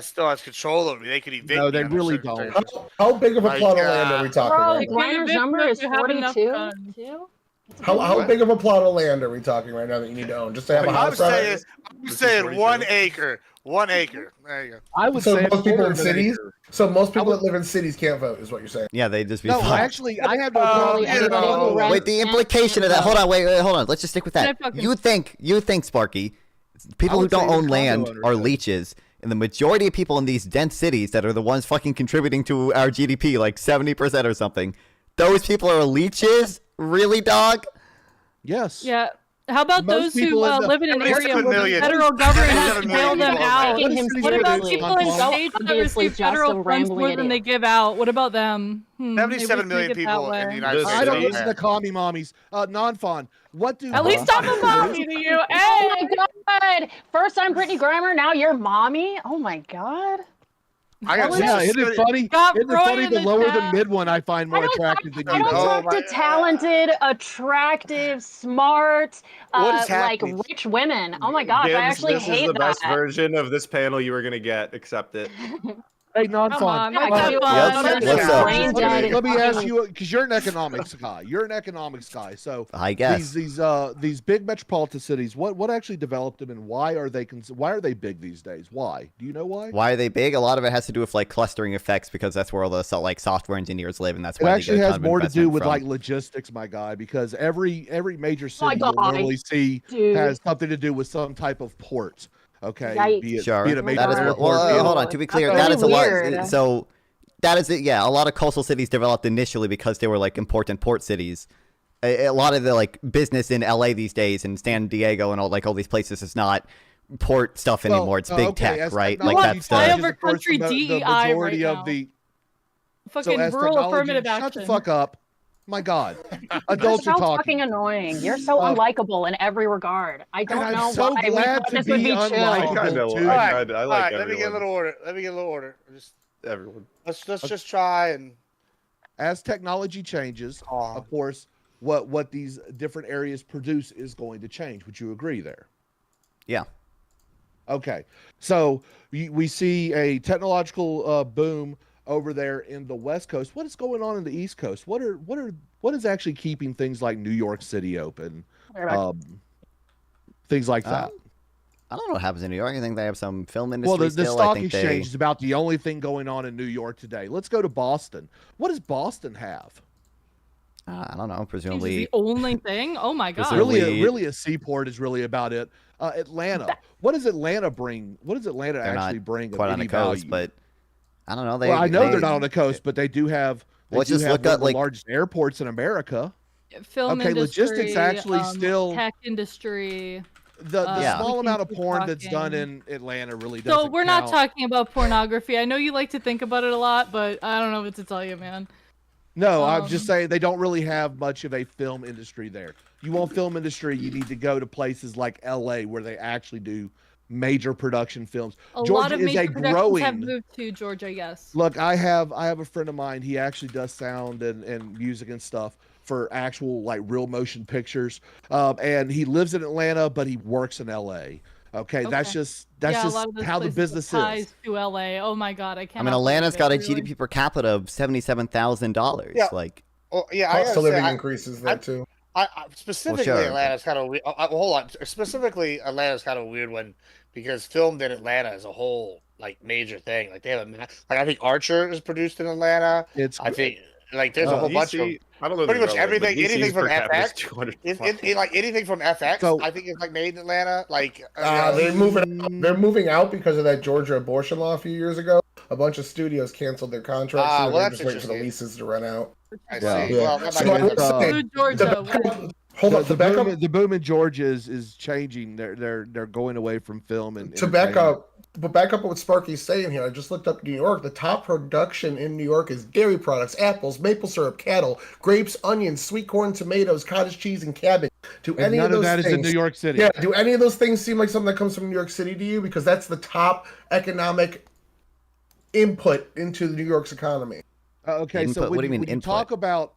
still has control over me. They could evict No, me they under really certain don't. terms. How big of a Like, plot of land are we talking Bro, right you now? can't Reiner's evict number them is if you have enough 42. guns. How big of a plot of land are we talking right now that you need to own just to have a house on it? I'm saying 1 acre. 1 acre. There you go. I would So say most people more in than an cities. acre. So most people that live in cities can't vote, is what you're saying. yeah, they just be No, fucked. actually, I have no Oh, problem. you know. Wait, the implication of that. Hold on, wait, hold on. Let's just stick with that. Can I fucking- You think, Sparky, people I who would say don't the own condo land owners are do. leeches, and the majority of people in these dense cities that are the ones fucking contributing to our GDP, like 70% or something, those people are leeches? Really, dog? Yes. Yeah. How about Most those who people in the- live in an Everybody's area put where the million. federal government has to Everybody's bail put them million. out? Taking him What about seriously. people in So states that obviously receive just federal a funds rambling more than they idiot. give out? What about them? Maybe we 77 can million make it that people in the way. United This States. I don't is- listen to commie mommies. Non-fun. What do? At least I'm a mommy to you. Oh Hey! my god! First I'm Brittany Grimer, now you're mommy. Oh my god! I got Yeah, isn't it funny? Got Isn't it Roy funny in the the lower the chat. mid one I find more I don't attractive than I you don't do? Oh talk my- to talented, attractive, smart, What is like happening? rich women. Oh my gosh, I Gibbs, actually this hate is the that. best version of this panel you were gonna get. Accept it. Hey, Come non-fun. on, make Yeah, it you- fun. Yes, what's up? brain Let dead me, and let me ask fucking- you, because you're an economics guy. You're an economics guy. So I guess. these big metropolitan cities, what actually developed them, and why are they big these days? Why? Do you know why? Why are they big? A lot of it has to do with like clustering effects because that's where all the like software engineers live, and that's It why actually they get a has ton of more to do investment with from. like logistics, my guy, because every major My city you'll guy, normally see dude. has something to do with some type of port. Okay, Yikes. be it, Sure, be it a major that is airport. well. be it- Hold on. To be clear, That's that is a lot. weird. So that is it. Yeah, a lot of coastal cities developed initially because they were like important port cities. A lot of the like business in LA these days and San Diego and all these places is not port stuff Well, anymore. It's big okay, tech, as right? technology Like that's that's changes, the. Flyover country the DEI right majority now. of the Fucking as rural technology- affirmative Shut action. the fuck up. My God, You're adults so are talking. fucking annoying. You're so unlikable in every regard. I don't I'm know so why we glad thought to this would be be unlikable. chill. I kind of, Dude. I All like right, let everyone. me get a little order. Let me get a little order. Everyone. Let's just try and. As technology changes, Aw. of course, what these different areas produce is going to change. Would you agree there? Yeah. Okay, so we see a technological boom over there in the West Coast. What is going on in the East Coast? What is actually keeping things like New York City open? Things like that. I don't know what happens in New York. I think they have some film industry. Well, the still. I stock think exchange they... is about the only thing going on in New York today. Let's go to Boston. What does Boston have? I don't know. This is Presumably, the only thing. Oh my god. Really, a seaport is really about it. Atlanta. What does Atlanta bring? What does Atlanta they're actually not bring? quite of on the any coast, value? but I don't know. Well, I know they're not on the coast, but they do have. They Well, do just have look one up, of the like- largest airports in America. Film Okay, industry, logistics actually still- tech industry. The Yeah. small we amount can of keep porn that's done talking. in Atlanta really doesn't. So we're not count. talking about pornography. I know you like to think about it a lot, but I don't know what to tell you, man. No, I'm just Um, saying they don't really have much of a film industry there. You want film industry, you need to go to places like LA where they actually do major production films. A Georgia lot of is major a productions growing. have moved to Georgia. Yes. Look, I have a friend of mine. He actually does sound and music and stuff for actual like real motion pictures. And he lives in Atlanta, but he works in LA. Okay, that's Okay. just Yeah, a lot of those how the places business have ties is. to LA. Oh my god, I can't. I mean, Atlanta's got a GDP per capita of $77,000. Yeah. Like, Well, yeah, Cost of living I, increases there too. I specifically sure. Atlanta's kind of hold on. Specifically, Atlanta's kind of a weird one because filmed in Atlanta is a whole like major thing. Like they have like I think Archer is produced in Atlanta. It's I think like there's a whole bunch of I don't know. pretty the much relevant, but everything. Anything DC's from per capita is FX. 200 Like anything from FX, So- I think is like made in Atlanta. Like They're moving out because of that Georgia abortion law a few years ago. A bunch of studios canceled their contracts, so well, they're that's just waiting for the interesting. leases to run out. I Yeah. see. Yeah. Well, that So might I be would It's, say, Blue Georgia. hold the, up, the to back boom, up, the boom in Georgia is changing. They're going away from film and to back entertainment. up but back up what Sparky's saying here. I just looked up New York. The top production in New York is dairy products, apples, maple syrup, cattle, grapes, onions, sweet corn, tomatoes, cottage cheese, and cabbage. Do any none of those that things, is in New York City. Yeah. Do any of those things seem like something that comes from New York City to you? Because that's the top economic input into New York's economy. Okay, Input? so What do you mean when you input? talk about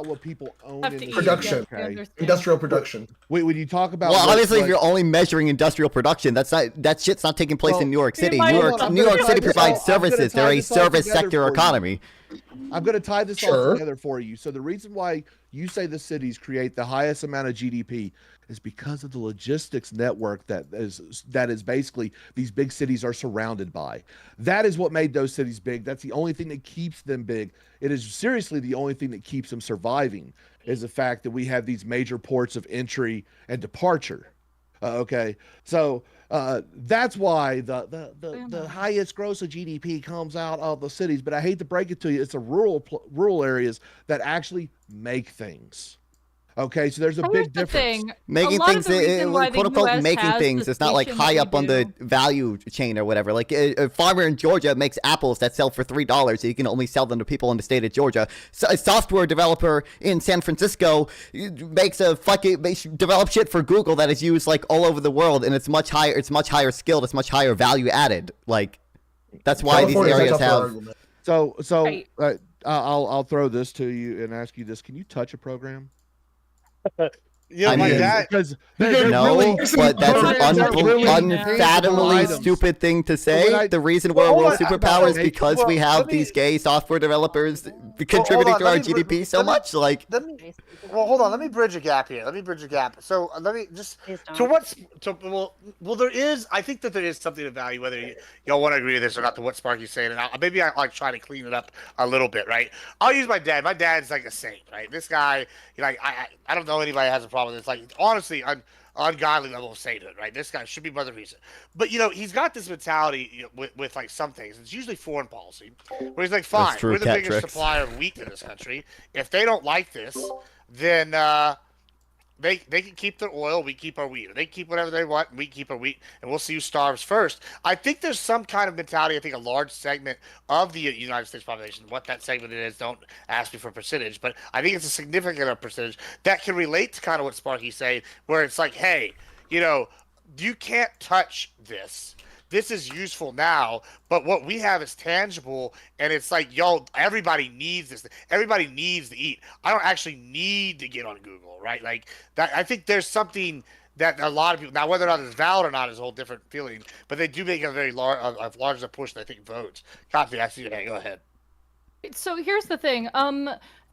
what people own Have in to the eat, city, Production. okay. Industrial production. when you talk about Well, what, obviously, like, if you're only measuring industrial production, that shit's not taking place Well, in New York you City. might New as York, well- New York I'm City gonna provides tie this all- I'm gonna services. tie They're a this all service together sector for you. economy. I'm going to tie this all Sure. together for you. So the reason why you say the cities create the highest amount of GDP is because of the logistics network that is basically these big cities are surrounded by. That is what made those cities big. That's the only thing that keeps them big. It is seriously the only thing that keeps them surviving is the fact that we have these major ports of entry and departure. Okay, so that's why the highest gross of GDP comes out of the cities. But I hate to break it to you, it's the rural areas that actually make things. Okay, so there's a big difference. Making things, quote unquote, making things. It's not like high up on the value chain or whatever. Like a farmer in Georgia makes apples that sell for $3. So you can only sell them to people in the state of Georgia. So a software developer in San Francisco makes develop shit for Google that is used like all over the world, and it's much higher. It's much higher skilled. It's much higher value added. Like that's why these areas have. So Right. I'll throw this to you and ask you this: can you touch a program? Yeah, I my mean, dad. Because No, but that's an really unfathomably items. stupid thing to say. when I- The reason we're a Well, world hold on, superpower is well, because well, we have let me- these gay software developers contributing on, to let our me br- GDP so let me- much. Like, Well, hold on. Let me bridge a gap here. So let me just there is. I think that there is something of value, whether y'all want to agree with this or not, to what Sparky's saying. And maybe I like try to clean it up a little bit, right? I'll use my dad. My dad's like a saint, right? This guy, like I don't know anybody that has a problem with this. Like honestly, ungodly level of sainthood, right? This guy should be Mother Teresa. But he's got this mentality with like some things. It's usually foreign policy, where he's like, fine, true, we're the cat biggest tricks. supplier of wheat in this country. If they don't like this, then they can keep their oil, we keep our wheat. Or they keep whatever they want, and we keep our wheat, and we'll see who starves first. I think there's some kind of mentality. I think a large segment of the United States population, what that segment is, don't ask me for percentage, but I think it's a significant percentage that can relate to kind of what Sparky's saying, where it's like, hey, you can't touch this. This is useful now, but what we have is tangible, and it's like, everybody needs this. Everybody needs to eat. I don't actually need to get on Google, right? Like that. I think there's something that a lot of people, now whether or not it's valid or not is a whole different feeling, but they do make a very large portion, I think, votes. Copy, I see your hand. Go ahead. So here's the thing.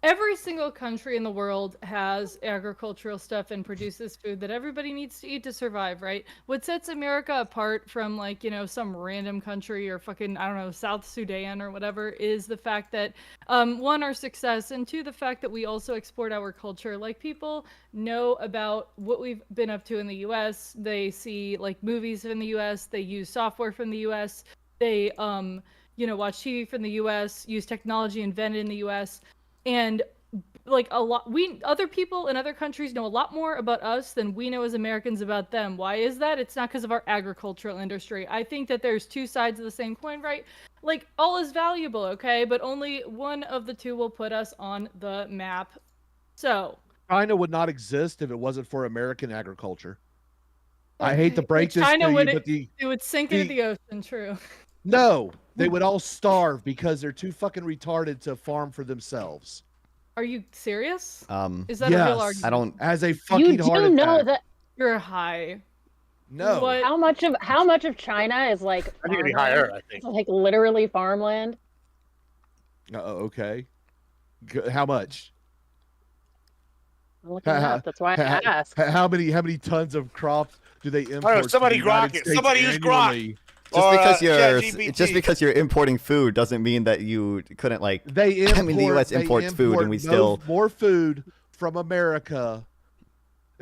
Every single country in the world has agricultural stuff and produces food that everybody needs to eat to survive, right? What sets America apart from some random country or fucking, I don't know, South Sudan or whatever is the fact that, one, our success, and two, the fact that we also export our culture. Like, people know about what we've been up to in the US. They see movies in the US. They use software from the US. They, watch TV from the US, use technology invented in the US. And other people in other countries know a lot more about us than we know as Americans about them. Why is that? It's not because of our agricultural industry. I think that there's two sides of the same coin, right? Like, all is valuable, okay? But only one of the two will put us on the map. So China would not exist if it wasn't for American agriculture. I hate to break this China to would, you, but it would sink into the ocean, true. No, they would all starve because they're too fucking retarded to farm for themselves. Are you serious? Is that a real argument? I don't. As a fucking You heart do know attack. that You're high. No. What? how much of China is like I think it'd be farmland? higher, I think. Like literally farmland. Okay. How much? I'm looking it up. That's why I asked. How many tons of crops do they import? to somebody the United grok it. States Somebody use grok. annually? Just because you're importing food doesn't mean that you couldn't They import, I mean, the U.S. imports food, and we still more food from America.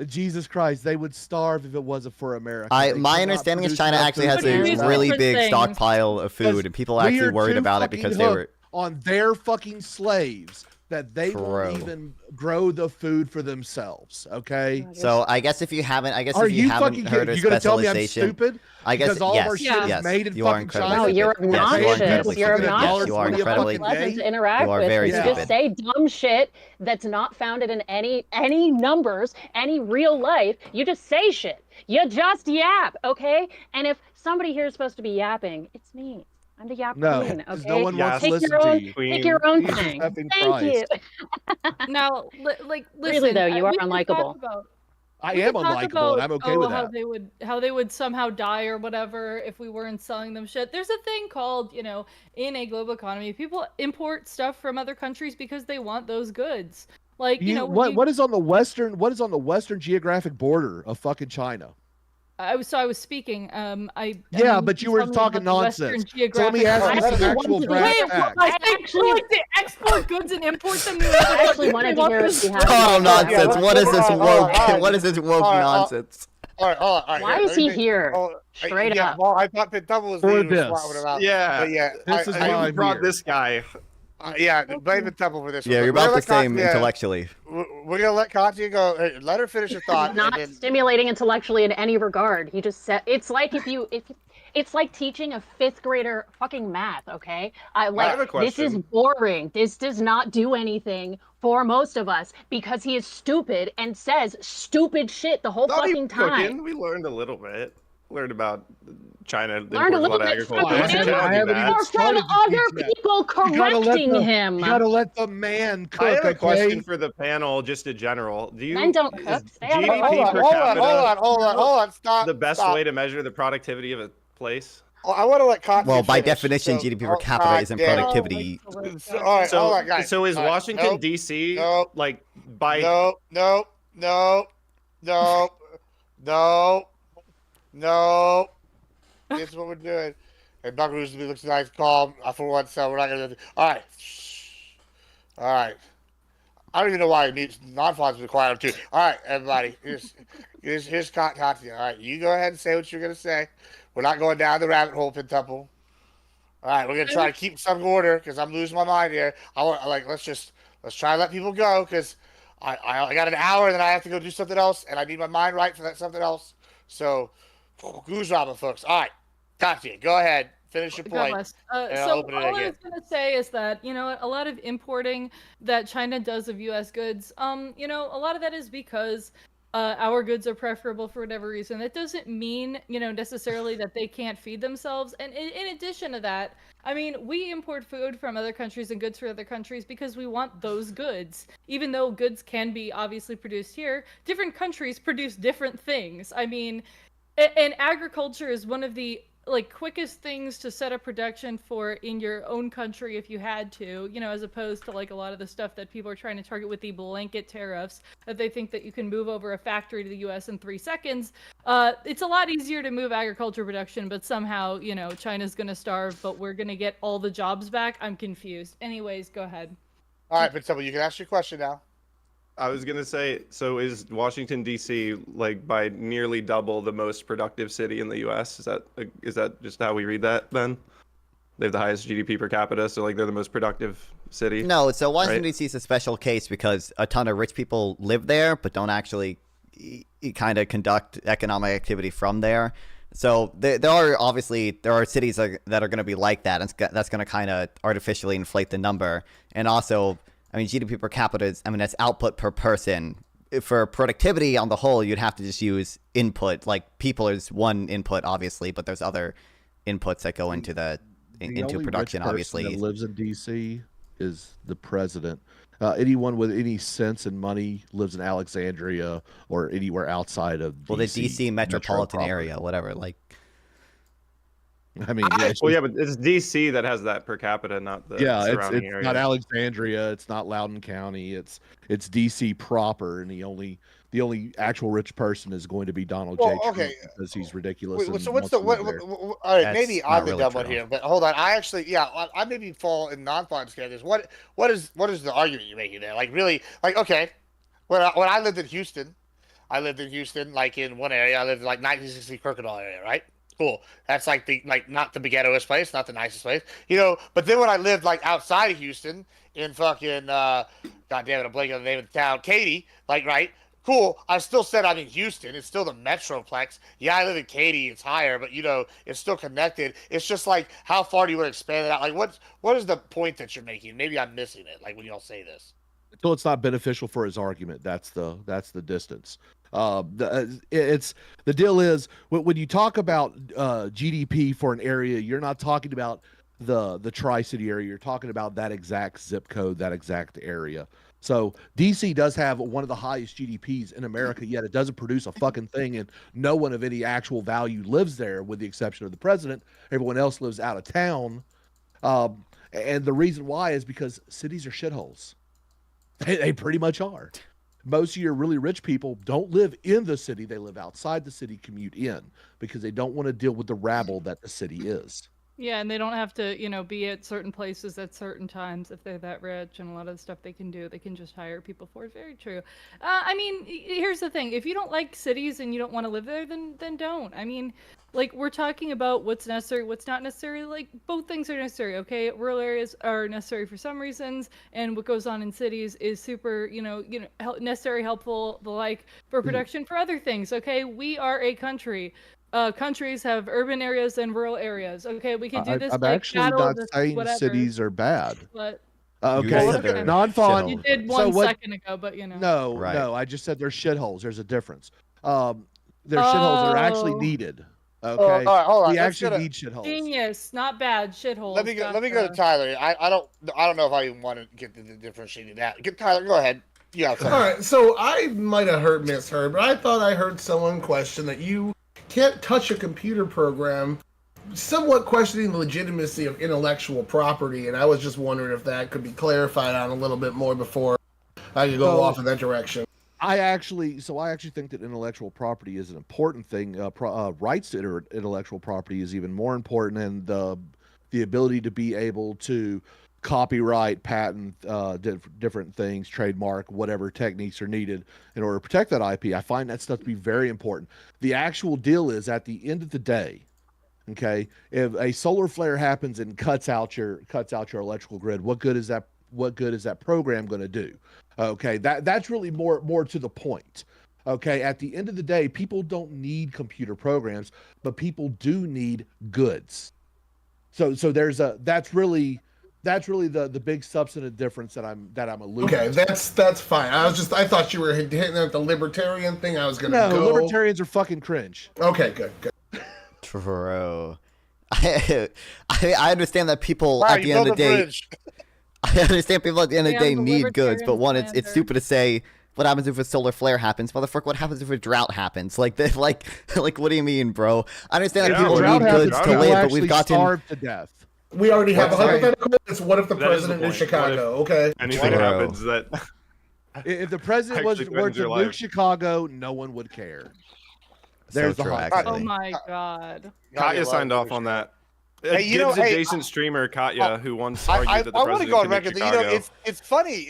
Jesus Christ, they would starve if it wasn't for America. My understanding is China actually has a really big stockpile of food, and people are actually worried about it because they were on their fucking slaves. that they won't True. even grow the food for themselves. Okay. So I guess if you haven't, Are if you you haven't fucking heard kidding? of You gonna tell me I'm specialization, stupid? I guess Because all yes, of our shit is yes, made in you are fucking incredibly China. No, you're stupid. Yes, you are obnoxious. incredibly You're stupid. Yes, you are obnoxious. incredibly. Unpleasant to interact You are with. very You stupid. just say dumb shit that's not founded in any numbers, any real life. You just say shit. You just yap, okay? And if somebody here is supposed to be yapping, it's me. I'm the yap No, queen, because okay? no one wants to Take listen your to own, you. take your own Jesus thing. effing Thank you. Christ. Now, like, listen. Really though, you are we can talk unlikable. about- I we am can talk unlikable, about, and I'm okay with how that. they would somehow die or whatever if we weren't selling them shit. There's a thing called, in a global economy, people import stuff from other countries because they want those goods. Like, What is on the western geographic border of fucking China? I was speaking. Yeah, but you were talking nonsense. So let me ask you some actual brass tacks. I actually like to export goods and import them. I actually wanted to hear what you had. Total nonsense. What is this woke? What is this woke nonsense? All right. Why is he here? Straight yeah, up. well, I thought Pit-Double was For leading this. about. Yeah, But yeah. This is why I I'm brought here. this guy. Yeah, blame Pit-Double for this. Yeah, one. you're We're gonna about the let same Katya- intellectually. We're gonna let Katya go. Hey, let her finish her thought. Not and then, stimulating intellectually in any regard. He just said it's like it's like teaching a 5th grader fucking math, okay? I have a This is question. boring. This does not do anything for most of us because he is stupid and says stupid shit the whole Not fucking even time. cooking. We learned a little bit. Learned about China. Learned a imports little lot of bit from agriculture. him I haven't even or from started to other teach yet. people You gotta let correcting the- him. You gotta let the man cook. I have a question Okay? for the panel, just in general. Do you Men don't cook. is Stay out of GDP the per hold capita on. Stop. the best stop. way to measure the productivity of a place? I want to let Katya Well, by finish, definition, so- GDP per capita isn't damn it. productivity. All right, hold on, guys. So is All right, Washington nope, D.C. nope, like by No. This is what we're doing. And Buckaroo's looks nice, calm. For one, so we're not gonna. All right. All right. I don't even know why non-fonts require them to. All right, everybody. Here's Katya. All right, you go ahead and say what you're gonna say. We're not going down the rabbit hole, Pit-Double. All right, we're gonna try to keep some order because I'm losing my mind here. Let's try to let people go because I got an hour and then I have to go do something else and I need my mind right for that something else. So, goose robin, folks. All right, Katya, go ahead, finish your God point. bless. and I'll So open all it I again. was gonna say is that a lot of importing that China does of U.S. goods, a lot of that is because our goods are preferable for whatever reason. That doesn't mean necessarily that they can't feed themselves. And in addition to that, I mean, we import food from other countries and goods from other countries because we want those goods. Even though goods can be obviously produced here, different countries produce different things. I mean, and agriculture is one of the quickest things to set up production for in your own country if you had to, as opposed to a lot of the stuff that people are trying to target with the blanket tariffs that they think that you can move over a factory to the US in 3 seconds. It's a lot easier to move agriculture production, but somehow, China's going to starve, but we're going to get all the jobs back. I'm confused. Anyways, go ahead. All right, Pit-Double, you can ask your question now. I was gonna say, so is Washington D.C. by nearly double the most productive city in the U.S.? Is that just how we read that then? They have the highest GDP per capita, so they're the most productive city. No, so Washington right? D.C. is a special case because a ton of rich people live there, but don't actually kind of conduct economic activity from there. So there are cities that are going to be like that, and that's going to kind of artificially inflate the number, and also. I mean, GDP per capita is, that's output per person. For productivity on the whole, you'd have to just use input. Like, people is one input, obviously, but there's other inputs that go into into production, obviously. The only rich person that lives in D.C. is the president. Anyone with any sense and money lives in Alexandria or anywhere outside of D.C. Well, the D.C. metropolitan metro area, whatever. I mean, but it's D.C. that has that per capita, not the surrounding it's area. not Alexandria, it's not Loudoun County, it's D.C. proper, and the only actual rich person is going to be Donald J. Trump because he's ridiculous. So what's the all right? Maybe I'm the dumb one here, but hold on. I maybe fall in non-fun categories. What is the argument you're making there? Okay, when I lived in Houston, in one area. I lived in 1960 Crocodile area, right? Cool. That's like not the ghettoest place, not the nicest place, you know. But then when I lived like outside of Houston in fucking God damn it, I'm blanking on the name of the town, Katy, like right. Cool. I still said I'm in Houston. It's still the Metroplex. Yeah, I live in Katy. It's higher, but you know, it's still connected. It's just like, how far do you want to expand it out? Like, what is the point that you're making? Maybe I'm missing it. Like when y'all say this. Until it's not beneficial for his argument. That's the distance. The deal is when you talk about GDP for an area, you're not talking about the Tri-City area. You're talking about that exact zip code, that exact area. So DC does have one of the highest GDPs in America, yet it doesn't produce a fucking thing, and no one of any actual value lives there, with the exception of the president. Everyone else lives out of town, and the reason why is because cities are shitholes. They pretty much are. Most of your really rich people don't live in the city; they live outside the city, commute in, because they don't want to deal with the rabble that the city is. Yeah, and they don't have to, you know, be at certain places at certain times if they're that rich, and a lot of the stuff they can do, they can just hire people for. Very true. I mean, here's the thing: if you don't like cities and you don't want to live there, then don't. I mean, like, we're talking about what's necessary, what's not necessary. Like, both things are necessary. Okay, rural areas are necessary for some reasons, and what goes on in cities is super, necessary, helpful, the like for production for other things. Okay, we are a country. Countries have urban areas and rural areas. Okay, we could do this. I'm like actually not saying cities are bad. But okay, non-fawn. You did one second ago, but No, I just said they're shitholes. There's a difference. They're shitholes that are actually needed. Okay, all right, hold on. We actually need shitholes. Genius, not bad. Shitholes. Let me go to Tyler. I don't know if I even want to get the differentiating that. Get Tyler. Go ahead. Yeah. All right. So I might have misheard, but I thought I heard someone question that you can't touch a computer program, somewhat questioning the legitimacy of intellectual property, and I was just wondering if that could be clarified on a little bit more before I could go off in that direction. I actually think that intellectual property is an important thing. Rights to intellectual property is even more important, and the ability to be able to copyright, patent, different things, trademark, whatever techniques are needed in order to protect that IP. I find that stuff to be very important. The actual deal is, at the end of the day, okay, if a solar flare happens and cuts out your electrical grid, what good is that program going to do? Okay, that's really more to the point. Okay, at the end of the day, people don't need computer programs, but people do need goods. So that's really the big substantive difference that I'm alluding to. Okay, that's fine. I thought you were hitting at the libertarian thing. I was gonna go. No, libertarians are fucking cringe. Okay, good. True. I understand that people at the end of the day. I understand people at the end of the day need goods, but one, it's stupid to say, what happens if a solar flare happens? Motherfucker, what happens if a drought happens? Like, what do you mean, bro? I understand that people need goods to live, but we've gotten starved to death. We already have a hypothetical. It's what if the president is Chicago? Okay. Anything happens that. If the president were to nuke Chicago, no one would care. There's the hot. Oh my god. Katya signed off on that. Hey, Gibbs adjacent streamer Katya, who once argued that the president could nuke Chicago.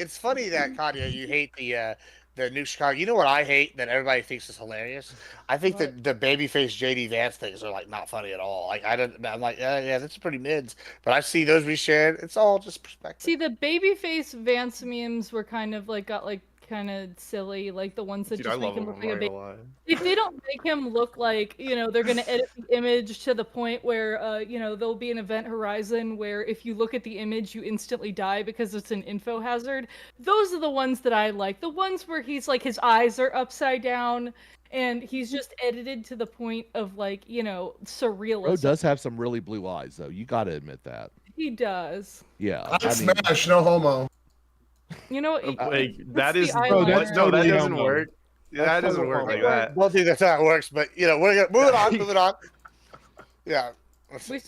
It's funny that Katya, you hate the nuke Chicago. You know what I hate that everybody thinks is hilarious? I think that the babyface JD Vance things are like not funny at all. Like I'm like, yeah, that's pretty mids. But I see those reshared. It's all just perspective. See, the babyface Vance memes were kind of like kind of silly, like the ones that just make him look like a baby. If they don't make him look like, they're gonna edit the image to the point where, there'll be an event horizon where if you look at the image, you instantly die because it's an info hazard. Those are the ones that I like. The ones where he's like, his eyes are upside down and he's just edited to the point of like, surrealism. Bro does have some really blue eyes, though. You got to admit that. He does. Yeah. Smash, no homo. That doesn't work. That doesn't work like that. Don't think that's how it works, but we're gonna moving on. Yeah.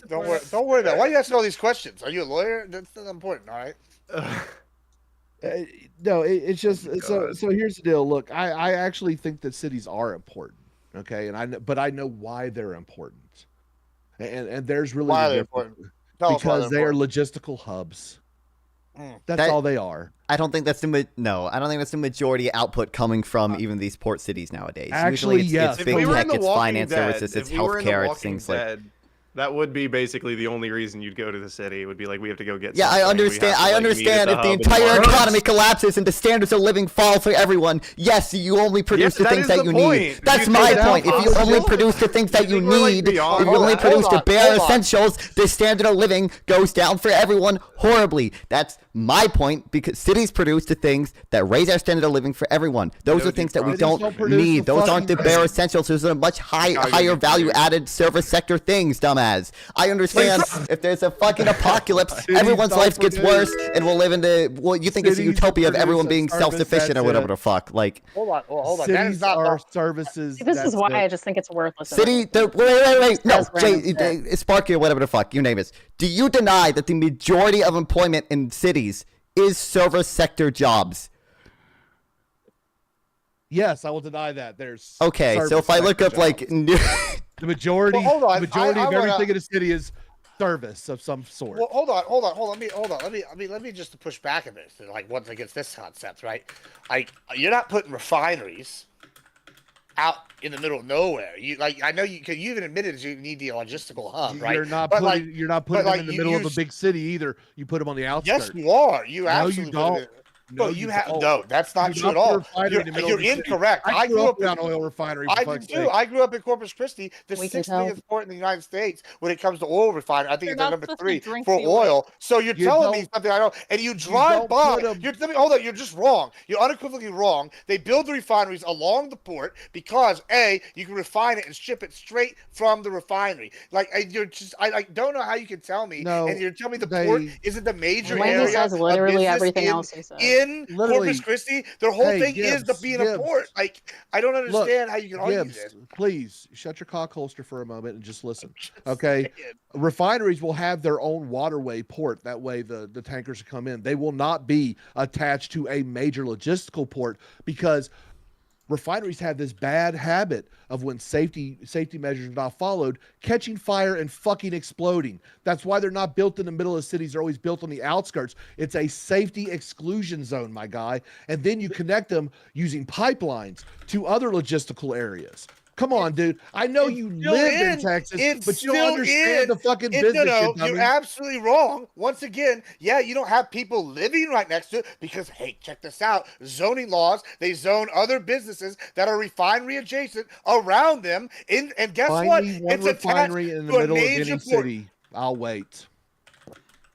Don't worry about it. Why are you asking all these questions? Are you a lawyer? That's not important, all right? No, it's just so here's the deal. Look, I actually think that cities are important. Okay, but I know why they're important. And there's really why are they important? Because they are logistical hubs. That's all they are. I don't think that's no. I don't think that's the majority output coming from even these port cities nowadays. Actually, Usually yes. it's big tech, it's finance Dead, services, it's if we were in The healthcare, it's Walking things like. Dead, that would be basically the only reason you'd go to the city. It would be like we have to go get. Yeah, I something. We understand. have to, I like, meet understand at if the hub in entire market. economy collapses and the standards of living fall for everyone. Yes, you only produce the that things is that the you point. need. Do That's you my think that's point. If you only possible? produce the things that you think we're, like, need, beyond if you only that? produce the bare hold on. essentials, the standard of living goes down for everyone horribly. That's my point, because cities produce the things that raise our standard of living for everyone. Those are things that we Cities don't produce need. the Those aren't the fucking bare things. essentials. Those are much higher you value produce. added service sector things, dumbass. I understand if there's a fucking apocalypse, Cities everyone's don't life gets produce. worse, and we'll live into you think it's a Cities utopia of produce everyone a being service, self-sufficient or that's whatever it. the fuck. Like Hold on. That is Cities not are services. This is that's why it. I just think it's worthless. city. Wait. No, Says random Jay, Sparky or whatever the fuck your name is. Do you deny that the majority of employment in cities is service sector jobs? Yes, I will deny that. There's Okay, so service if I look sector up like jobs. the majority, Well, hold on. the majority I of wanna- everything in a city is service of some sort. Well, hold on. Let me just push back a bit. Like once against this concept, right? Like you're not putting refineries out in the middle of nowhere. You like I know you even admitted you need the logistical hub, right? You're not But, putting like- you're not but, putting them like, in the you middle of a use- big city either. You put them on the outskirts. Yes, you are. You No, absolutely you don't. No, No, you you have don't. no. That's not You true do at not put a all. refinery in the middle You're of the city. incorrect. I grew up in around oil refinery. For I fuck's did too. sake. I grew up in Corpus Christi, the We can sixth tell. biggest port in the United States when it comes to oil refinery. I think You're it's at not number supposed to 3 drink for the oil. oil. So you're You telling me don't- something I don't. And you drive don't by. put 'em- Hold on. You're just wrong. You're unequivocally wrong. They build the refineries along the port because you can refine it and ship it straight from the refinery. Like I don't know how you can tell me. No, and you're telling me the they- port isn't the major Wendy area says of literally business everything in, else he said. in Literally. Corpus Christi. Their whole Hey, thing is Gibbs, being a port. Like I don't understand how you can argue Gibbs, this. please shut your cock holster for a moment and just listen. Okay, refineries will have their own waterway port. That way, the tankers come in. They will not be attached to a major logistical port because refineries have this bad habit of when safety measures are not followed, catching fire and fucking exploding. That's why they're not built in the middle of cities. They're always built on the outskirts. It's a safety exclusion zone, my guy. And then you connect them using pipelines to other logistical areas. Come on, dude. I know you live in Texas, but you don't understand the fucking business. No, you you're dummy. absolutely wrong. Once again, you don't have people living right next to it because, hey, check this out. Zoning laws, they zone other businesses that are refinery adjacent around them. And guess Find what? me one It's refinery attached in the to a middle of major any port. city. I'll wait.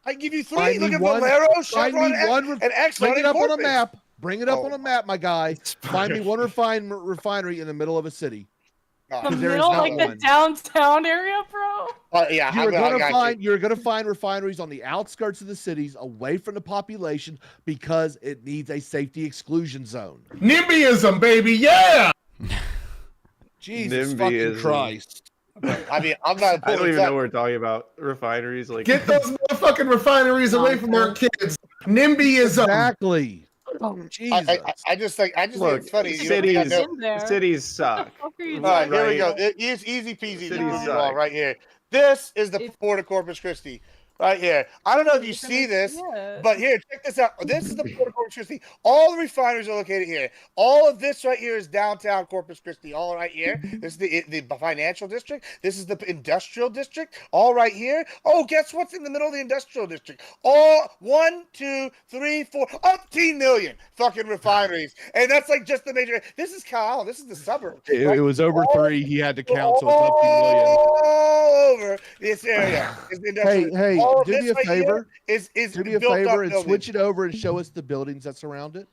I give you 3. Find Look me at one- Valero, Find Chevron, me one. and Exxon. Bring it and up on a Corpus. map. Bring it up Oh. on a map, my guy. Find me one refinery in the middle of a city. The There is middle, not like the one. downtown area, bro. You're gonna find refineries on the outskirts of the cities, away from the population, because it needs a safety exclusion zone. NIMBYism, baby, yeah. Jesus NIMBYism. fucking Christ! I mean, I'm not. I don't even know what we're talking about. Refineries, like Get those motherfucking refineries away from our kids. NIMBYism. Exactly. Jesus. I just think Look, it's funny. You don't think I know- cities suck. All right, here we go. Right? It's easy peasy. Cities Easy suck. right here. This is the port of Corpus Christi. Right here. I don't know if you see this, but here, check this out. This is the port of Corpus Christi. All the refineries are located here. All of this right here is downtown Corpus Christi. All right here. This is the financial district. This is the industrial district. All right here. Oh, guess what's in the middle of the industrial district? All 1, 2, 3, 4, 18 million fucking refineries. And that's like just the major. This is Kyle. This is the suburb. It was over 3. He had to count, so it's up to million. All over this area is the industrial. Hey, All of do me this a right here favor. is Do me a built up favor and buildings. switch it over and show us the buildings that surround it.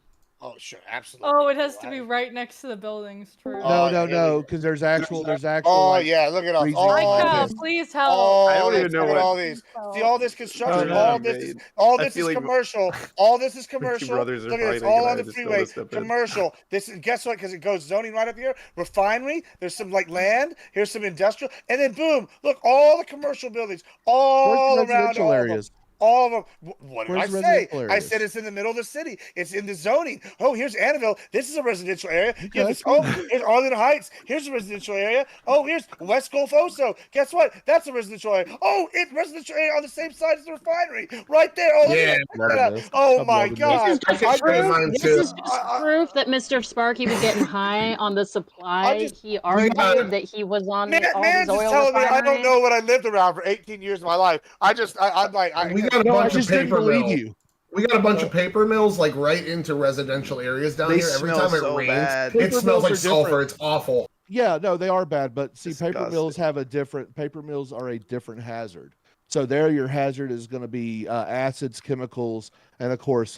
Oh, sure, absolutely. Oh, it has to be right next to the buildings. True. No, because there's actual. Oh like, yeah, look at all. reasons All Micah, this. please help. Oh, I don't even know look at what- all these. See all this construction. Oh, all no, this is man. all I this feel is like commercial. All this is commercial. brothers are Look at this. fighting, All and I on the just don't freeway. step in. Commercial. This is guess what? Because it goes zoning right up here. Refinery. There's some like land. Here's some industrial, and then boom! Look, all the commercial buildings all Where's the around residential all areas? of them. All of them. What did Where's I the say? residential I areas? said it's in the middle of the city. It's in the zoning. Oh, here's Annabelle. This is a residential area. You have Okay. this, oh, here's Arlington Heights. Here's a residential area. Oh, here's West Gulf Oso. Guess what? That's a residential area. Oh, it's residential area on the same side as the refinery. Right there. Oh, Yeah, look at that. Oh my God. This is I just could proof. mine This too. is just proof that Mr. Sparky was getting high on the supply. He got- argued that he was on Man, all man's these just oil telling me I don't refineries. know what I lived around for 18 years of my life. I'm like, We got a No, I bunch of just didn't paper believe mills. you. We got a bunch of paper mills like right into residential areas down They here. Every smell time it so rains, bad. it Paper smells mills like are sulfur. different. It's awful. Yeah, no, they are bad, but see, paper Disgusting. mills have a different. Paper mills are a different hazard. So there, your hazard is going to be acids, chemicals, and of course,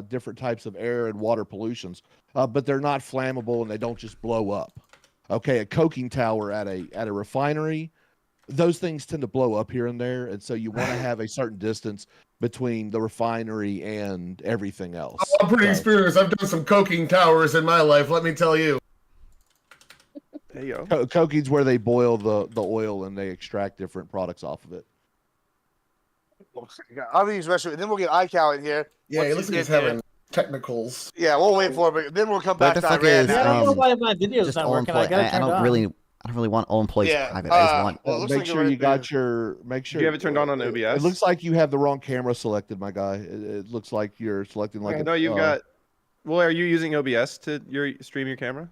different types of air and water pollutions. But they're not flammable and they don't just blow up. Okay, a coking tower at a refinery, those things tend to blow up here and there, and so you want to have a certain distance between the refinery and everything else. I'm pretty So- experienced. I've done some coking towers in my life. Let me tell you. There you go. Coking's where they boil the oil and they extract different products off of it. I'll use restroom, and then we'll get iCal in here. Yeah, Once it looks like he's get there. having technicals. Yeah, we'll wait for it, but then we'll come But back the to fuck Iran. is, now. I don't know um, why my video's Just not all working. I employee. got it I turned don't on. really want all employees Yeah, private. I just want. well, it looks Make like sure you're you right got your. Make sure Do you have it turned on OBS? It looks like you have the wrong camera selected, my guy. It looks like you're selecting like. No, you've got. Well, are you using OBS to stream your camera?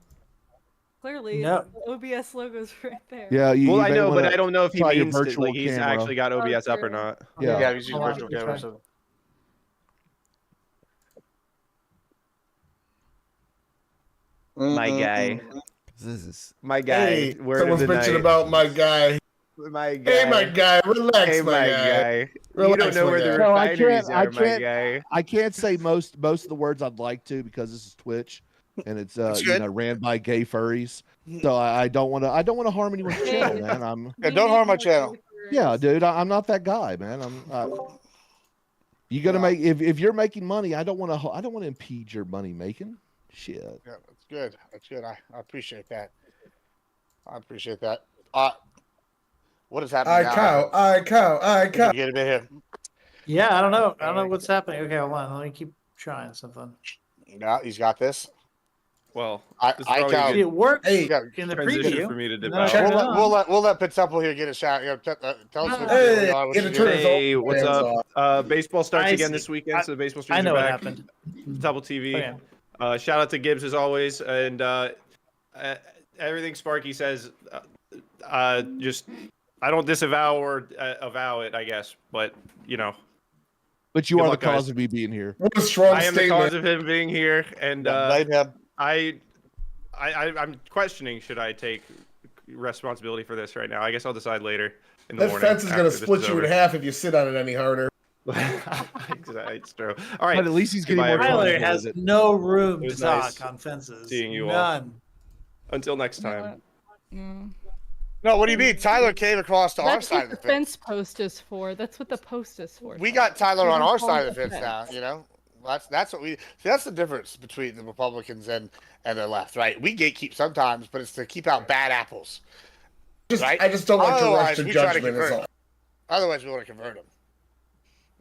Clearly, No. the OBS logo's right there. Yeah, Well, you I may know, but wanna I don't know if he try your means that, virtual like he's camera. actually got OBS up or true. not. Yeah. Yeah, he's using Hold on, virtual let me camera. try. So. My guy, This is my guy. Hey, word someone's of the bitching night. about my guy. My guy. Hey, my guy, relax, Hey, my my guy. guy. You Relax, don't know my where the guy. No, I refineries can't- I are, my can't- guy. I can't say most of the words I'd like to because this is Twitch, and it's good. ran by gay furries. So I don't want to harm anyone's channel, man. Yeah, don't harm my channel. Yeah, dude, I'm not that guy, man. You gotta make if you're making money, I don't want to impede your money making. Shit. Yeah, that's good. That's good. I appreciate that. I appreciate that. What is happening now? I cow. Get him in here. Yeah, I don't know. I don't know what's happening. Okay, hold on. Let me keep trying something. Yeah, he's got this. Well, I this is probably count- a See, good it worked Hey, in the transition preview. for me to dip No, out. check it We'll out. let Temple here get a shot. You know, tell us. Hey, what get you a do. turn. Hey, what's Hands up? Baseball starts I again see. this weekend, so the baseball I streams know are what back. happened. Double TV. Okay. Shout out to Gibbs as always, and everything Sparky says, just I don't disavow or avow it, I guess, but you know. But you Good are luck, the cause guys. of me being here. What a strong I am the statement. cause of him being here, and Blame him. I'm questioning should I take responsibility for this right now. I guess I'll decide later in the That morning. fence is going to after this split is you in over. half if you sit on it any harder. Exactly, it's true. All right, But at least he's getting Goodbye, more everyone. Tyler comfortable has with it. no room It to was talk nice on fences. seeing you all. None. Until next time. No, what do you mean? Tyler came across to our That's side what of the the fence. fence post is for. That's what the post is for. We got Tyler on We our don't side of the call it fence a now. fence. You know, that's what we. See, that's the difference between the Republicans and the left, right? We gatekeep sometimes, but it's to keep out bad apples. Right? I just don't like to rush Otherwise, to we try to judgment. Is convert all. them. Otherwise, we want to convert them.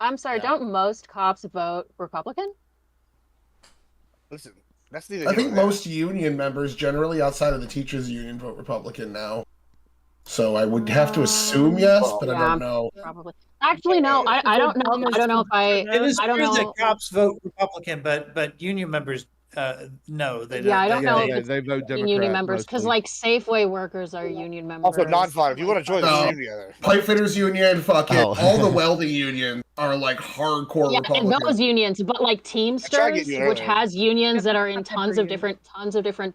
I'm sorry, Yeah. don't most cops vote Republican? Listen, that's neither. I here think nor there. most union members, generally outside of the teachers' union, vote Republican now. So I would have to assume yes, but I Yeah. don't know. Probably. Actually, no, I don't know. I don't know if It is I don't true know. that cops vote Republican, but union members, no, they don't. Yeah, I don't know if Yeah, it's they vote Democrat. union members because mostly. like Safeway workers are union members. Also, non-fun. If you want to join the No. stream together, Pipe fitters union, fuck it. Oh. All the welding unions are like hardcore Yeah, and Republicans. those unions, but like Teamsters, you which earlier. has unions that are in tons of different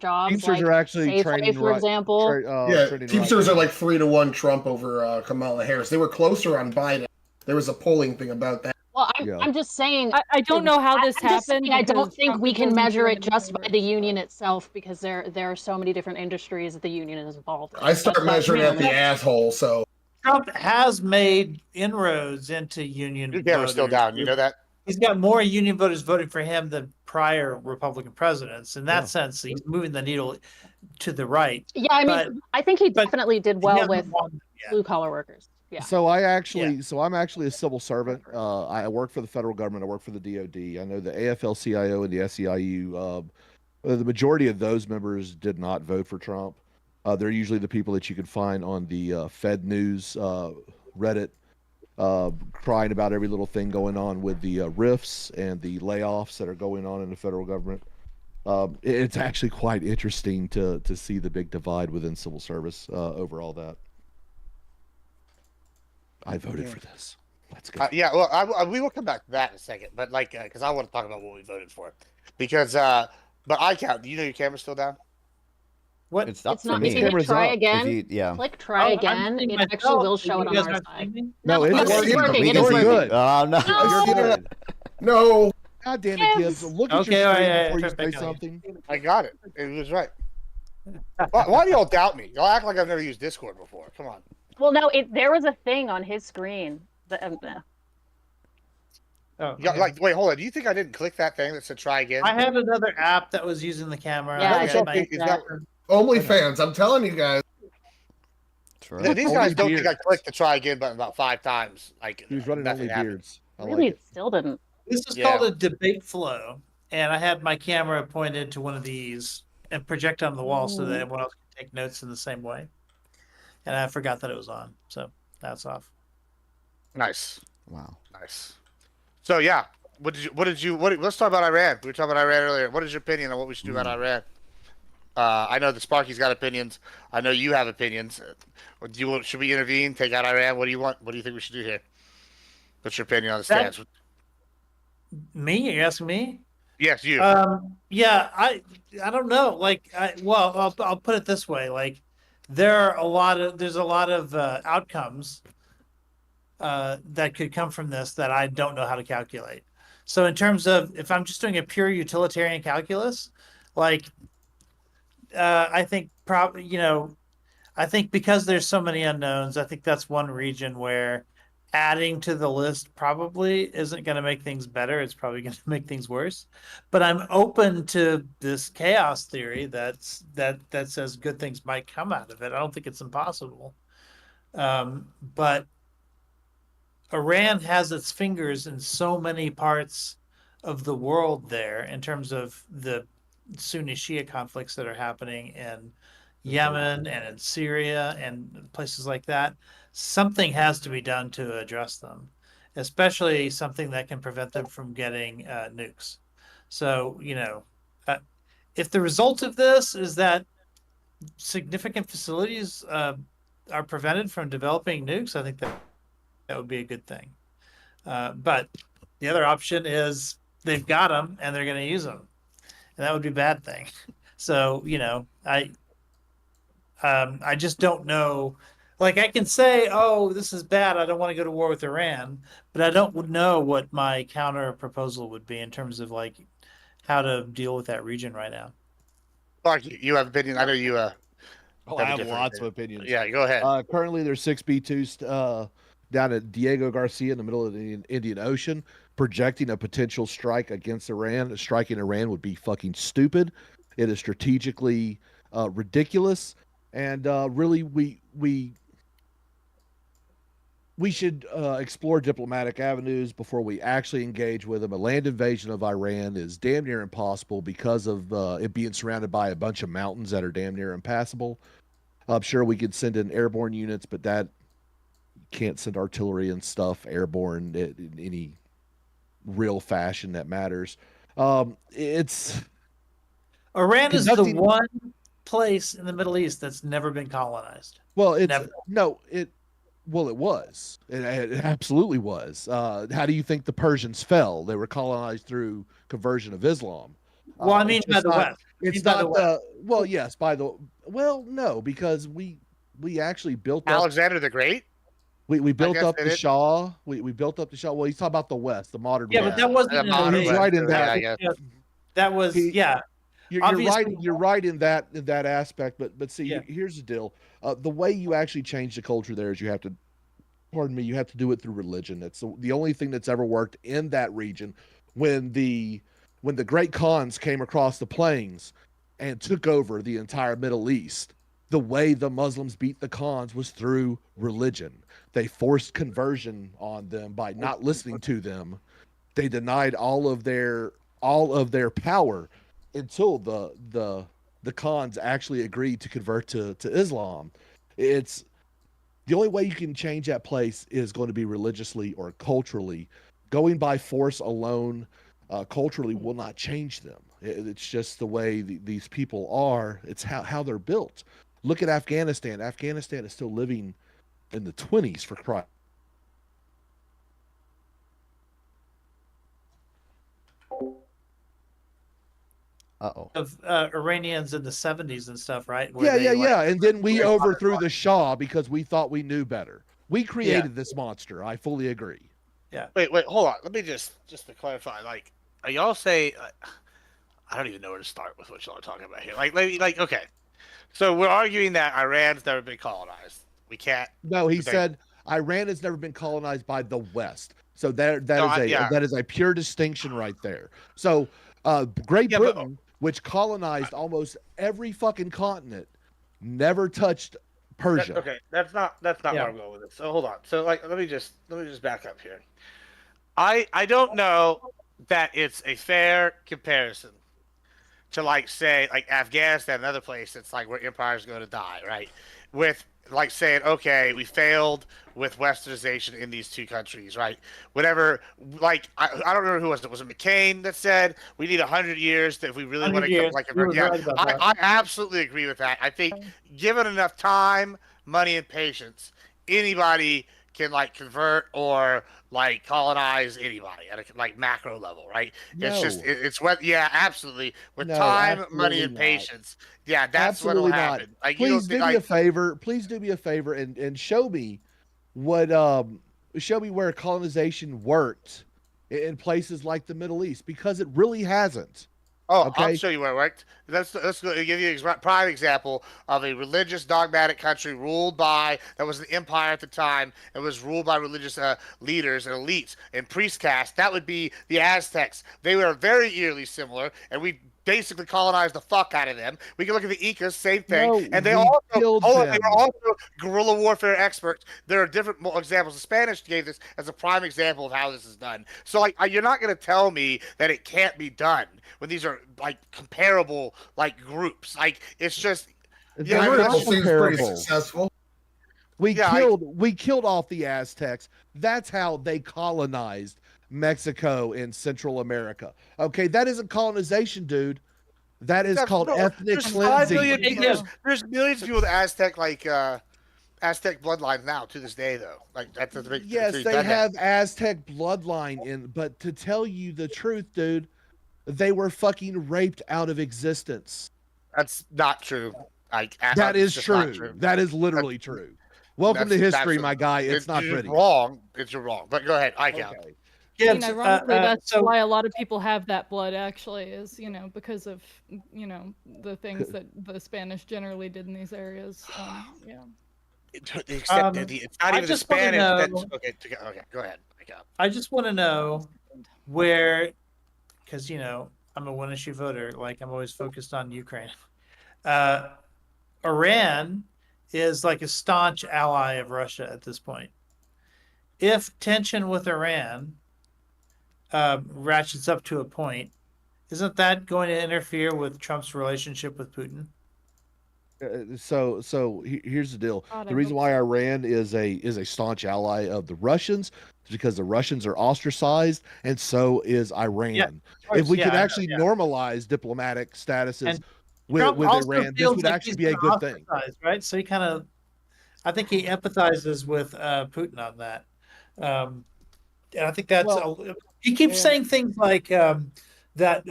jobs. Teamsters like are actually Safeway, training for example. Yeah, training Teamsters right are like 3-1 Trump over Kamala Harris. They were closer on Biden. There was a polling thing about that. Well, Yeah. I'm just saying. I don't know how this I'm just happened. saying I don't because think Trump we can doesn't measure do it just by anything. the union itself because there are so many different industries that the union is involved in. I start That's measuring me. at the asshole, so Trump has made inroads into union your camera's still voters. down. You know that. He's got more union voters voting for him than prior Republican presidents. In that sense, he's moving the needle to the right. Yeah, I mean, But- I think he but definitely did He well hasn't with won yet. blue collar workers. Yeah. So I'm actually a civil servant. I work for the federal government. I work for the DoD. I know the AFL-CIO and the SEIU. The majority of those members did not vote for Trump. They're usually the people that you can find on the Fed News Reddit, crying about every little thing going on with the rifts and the layoffs that are going on in the federal government. It's actually quite interesting to see the big divide within civil service over all that. I voted for this. Let's go. Yeah, well, we will come back to that in a second, but like, because I want to talk about what we voted for, because but I count. Do you know your camera's still down? What? It's up It's for not. me. If you hit try again, Yeah. click try again. It actually will show it on our side. No, it's it's working. It is You're working. good. Oh no, No. you're good. No. God damn it, Gibbs. Look at Okay, your all screen right, before you yeah, say yeah. something. I got it. It was right. Why do y'all doubt me? Y'all act like I've never used Discord before. Come on. Well, no, there was a thing on his screen. Oh, Yeah, okay. like, wait, hold on. Do you think I didn't click that thing that said try again? I had another app that was using the camera. Yeah, I I got did my- think that. OnlyFans. I'm telling you guys. True. Yeah, these Only guys don't think I beards. clicked the try again button about 5 times. Like, He was running nothing only happened. beards. I Really, like it. still didn't. This is Yeah. called a debate flow, and I had my camera pointed to one of these and project on the wall so that everyone else can take notes in the same way. And I forgot that it was on, so that's off. Nice. Wow. Nice. So, yeah. Let's talk about Iran. We were talking about Iran earlier. What is your opinion on what we should do about Iran? I know that Sparky's got opinions. I know you have opinions. Should we intervene, take out Iran? What do you want? What do you think we should do here? What's your opinion on the stance? Me? You're asking me? Yes, you. Yeah, I don't know. Like, I'll put it this way. Like, there's a lot of outcomes that could come from this that I don't know how to calculate. So in terms of if I'm just doing a pure utilitarian calculus, like, I think I think because there's so many unknowns, I think that's one region where adding to the list probably isn't going to make things better. It's probably going to make things worse. But I'm open to this chaos theory that says good things might come out of it. I don't think it's impossible. But Iran has its fingers in so many parts of the world there in terms of the Sunni Shia conflicts that are happening in Yemen and in Syria and places like that. Something has to be done to address them, especially something that can prevent them from getting nukes. So, if the result of this is that significant facilities are prevented from developing nukes, I think that would be a good thing. But the other option is they've got them and they're going to use them, and that would be a bad thing. So, I just don't know. Like, I can say, oh, this is bad, I don't want to go to war with Iran, but I don't know what my counter proposal would be in terms of like how to deal with that region right now. Mark, you have opinion. I know you. I have different lots of opinion. opinions. Yeah, go ahead. Currently, there's 6 B2s down at Diego Garcia in the middle of the Indian Ocean, projecting a potential strike against Iran. Striking Iran would be fucking stupid. It is strategically ridiculous, and really, we should explore diplomatic avenues before we actually engage with them. A land invasion of Iran is damn near impossible because of it being surrounded by a bunch of mountains that are damn near impassable. I'm sure we could send in airborne units, but that can't send artillery and stuff airborne in any real fashion that matters. It's Iran is the one place in the Middle East that's never been colonized. Well, it's Never. no, it was. It absolutely was. How do you think the Persians fell? They were colonized through conversion of Islam. Well, I mean by the West. It's not the well, yes, by the well, no, because we actually built up Alexander the Great. we built guess up they the did. Shah. We built up the Shah. Well, he's talking about the West, the modern Yeah, West. but that wasn't The an modern he's invasion. right in West, that. yeah, I guess. Yeah, that was yeah. You're Obviously- right. You're right in that aspect. But see, Yeah. here's the deal. The way you actually change the culture there is you have to, pardon me, you have to do it through religion. That's the only thing that's ever worked in that region. When the great Khans came across the plains and took over the entire Middle East, the way the Muslims beat the Khans was through religion. They forced conversion on them by not listening to them. They denied all of their power until the Khans actually agreed to convert to Islam. It's the only way you can change that place is going to be religiously or culturally. Going by force alone, culturally, will not change them. It's just the way these people are. It's how they're built. Look at Afghanistan. Afghanistan is still living in the 20s for Christ. Of Iranians in the 70s and stuff, right? Yeah. And then we overthrew the Shah because we thought we knew better. We created this monster. I fully agree. Yeah. Wait, hold on. Let me just to clarify. Like, are y'all say? I don't even know where to start with what y'all are talking about here. Like, okay. So we're arguing that Iran's never been colonized. We can't. No, he said Iran has never been colonized by the West. So that is a pure distinction right there. So Great Britain, which colonized almost every fucking continent, never touched Persia. That's not where I'm going with it. So hold on. So let me just back up here. I don't know that it's a fair comparison to say Afghanistan, another place that's where empires going to die, right? With saying, okay, we failed with westernization in these two countries, right? Whatever, I don't remember who was it. Was it McCain that said we need 100 years if we really want to I absolutely agree with that. I think given enough time, money, and patience, anybody can convert or colonize anybody at a macro level, right? No. It's just it's what absolutely with time, money, and patience. Yeah, that's what will happen. Please do me a favor. Please do me a favor and show me what show me where colonization worked in places like the Middle East, because it really hasn't. Oh, okay? I'll show you where it worked. Let's give you a prime example of a religious dogmatic country that was an empire at the time. It was ruled by religious leaders and elites and priest caste. That would be the Aztecs. They were very eerily similar, and we basically colonized the fuck out of them. We can look at the Incas, same thing. No, and they they were also guerrilla warfare experts. There are different examples. The Spanish gave this as a prime example of how this is done. So you're not going to tell me that it can't be done when these are comparable groups. It's just seems pretty successful. We killed off the Aztecs. That's how they colonized Mexico and Central America. Okay, that isn't colonization, dude. That is called ethnic cleansing. There's millions of people with Aztec Aztec bloodline now to this day, though. That's the big. Yes, they have Aztec bloodline but to tell you the truth, dude, they were fucking raped out of existence. That's not true. That is true. That is literally true. Welcome to history, my guy. It's not pretty. Wrong. It's wrong. But go ahead. I count. Okay. Ironically, that's why a lot of people have that blood, actually, is, because of, the things that the Spanish generally did in these areas. It's not even the Spanish. Okay, go ahead. I just want to know where, because, I'm a one-issue voter. I'm always focused on Ukraine. Iran is a staunch ally of Russia at this point. If tension with Iran ratchets up to a point, isn't that going to interfere with Trump's relationship with Putin? So here's the deal. The reason why Iran is a staunch ally of the Russians is because the Russians are ostracized, and so is Iran. Yeah, if we could actually normalize diplomatic statuses with Iran, this would actually be a good thing, right? So I think he empathizes with Putin on that. And I think that's he keeps saying things like that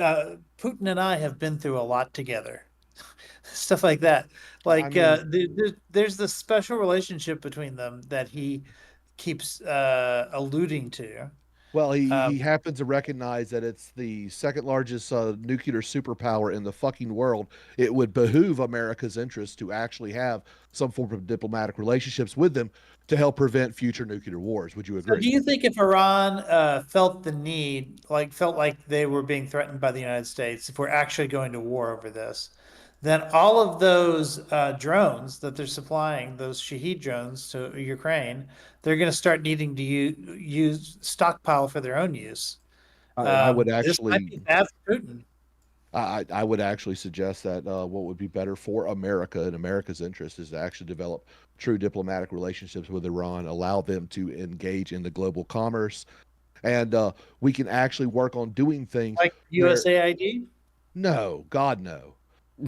Putin and I have been through a lot together, stuff like that. There's this special relationship between them that he keeps alluding to. Well, he happens to recognize that it's the second largest nuclear superpower in the fucking world. It would behoove America's interest to actually have some form of diplomatic relationships with them to help prevent future nuclear wars. Would you agree? So do you think if Iran felt the need, felt like they were being threatened by the United States, if we're actually going to war over this, then all of those drones that they're supplying, those Shahed drones to Ukraine, they're going to start needing to use stockpile for their own use. I would This might actually. be bad for Putin. I would actually suggest that what would be better for America and America's interest is to actually develop true diplomatic relationships with Iran, allow them to engage in the global commerce, and we can actually work on doing things Like where- USAID? No, God, no.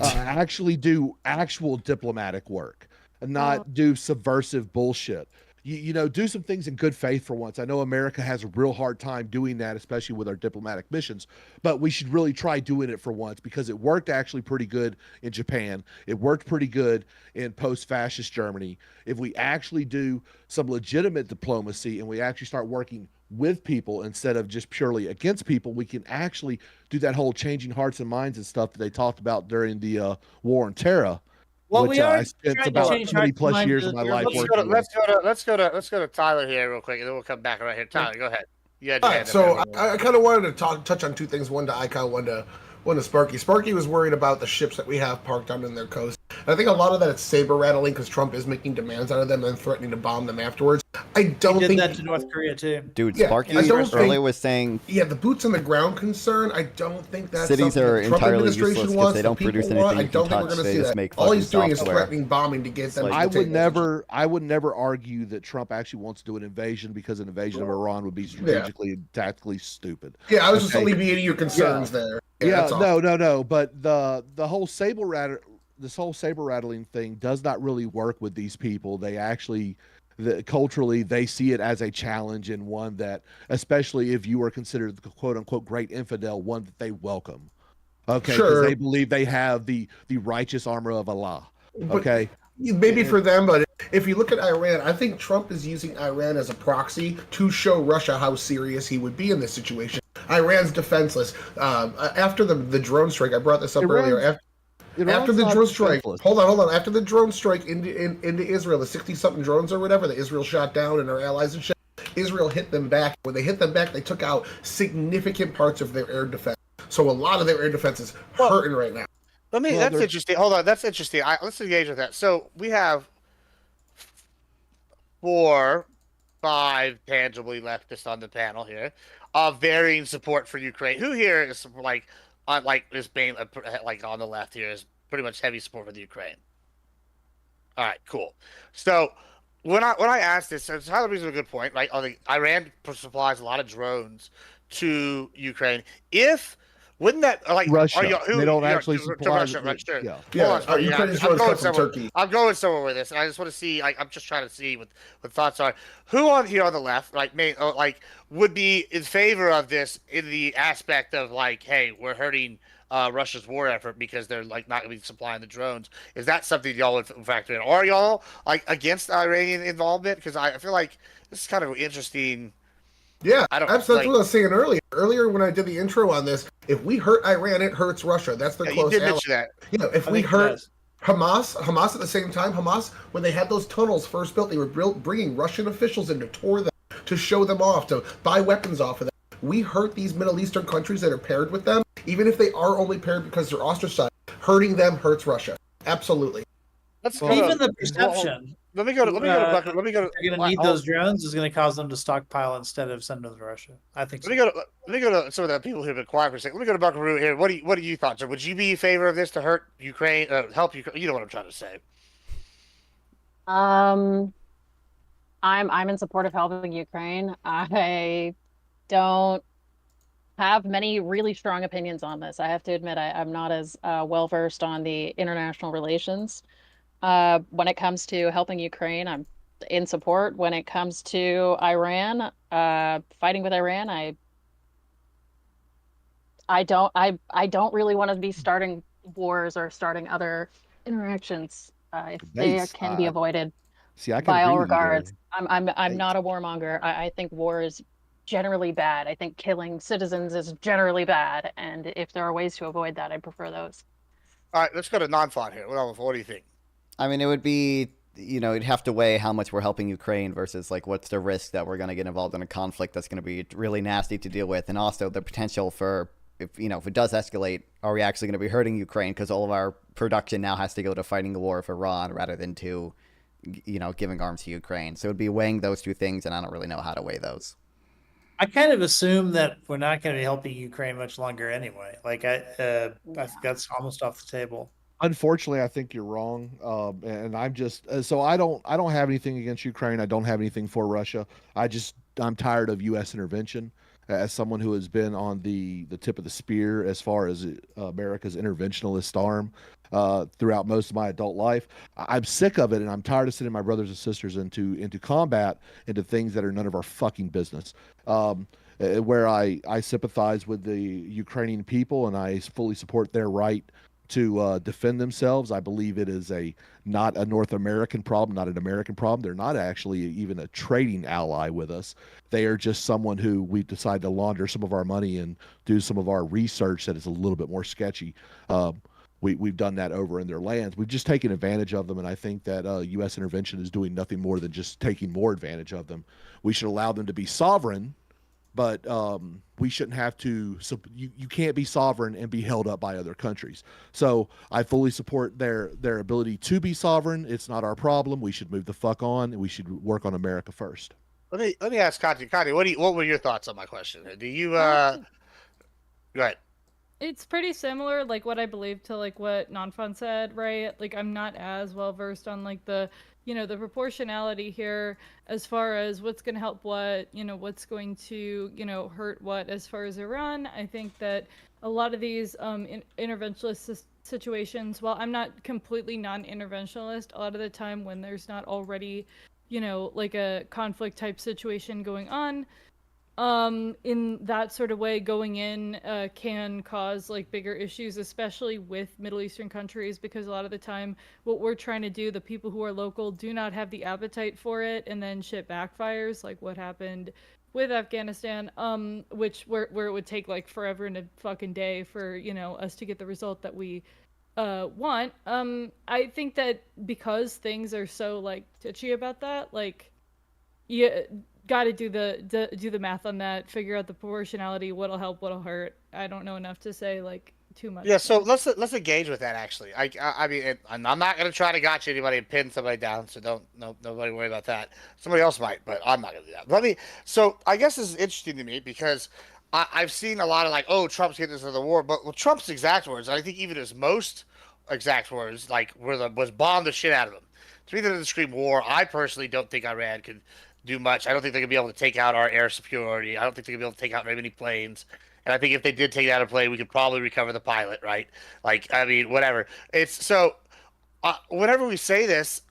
Actually do actual diplomatic work and not do subversive bullshit. You know, do some things in good faith for once. I know America has a real hard time doing that, especially with our diplomatic missions, but we should really try doing it for once because it worked actually pretty good in Japan. It worked pretty good in post-fascist Germany. If we actually do some legitimate diplomacy and we actually start working with people instead of just purely against people, we can actually do that whole changing hearts and minds and stuff that they talked about during the war on terror. Well, which we are I spent trying to about change 20 hearts and plus minds years of of my the life European working with. Let's go to Tyler here real quick, and then we'll come back right here. Tyler, go ahead. Yeah. All right, so I kind of wanted to touch on two things. One to Icon, one to Sparky. Sparky was worried about the ships that we have parked down in their coast. And I think a lot of that is saber rattling because Trump is making demands out of them and threatening to bomb them afterwards. I don't He did think that to North Korea too. Dude, Yeah, Sparky I don't earlier think- was saying Yeah, the boots on the ground concern. I don't think that's cities something are the Trump entirely administration useless because wants. they the don't produce people want. anything I you don't can think we're touch. going to They see just that. make All he's fucking doing is software. threatening bombing to get them. Like- to I take would attention. never argue that Trump actually wants to do an invasion because an invasion of Iran would be strategically and tactically stupid. Yeah, I was just Okay. alleviating your concerns there. Yeah, that's all. no. But the whole this whole saber rattling thing does not really work with these people. They actually, culturally, they see it as a challenge and one that, especially if you are considered the quote unquote great infidel, one that they welcome. Okay, because Sure. they believe they have the righteous armor of Allah. But Okay. maybe for them, but if you look at Iran, I think Trump is using Iran as a proxy to show Russia how serious he would be in this situation. Iran's defenseless. After the drone strike, I brought this up earlier. After the drone strike, hold on. After the drone strike into Israel, the 60-something drones or whatever that Israel shot down and their allies and shit, Israel hit them back. When they hit them back, they took out significant parts of their air defense. So a lot of their air defense is hurting right now. That's interesting. Hold on, that's interesting. Let's engage with that. So we have 4, 5 tangibly leftists on the panel here, of varying support for Ukraine. Who here is is being like on the left here is pretty much heavy support for the Ukraine? All right, cool. So when I asked this, so Tyler brings up a good point, right? Iran supplies a lot of drones to Ukraine. Wouldn't that Russia? They don't actually to supply. Russia, right? Sure. Yeah. Yeah, Ukraine's drones come from Turkey. I'm going somewhere with this, and I just want to see. I'm just trying to see what thoughts are. Who on here on the left, would be in favor of this in the aspect of hey, we're hurting Russia's war effort because they're not going to be supplying the drones. Is that something y'all would factor in? Or are y'all against Iranian involvement? Because I feel like this is kind of interesting. Yeah, that's what I was saying earlier. Earlier when I did the intro on this, if we hurt Iran, it hurts Russia. That's the close you did ally. mention that. If we hurt Hamas at the same time, Hamas, when they had those tunnels first built, they were bringing Russian officials in to tour them, to show them off, to buy weapons off of them. We hurt these Middle Eastern countries that are paired with them, even if they are only paired because they're ostracized. Hurting them hurts Russia. Absolutely. Even the perception. Let me go to. They're going to need those drones is going to cause them to stockpile instead of send them to Russia. I think. Let me go to some of the people who have been quiet for a second. Let me go to Buckaroo here. What do you thought, sir? Would you be in favor of this to hurt Ukraine? Help Ukraine? You know what I'm trying to say. I'm in support of helping Ukraine. I don't have many really strong opinions on this. I have to admit, I'm not as well versed on the international relations. When it comes to helping Ukraine, I'm in support. When it comes to Iran, fighting with Iran, I don't really want to be starting wars or starting other interactions if they can be avoided. See, I can by all agree with you there. regards. I'm not a warmonger. I think war is generally bad. I think killing citizens is generally bad, and if there are ways to avoid that, I prefer those. All right, let's go to non-thought here. What do you think? I mean, it would be, you'd have to weigh how much we're helping Ukraine versus what's the risk that we're going to get involved in a conflict that's going to be really nasty to deal with, and also the potential for if it does escalate, are we actually going to be hurting Ukraine because all of our production now has to go to fighting the war with Iran rather than to, giving arms to Ukraine? So it'd be weighing those two things, and I don't really know how to weigh those. I kind of assume that we're not going to be helping Ukraine much longer anyway. Like I think that's almost off the table. Unfortunately, I think you're wrong, and I'm just so I don't have anything against Ukraine. I don't have anything for Russia. I'm tired of U.S. intervention. As someone who has been on the tip of the spear as far as America's interventionist arm throughout most of my adult life, I'm sick of it, and I'm tired of sending my brothers and sisters into combat, into things that are none of our fucking business. Where I sympathize with the Ukrainian people, and I fully support their right to defend themselves. I believe it is not a North American problem, not an American problem. They're not actually even a trading ally with us. They are just someone who we decide to launder some of our money and do some of our research that is a little bit more sketchy. We've done that over in their lands. We've just taken advantage of them, and I think that U.S. intervention is doing nothing more than just taking more advantage of them. We should allow them to be sovereign, but we shouldn't have to. So you can't be sovereign and be held up by other countries. So I fully support their ability to be sovereign. It's not our problem. We should move the fuck on, and we should work on America first. Let me ask Katya. Katya, what were your thoughts on my question? Do you go ahead? It's pretty similar, like what I believe to like what Nonfun said, right? Like I'm not as well versed on like the the proportionality here as far as what's going to help what, what's going to, hurt what as far as Iran. I think that a lot of these interventionist situations, while I'm not completely non-interventionalist, a lot of the time when there's not already, like a conflict type situation going on, in that sort of way, going in can cause like bigger issues, especially with Middle Eastern countries, because a lot of the time what we're trying to do, the people who are local do not have the appetite for it, and then shit backfires, like what happened with Afghanistan, which where it would take like forever and a fucking day for us to get the result that we want. I think that because things are so like touchy about that, like got to do the math on that, figure out the proportionality, what'll help, what'll hurt. I don't know enough to say like too much. Yeah, so let's engage with that actually. I mean, I'm not gonna try to gotcha anybody and pin somebody down, so nobody worry about that. Somebody else might, but I'm not gonna do that. So I guess this is interesting to me because I've seen a lot of like, oh, Trump's getting us into the war, but Trump's exact words, and I think even his most exact words, like was bomb the shit out of them. To me, that doesn't scream war. I personally don't think Iran could do much. I don't think they're gonna be able to take out our air superiority. I don't think they're gonna be able to take out very many planes. And I think if they did take out a plane, we could probably recover the pilot, right? Like, I mean, whatever. It's so. Whenever we say this,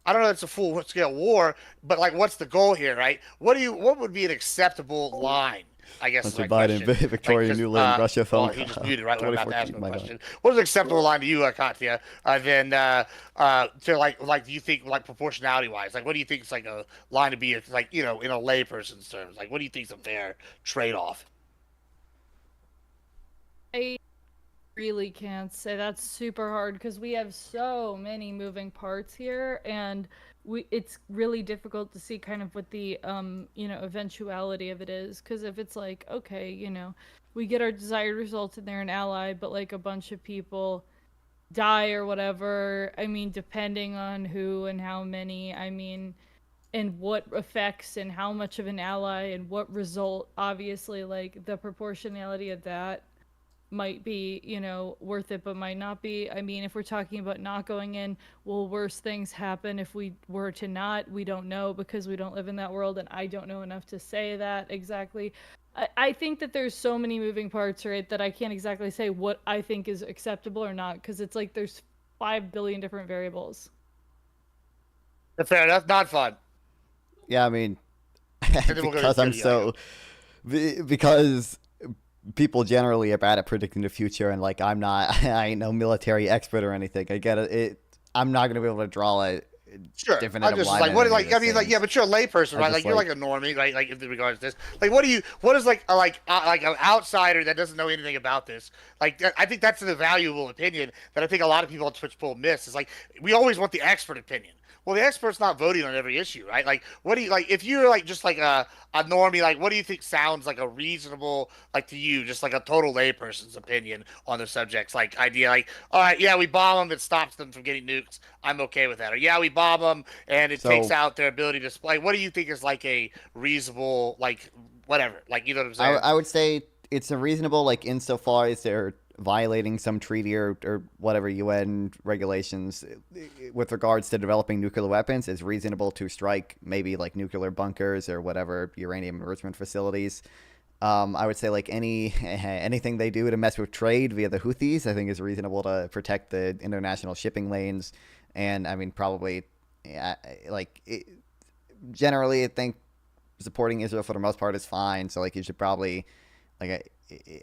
I don't know. It's a full-scale war, but like, what's the goal here, right? What would be an acceptable line? I guess is my Biden, question. Victoria Nuland, Russia phone. Well, he just muted right when I'm about to ask him a question. What is an acceptable line to you, Katya? Then to like, do you think like proportionality wise, like what do you think is like a line to be like in a layperson's terms? Like what do you think is a fair trade-off? I really can't say. That's super hard because we have so many moving parts here, and it's really difficult to see kind of what the eventuality of it is, because if it's like, okay, we get our desired results and they're an ally, but like a bunch of people die or whatever, I mean, depending on who and how many, I mean, and what effects and how much of an ally and what result, obviously like the proportionality of that might be, worth it, but might not be. I mean, if we're talking about not going in, will worse things happen if we were to not? We don't know because we don't live in that world, and I don't know enough to say that exactly. I think that there's so many moving parts, right, that I can't exactly say what I think is acceptable or not, because it's like there's 5 billion different variables. Fair enough. Not fun. Yeah, I mean, because people generally are bad at predicting the future, and like I ain't no military expert or anything. I get it. I'm not gonna be able to draw a definitive line. Like what? Like I mean, like yeah, but you're a layperson, right? Like you're like a normie, right? Like in regards to this, like what is like an outsider that doesn't know anything about this? Like I think that's a valuable opinion that I think a lot of people on Twitch Poll miss. Is like we always want the expert opinion. Well, the expert's not voting on every issue, right? Like, what do you like? If you're like just like a normie, like, what do you think sounds like a reasonable, like to you, just like a total layperson's opinion on the subjects? Like, idea, like, all right, yeah, we bomb them, it stops them from getting nukes. I'm okay with that. Or yeah, we bomb them and it takes So- out their ability to play. What do you think is like a reasonable, like, whatever? Like, you know what I'm saying? I would say it's a reasonable, like, insofar as they're violating some treaty or whatever UN regulations with regards to developing nuclear weapons. It's reasonable to strike maybe like nuclear bunkers or whatever uranium enrichment facilities. I would say like anything they do to mess with trade via the Houthis, I think is reasonable to protect the international shipping lanes. And I mean, probably generally I think supporting Israel for the most part is fine. So like you should probably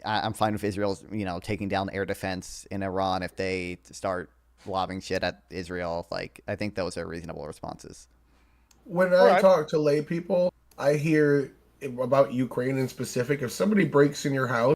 I'm fine with Israel's, taking down air defense in Iran if they start lobbing shit at Israel. Like, I think those are reasonable responses. When I talk to lay people, I hear about Ukraine in specific. If somebody breaks in your house,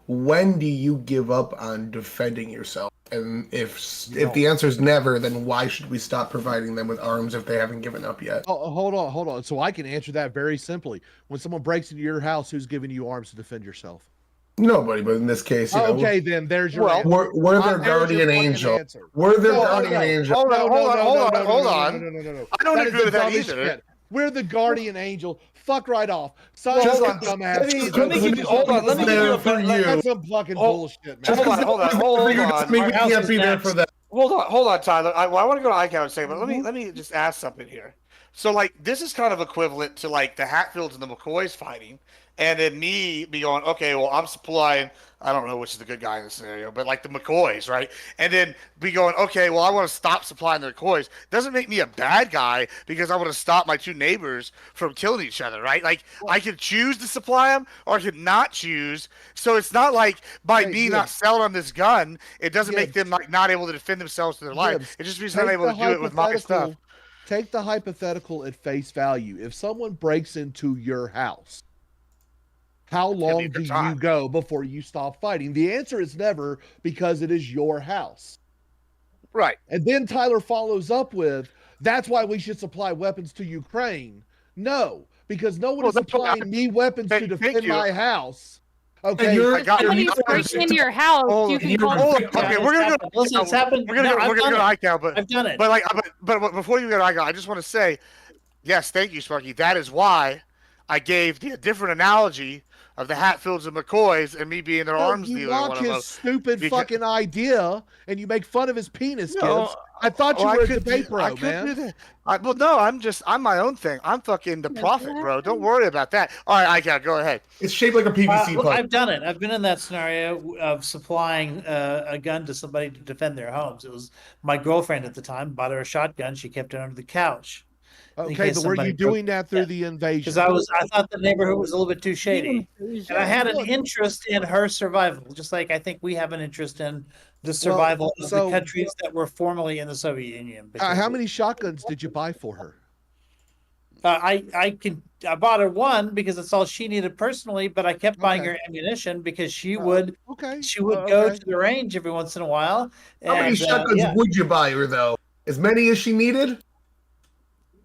when do you give up on defending yourself? And if the answer is never, then why should we stop providing them with arms if they haven't given up yet? Oh, hold on. So I can answer that very simply. When someone breaks into your house, who's giving you arms to defend yourself? Nobody, but in this case, okay, then there's your answer. We're their guardian angel. We're their guardian angel. Hold on. No. I don't agree with that either. Shit. We're the guardian angel. Fuck right off. Son of a dumbass. Let me give you. Hold on. Let me give you a for you. That's some fucking bullshit, man. Hold on. We can't be there for that. Hold on, Tyler. I want to go to ICAO and say, but let me just ask something here. So, like, this is kind of equivalent to like the Hatfields and the McCoys fighting, and then me be going, okay, well, I'm supplying. I don't know which is the good guy in this scenario, but like the McCoys, right? And then be going, okay, well, I want to stop supplying the McCoys. Doesn't make me a bad guy because I want to stop my two neighbors from killing each other, right? Like, I could choose to supply them or I could not choose. So it's not like by me not selling them this gun, it doesn't make them like not able to defend themselves to their life. It just means they're not able to do it with my stuff. Take the hypothetical at face value. If someone breaks into your house, how long do you go before you stop fighting? The answer is never, because it is your house. Right. And then Tyler follows up with, that's why we should supply weapons to Ukraine. No, because no one is supplying me weapons to defend my house. Okay, somebody's breaking into your house. You can call. Okay, we're gonna go. Listen, it's happened. We're gonna go to ICAO, but I've done it. But before you go to ICAO, I just want to say, yes, thank you, Sparky. That is why I gave the different analogy of the Hatfields and McCoys and me being their arms dealer. You mock his stupid fucking idea, and you make fun of his penis, Gibbs. I thought you were a debate bro, man. Well, no, I'm my own thing. I'm fucking the prophet, bro. Don't worry about that. All right, ICAO, go ahead. It's shaped like a PVC pipe. I've done it. I've been in that scenario of supplying a gun to somebody to defend their homes. It was my girlfriend at the time, bought her a shotgun. She kept it under the couch. Okay, but were you doing that through the invasion? Because I thought the neighborhood was a little bit too shady, and I had an interest in her survival, just like I think we have an interest in the survival of the countries that were formerly in the Soviet Union. How many shotguns did you buy for her? I bought her one because it's all she needed personally, but I kept buying her ammunition because she would go to the range every once in a while. How many shotguns would you buy her though? As many as she needed?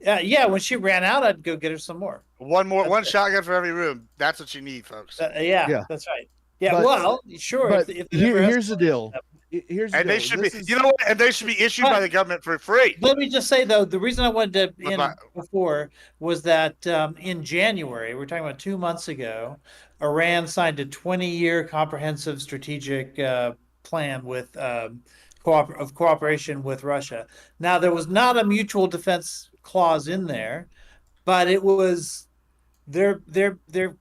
Yeah, when she ran out, I'd go get her some more. One shotgun for every room. That's what you need, folks. Yeah, that's right. Yeah, well, sure. But here's the deal. They should be, you know what? And they should be issued by the government for free. Let me just say though, the reason I wanted to end before was that in January, we're talking about 2 months ago, Iran signed a 20-year comprehensive strategic plan with cooperation with Russia. Now, there was not a mutual defense clause in there, but it was they're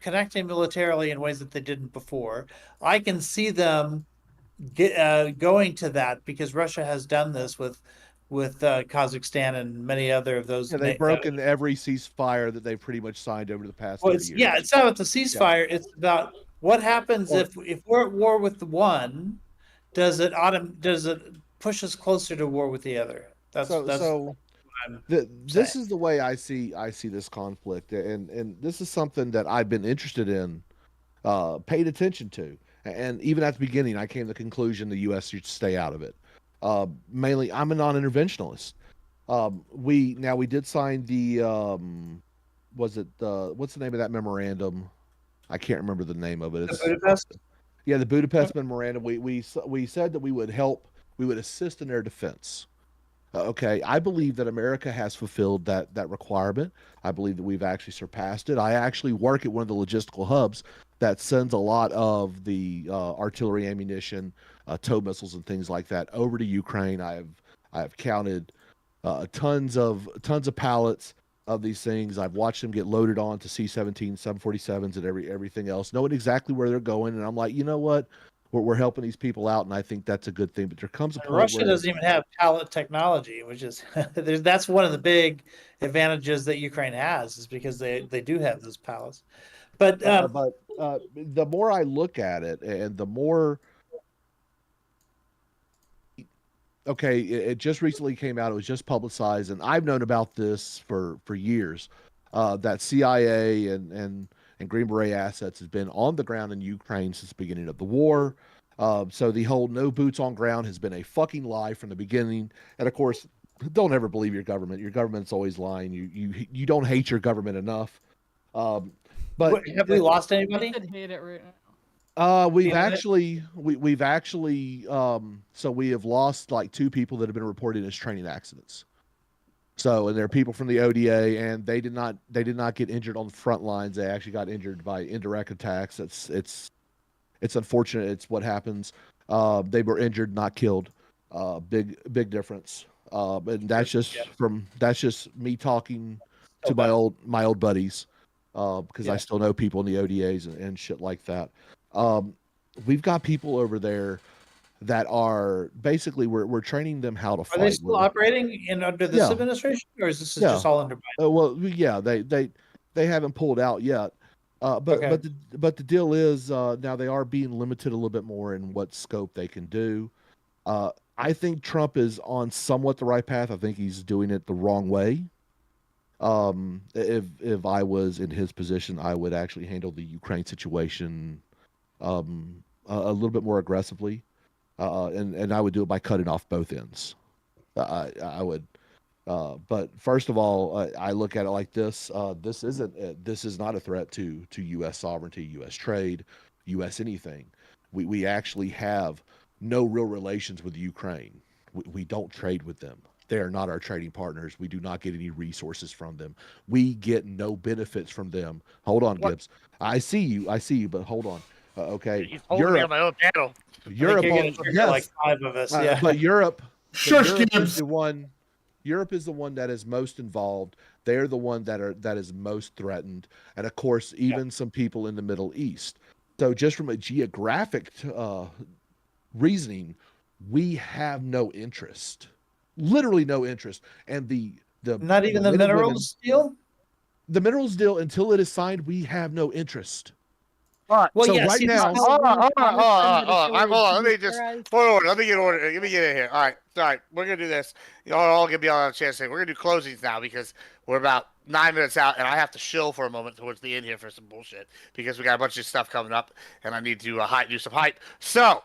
connecting militarily in ways that they didn't before. I can see them going to that because Russia has done this with Kazakhstan and many other of those. Yeah, they've broken every ceasefire that they've pretty much signed over the past 30 years. Yeah, it's not about the ceasefire. Yeah. It's about what happens if we're at war with the one. Does it push us closer to war with the other? This is the way I see this conflict, and this is something that I've been interested in, paid attention to, and even at the beginning, I came to the conclusion the U.S. should stay out of it. Mainly, I'm a non-interventionalist. We did sign the was it what's the name of that memorandum? I can't remember the name of it. The Budapest? Yeah, the Budapest memorandum. We said that we would help, we would assist in their defense. Okay, I believe that America has fulfilled that requirement. I believe that we've actually surpassed it. I actually work at one of the logistical hubs that sends a lot of the artillery ammunition, tow missiles, and things like that over to Ukraine. I have counted tons of pallets of these things. I've watched them get loaded on to C-17, 747s, and everything else, knowing exactly where they're going. And I'm like, you know what? We're helping these people out, and I think that's a good thing. But there comes a point Russia where doesn't even have pallet technology, which is that's one of the big advantages that Ukraine has, is because they do have those pallets. But the more I look at it, and the more, okay, it just recently came out. It was just publicized, and I've known about this for years. That CIA and Green Beret assets has been on the ground in Ukraine since the beginning of the war. So the whole no boots on ground has been a fucking lie from the beginning. And of course, don't ever believe your government. Your government's always lying. You don't hate your government enough. But have we lost anybody? I hate it right now. we've actually so we have lost like 2 people that have been reported as training accidents. So, and there are people from the ODA, and they did not get injured on the front lines. They actually got injured by indirect attacks. It's unfortunate. It's what happens. They were injured, not killed. Big difference. And that's just me talking to my old buddies, because I still know people in the ODAs and shit like that. We've got people over there that are basically, we're training them how to fight. Are they still operating under this administration, or is this just all under Biden? Well, yeah, they haven't pulled out yet. But the deal is, now they are being limited a little bit more in what scope they can do. I think Trump is on somewhat the right path. I think he's doing it the wrong way. If I was in his position, I would actually handle the Ukraine situation a little bit more aggressively. And I would do it by cutting off both ends. I would. But first of all, I look at it like this. This is not a threat to U.S. sovereignty, U.S. trade, U.S. anything. We actually have no real relations with Ukraine. We don't trade with them. They are not our trading partners. We do not get any resources from them. We get no benefits from them. Hold on, Gibbs. I see you, but hold on. Okay. You're me on my own panel. Europe, like 5 of us. Yeah. But Europe Gibbs. is the one. Europe is the one that is most involved. They're the one that is most threatened, and of course, even some people in the Middle East. So, just from a geographic reasoning, we have no interest, literally no interest. And the not even the minerals deal. The minerals deal, until it is signed, we have no interest. Well, so right now, hold on. Let me just let me get order. Let me get in here. All right. We're gonna do this. You all gonna be on a chance. We're gonna do closings now because we're about 9 minutes out, and I have to shill for a moment towards the end here for some bullshit because we got a bunch of stuff coming up, and I need to do some hype. So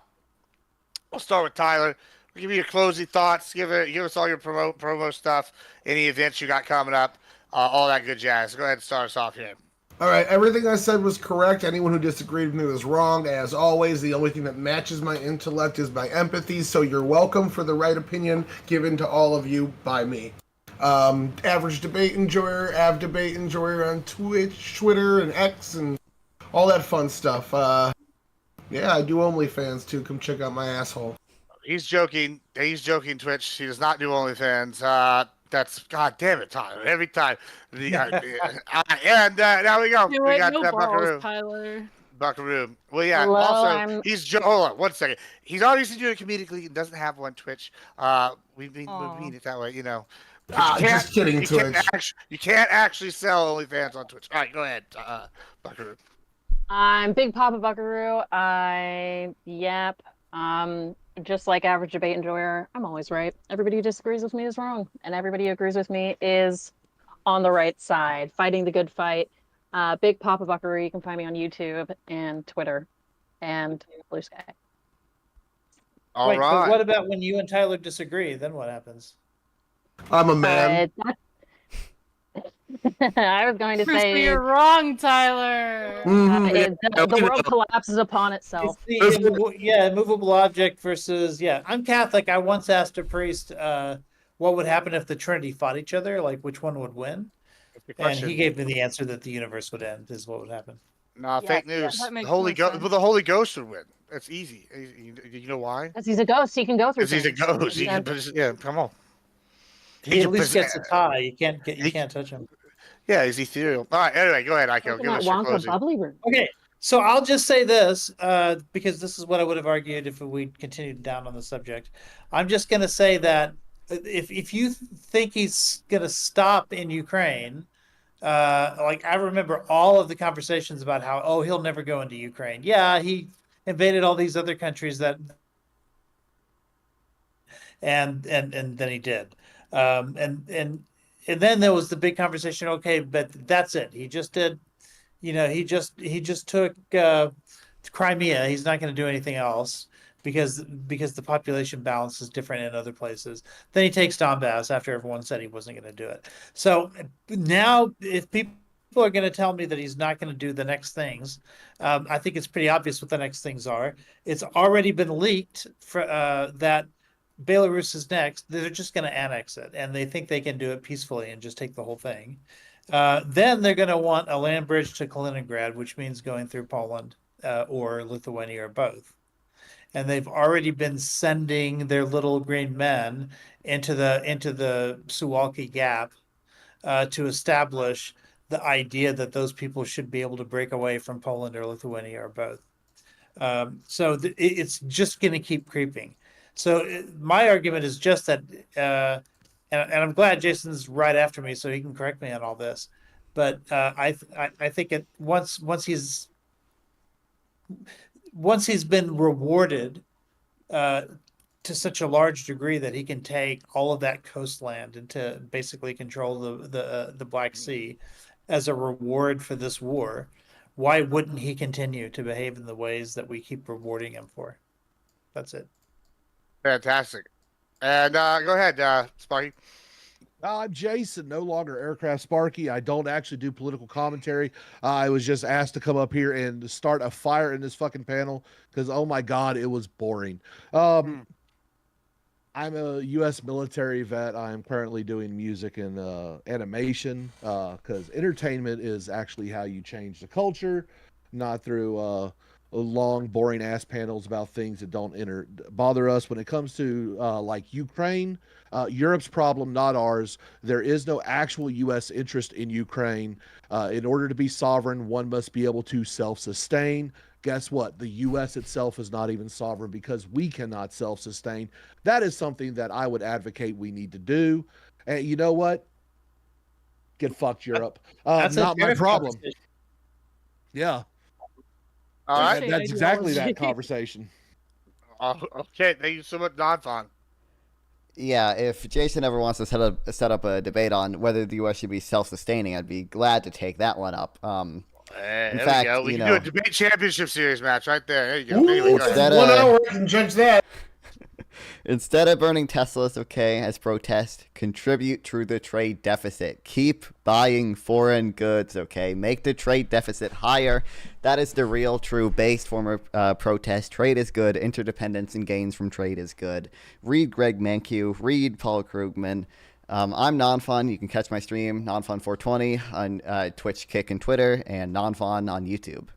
we'll start with Tyler. We'll give you your closing thoughts. Give us all your promo stuff, any events you got coming up, all that good jazz. Go ahead and start us off here. All right, everything I said was correct. Anyone who disagreed with me was wrong. As always, the only thing that matches my intellect is my empathy, so you're welcome for the right opinion given to all of you by me. Average Debate Enjoyer, Av Debate Enjoyer on Twitch, Twitter, and X, and all that fun stuff. Yeah, I do OnlyFans too. Come check out my asshole. He's joking. Twitch. He does not do OnlyFans. That's God damn it, Tyler. Every time. And now we go. We got no that balls, Buckaroo. Tyler. Buckaroo. Well, yeah. Well, also, hold on 1 second. He's obviously doing it comedically. He doesn't have one Twitch. We mean it that way, you know. Just kidding, Twitch. You can't actually sell OnlyFans on Twitch. All right, go ahead, Buckaroo. I'm Big Papa Buckaroo. Yep. Just like Average Debate Enjoyer, I'm always right. Everybody who disagrees with me is wrong, and everybody who agrees with me is on the right side, fighting the good fight. Big Papa Buckaroo. You can find me on YouTube and Twitter and Blue Sky. All right. But what about when you and Tyler disagree? Then what happens? I'm a man. I was going to Chris, say you're wrong, Tyler. the world collapses upon itself. It's the immovable object versus I'm Catholic. I once asked a priest what would happen if the Trinity fought each other, like which one would win, and he gave me the answer that the universe would end is what would happen. Nah, fake news. That The makes Holy more Ghost. sense. Well, the Holy Ghost would win. That's easy. You know why? Because he's a ghost, he can go through. Because he's a things. ghost. He can, come on. He at least gets a tie. You can't touch him. Yeah, he's ethereal. All right. Anyway, go ahead, Iko. Give us your closing. Bubbly room. Okay, so I'll just say this because this is what I would have argued if we continued down on the subject. I'm just going to say that if you think he's going to stop in Ukraine, like I remember all of the conversations about how he'll never go into Ukraine. Yeah, he invaded all these other countries and then he did, and then there was the big conversation. Okay, but that's it. He just did. He just took Crimea. He's not going to do anything else because the population balance is different in other places. Then he takes Donbass after everyone said he wasn't going to do it. So now, if people are going to tell me that he's not going to do the next things, I think it's pretty obvious what the next things are. It's already been leaked that Belarus is next. They're just going to annex it, and they think they can do it peacefully and just take the whole thing. Then they're going to want a land bridge to Kaliningrad, which means going through Poland or Lithuania or both. And they've already been sending their little green men into the Suwalki Gap to establish the idea that those people should be able to break away from Poland or Lithuania or both. So it's just going to keep creeping. So my argument is just that, and I'm glad Jason's right after me, so he can correct me on all this. But I think once he's been rewarded to such a large degree that he can take all of that coastland and to basically control the Black Sea as a reward for this war, why wouldn't he continue to behave in the ways that we keep rewarding him for? That's it. Fantastic. And go ahead, Sparky. I'm Jason, no longer Aircraft Sparky. I don't actually do political commentary. I was just asked to come up here and start a fire in this fucking panel because, oh my God, it was boring. I'm a U.S. military vet. I'm currently doing music and animation because entertainment is actually how you change the culture, not through long, boring ass panels about things that don't bother us. When it comes to like Ukraine, Europe's problem, not ours. There is no actual U.S. interest in Ukraine. In order to be sovereign, one must be able to self-sustain. Guess what? The U.S. itself is not even sovereign because we cannot self-sustain. That is something that I would advocate we need to do. And you know what? Get fucked, Europe. That's not my problem. Yeah. All right. That's exactly that conversation. Okay. Thank you so much, Don Fon. Yeah, if Jason ever wants to set up a debate on whether the U.S. should be self-sustaining, I'd be glad to take that one up. In fact, we can do a debate championship series match right there. There you go. Ooh, Anyway, go ahead. 1 hour, I can judge that. Instead of burning Teslas, as protest, contribute to the trade deficit. Keep buying foreign goods, Make the trade deficit higher. That is the real, true, based form of protest. Trade is good. Interdependence and gains from trade is good. Read Greg Mankiw. Read Paul Krugman. I'm Nonfun. You can catch my stream, Nonfun420, on Twitch, Kick, and Twitter, and Nonfun on YouTube.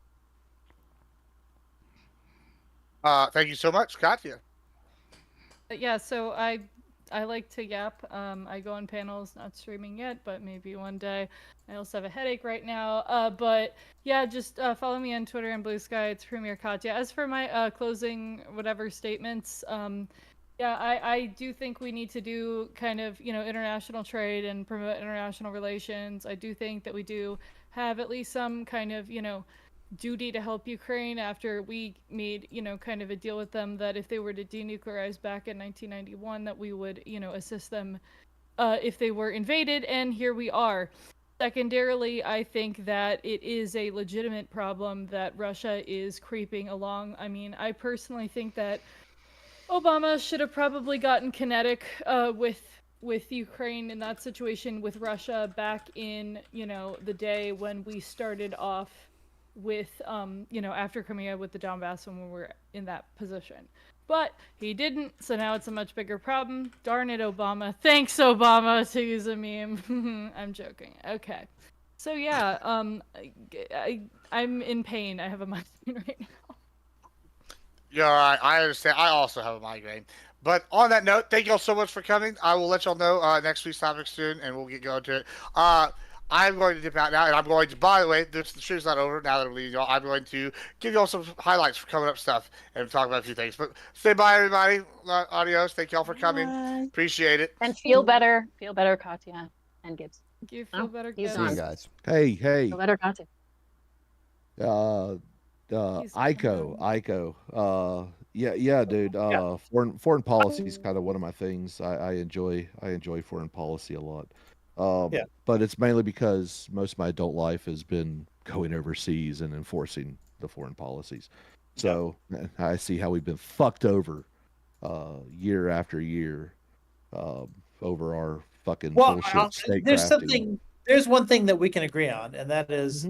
Thank you so much, Katya. Yeah, so I like to yap. I go on panels, not streaming yet, but maybe one day. I also have a headache right now. But yeah, just follow me on Twitter and Blue Sky. It's Premier Katya. As for my closing whatever statements, yeah, I do think we need to do kind of, international trade and promote international relations. I do think that we do have at least some kind of, duty to help Ukraine after we made, kind of a deal with them that if they were to denuclearize back in 1991, that we would, assist them if they were invaded. And here we are. Secondarily, I think that it is a legitimate problem that Russia is creeping along. I mean, I personally think that Obama should have probably gotten kinetic with with Ukraine in that situation with Russia back in, the day when we started off with, after Crimea with the Donbass when we were in that position. But he didn't, so now it's a much bigger problem. Darn it, Obama. Thanks, Obama, to use a meme. I'm joking. Okay. So yeah, I'm in pain. I have a migraine right now. Yeah, all right. I understand. I also have a migraine. But on that note, thank you all so much for coming. I will let y'all know next week's topic soon, and we'll get going to it. I'm going to dip out now, and I'm going to, by the way, the show's not over now that I'm leaving y'all. I'm going to give y'all some highlights for coming up stuff and talk about a few things. But say bye, everybody. Adios. Thank y'all for coming. Bye. Appreciate it. And feel better, Katya and Gibbs. You feel better, he's Gibbs. See you on. guys. Hey. Feel better, Katya. Ico. Yeah, dude. Foreign policy is kind of one of my things. I enjoy foreign policy a lot. But it's mainly because most of my adult life has been going overseas and enforcing the foreign policies. So I see how we've been fucked over year after year over our fucking bullshit statecraft. There's one thing that we can agree on, and that is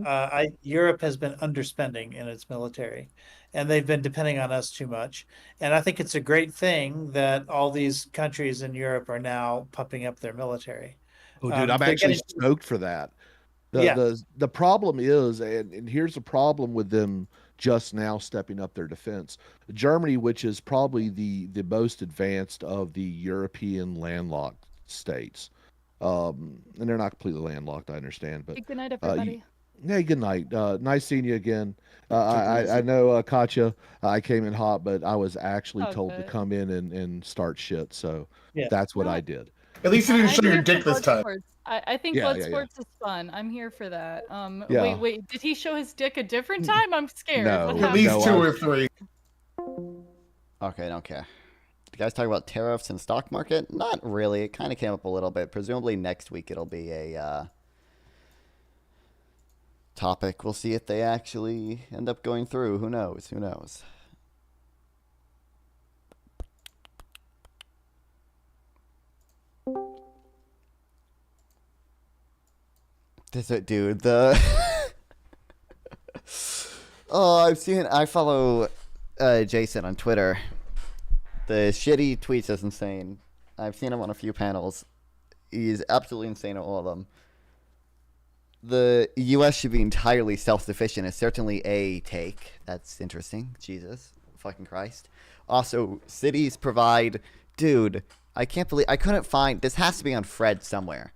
Europe has been underspending in its military, and they've been depending on us too much. And I think it's a great thing that all these countries in Europe are now pumping up their military. Oh, dude, I'm actually stoked for that. The problem is, and here's the problem with them just now stepping up their defense. Germany, which is probably the most advanced of the European landlocked states, and they're not completely landlocked, I understand. But Good night, everybody. Hey, good night. Nice seeing you again. I know, Katya, I came in hot, but I was actually told to come in and start shit, so that's what I did. At least you didn't show I'm your here dick for this time. Bloodsports. I think Bloodsports is fun. I'm here for that. Wait, did he show his dick a different time? I'm scared. No, What At happened? least 2 or 3. Okay, don't care. You guys talk about tariffs and stock market? Not really. It kind of came up a little bit. Presumably next week it'll be a topic. We'll see if they actually end up going through. Who knows? Who knows? Dude, I follow Jason on Twitter. The shitty tweets is insane. I've seen him on a few panels. He's absolutely insane at all of them. The U.S. should be entirely self-sufficient is certainly a take. That's interesting. Jesus fucking Christ. Also, cities provide... Dude, I can't believe... I couldn't find... This has to be on Fred somewhere.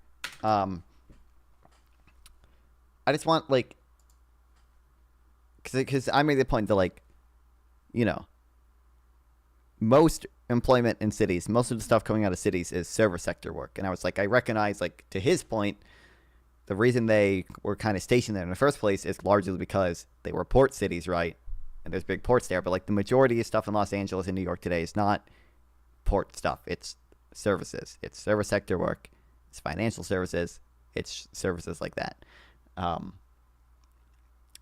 I just want, like... Because I made the point that, like, most employment in cities, most of the stuff coming out of cities is service sector work. And I was like, I recognize, like, to his point, the reason they were kind of stationed there in the first place is largely because they were port cities, right? And there's big ports there. But, like, the majority of stuff in Los Angeles and New York today is not port stuff. It's services. It's service sector work. It's financial services. It's services like that. And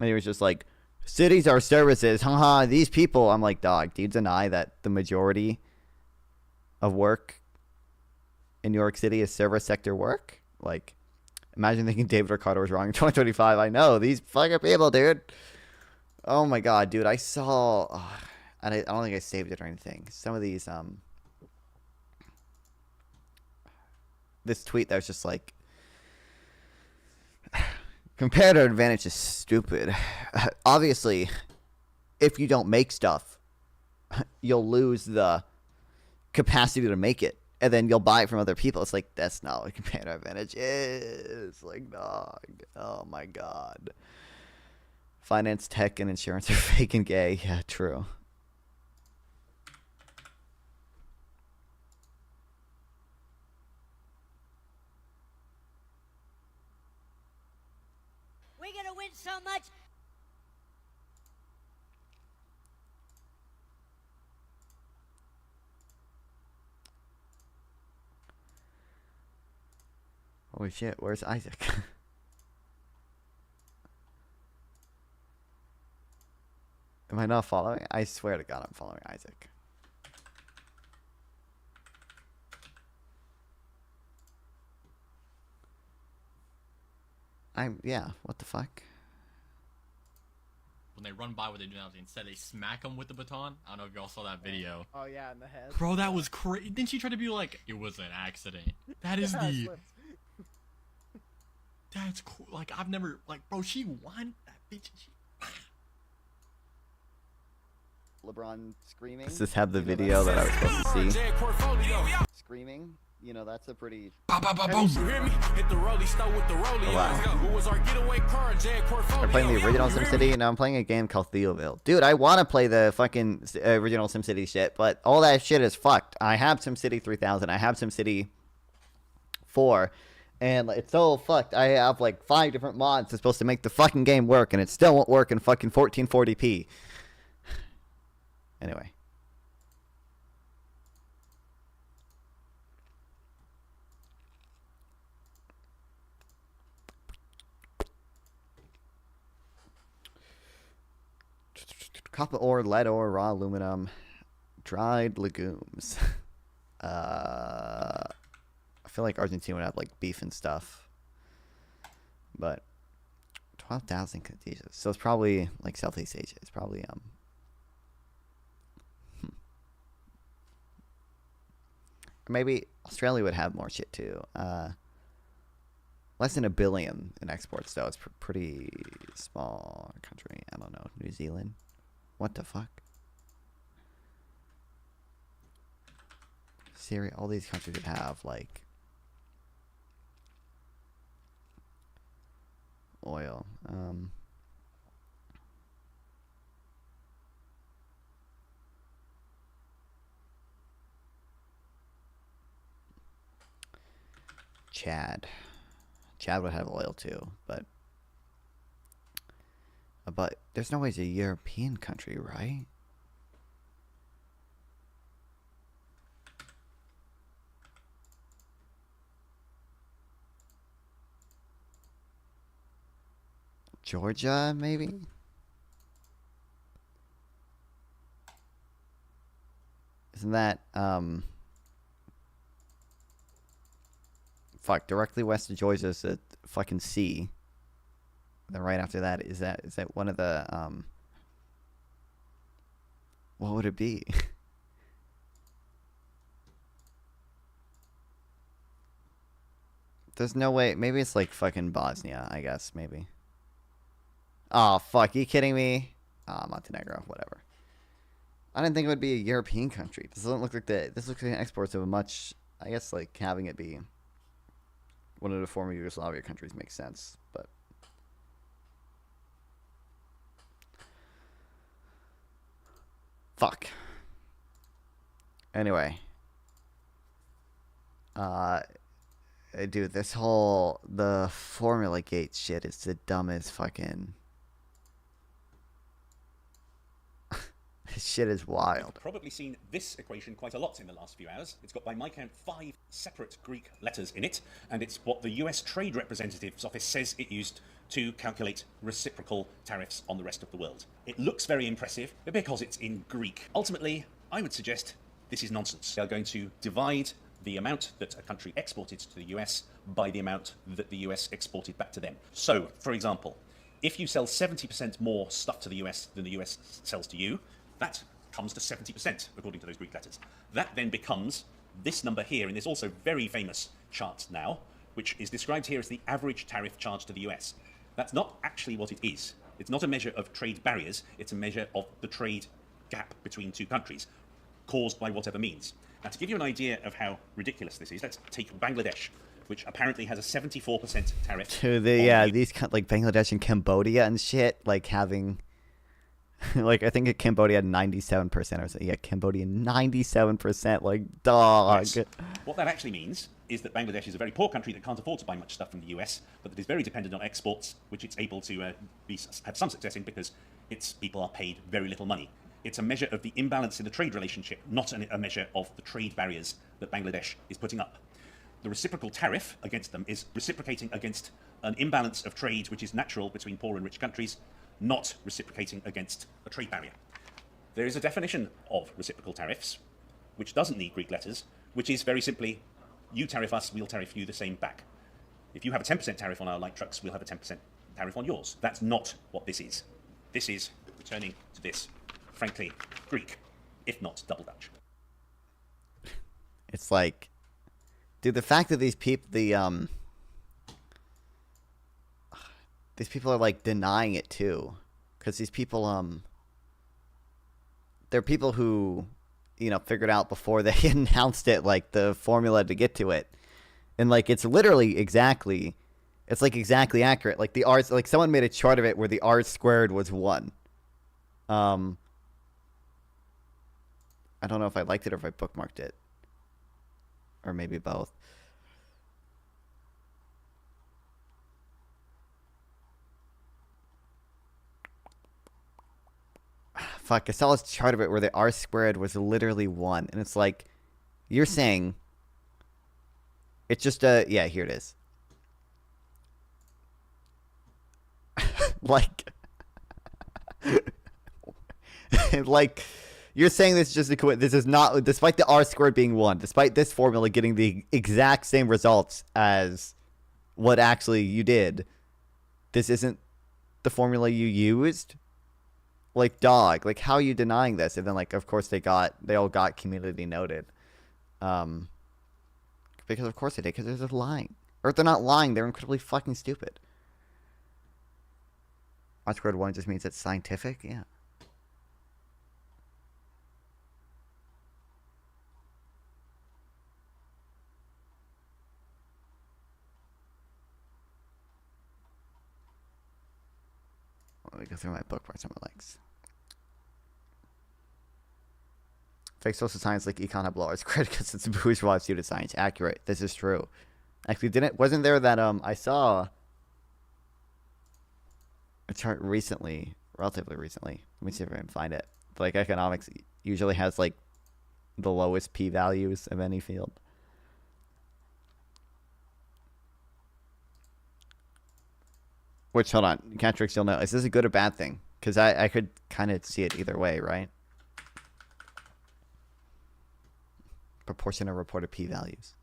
he was just like, cities are services. Haha, these people. I'm like, dog, do you deny that the majority of work in New York City is service sector work? Like, imagine thinking David Ricardo was wrong in 2025. I know, these fucking people, dude. Oh my god, dude, I saw... I don't think I saved it or anything. Some of these... This tweet that was just like... Comparative advantage is stupid. Obviously, if you don't make stuff, you'll lose the capacity to make it. And then you'll buy it from other people. It's like, that's not what comparative advantage is. Like, dog. Oh my god. Finance, tech, and insurance are fake and gay. Yeah, true. We're gonna win so much. Holy shit, where's Isaac? Am I not following? I swear to God I'm following Isaac. Yeah. What the fuck? When they run by what they do now, instead they smack them with the baton. I don't know if y'all saw that video. Oh yeah, in the head. Bro, that was crazy. Didn't she try to be like, it was an accident? That is That's cool. Like, I've never, like, bro, she won that bitch. LeBron screaming. Does this have the video that I was supposed to see? Screaming? You know, that's a pretty... Boom, boom. Hit the rollie, start with the rollie. Wow. I'm playing the original SimCity, and now I'm playing a game called Theoville. Dude, I want to play the fucking original SimCity shit, but all that shit is fucked. I have SimCity 3000, I have SimCity 4, and it's so fucked. I have like 5 different mods that's supposed to make the fucking game work, and it still won't work in fucking 1440p. Anyway. Copper ore, lead ore, raw aluminum, dried legumes. I feel like Argentina would have like beef and stuff. But 12,000 Jesus. So it's probably like Southeast Asia. It's probably maybe Australia would have more shit too. Less than 1 billion in exports though. It's pretty small country. I don't know. New Zealand. What the fuck? Syria, all these countries would have like oil. Chad would have oil too, but there's no way it's a European country, right? Georgia, maybe? Isn't that, fuck, directly west of Georgia is a fucking sea. Then right after that, is that one of the, what would it be? There's no way, maybe it's like fucking Bosnia, I guess, maybe. Oh, fuck, you kidding me? Montenegro, whatever. I didn't think it would be a European country. This doesn't look like this looks like an exports of a much, I guess, like, having it be one of the former Yugoslavia countries makes sense, but... Fuck. Anyway. Dude, the Formula Gate shit is the dumbest fucking... This shit is wild. You've probably seen this equation quite a lot in the last few hours. It's got, by my count, 5 separate Greek letters in it, and it's what the US Trade Representative's Office says it used to calculate reciprocal tariffs on the rest of the world. It looks very impressive because it's in Greek. Ultimately, I would suggest this is nonsense. They're going to divide the amount that a country exported to the US by the amount that the US exported back to them. So, for example, if you sell 70% more stuff to the US than the US sells to you, that comes to 70%, according to those Greek letters. That then becomes this number here in this also very famous chart now, which is described here as the average tariff charged to the US. That's not actually what it is. It's not a measure of trade barriers, it's a measure of the trade gap between two countries, caused by whatever means. Now, to give you an idea of how ridiculous this is, let's take Bangladesh, which apparently has a 74% tariff. Dude, these like Bangladesh and Cambodia and shit, like having... like, I think Cambodia had 97% or something. Yeah, Cambodia 97%, like, dog. Yes. What that actually means is that Bangladesh is a very poor country that can't afford to buy much stuff from the US, but that is very dependent on exports, which it's able to have some success in because its people are paid very little money. It's a measure of the imbalance in the trade relationship, not a measure of the trade barriers that Bangladesh is putting up. The reciprocal tariff against them is reciprocating against an imbalance of trade which is natural between poor and rich countries, not reciprocating against a trade barrier. There is a definition of reciprocal tariffs, which doesn't need Greek letters, which is very simply, you tariff us, we'll tariff you the same back. If you have a 10% tariff on our light trucks, we'll have a 10% tariff on yours. That's not what this is. This is returning to this, frankly, Greek, if not double Dutch. It's like, dude, the fact that these people, these people are like denying it too, because these people, they're people who, you know, figured out before they announced it, like the formula to get to it, and like it's literally exactly, it's like exactly accurate. Like the R, like someone made a chart of it where the R squared was 1. I don't know if I liked it or if I bookmarked it. Or maybe both. Fuck, I saw this chart of it where the R squared was literally 1. And it's like, you're saying, it's just a, yeah, here it is. Like, like, you're saying this is just a this is not, despite the R squared being 1, despite this formula getting the exact same results as what actually you did, this isn't the formula you used? Like, dog, like, how are you denying this? And then, like, of course they all got community noted. Because of course they did, because they're just lying. Or if they're not lying, they're incredibly fucking stupid. R squared 1 just means it's scientific? Yeah. Let me go through my bookmarks on my legs. Fake social science like econ have lower credit because it's bourgeois pseudoscience. Accurate. This is true. Actually, wasn't there that I saw a chart recently, relatively recently. Let me see if I can find it. Like economics usually has like the lowest p-values of any field. Which, hold on, Catrix, you'll know. Is this a good or bad thing? Because I could kind of see it either way, right? Proportion of reported p-values.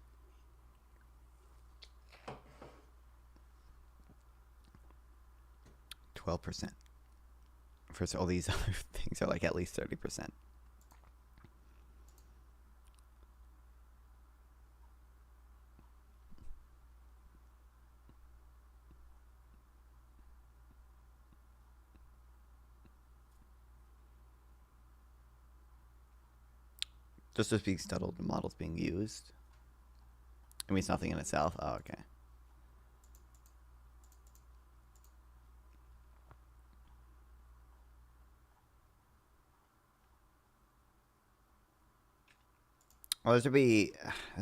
%. First, all these other things are like at least 30%. Just as being studied, the model's being used. It means nothing in itself. Oh, okay. Well, this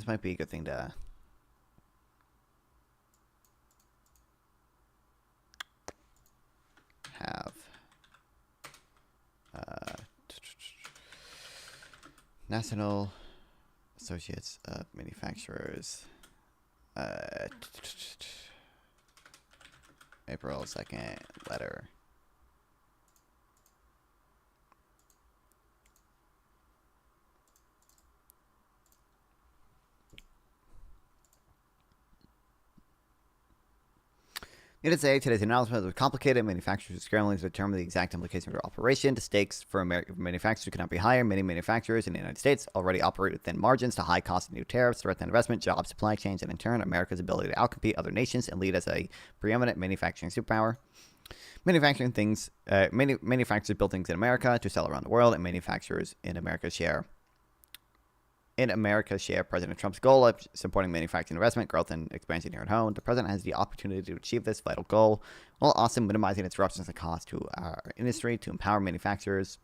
might be a good thing to have. National Associates of Manufacturers. April 2nd letter. Needless to say, today's announcement was complicated. Manufacturers are scrambling to determine the exact implications of their operation. The stakes for manufacturers cannot be higher. Many manufacturers in the United States already operate with thin margins to high cost of new tariffs, threaten investment, jobs, supply chains, and in turn, America's ability to outcompete other nations and lead as a preeminent manufacturing superpower. Manufacturers build things in America to sell around the world, and manufacturers in America's share President Trump's goal of supporting manufacturing investment, growth, and expansion here at home. The president has the opportunity to achieve this vital goal while also minimizing disruptions and costs to our industry to empower manufacturers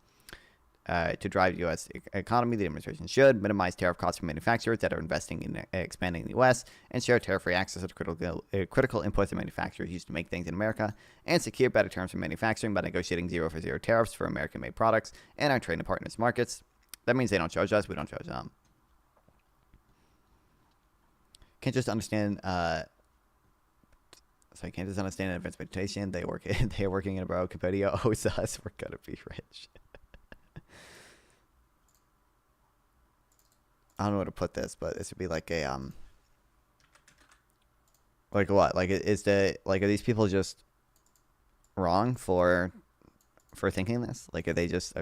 to drive the U.S. economy. The administration should minimize tariff costs for manufacturers that are investing in expanding the U.S. and share tariff-free access to critical inputs that manufacturers use to make things in America, and secure better terms for manufacturing by negotiating zero for zero tariffs for American-made products and our trading partners' markets. That means they don't charge us, we don't charge them. Can't just understand. Can't just understand advanced meditation. They are working in a bro. Capodio owes us. We're gonna be rich. I don't know where to put this, but this would be like a Like what? Like are these people just wrong for thinking this? Like are they just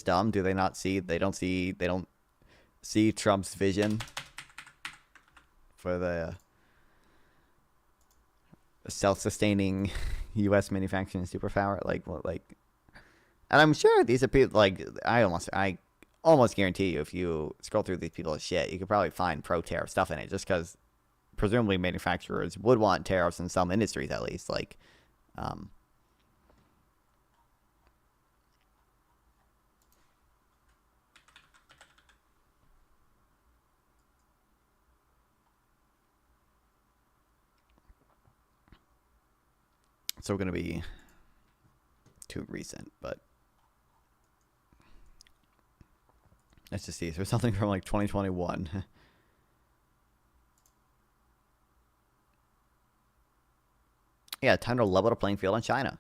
dumb? Do they not see? They don't see Trump's vision for the self-sustaining U.S. manufacturing superpower. And I'm sure these are people like I almost guarantee you, if you scroll through these people's shit, you could probably find pro-tariff stuff in it, just because presumably manufacturers would want tariffs in some industries at least. So we're going to be too recent, but let's just see. There's something from like 2021. Yeah, time to level the playing field on China.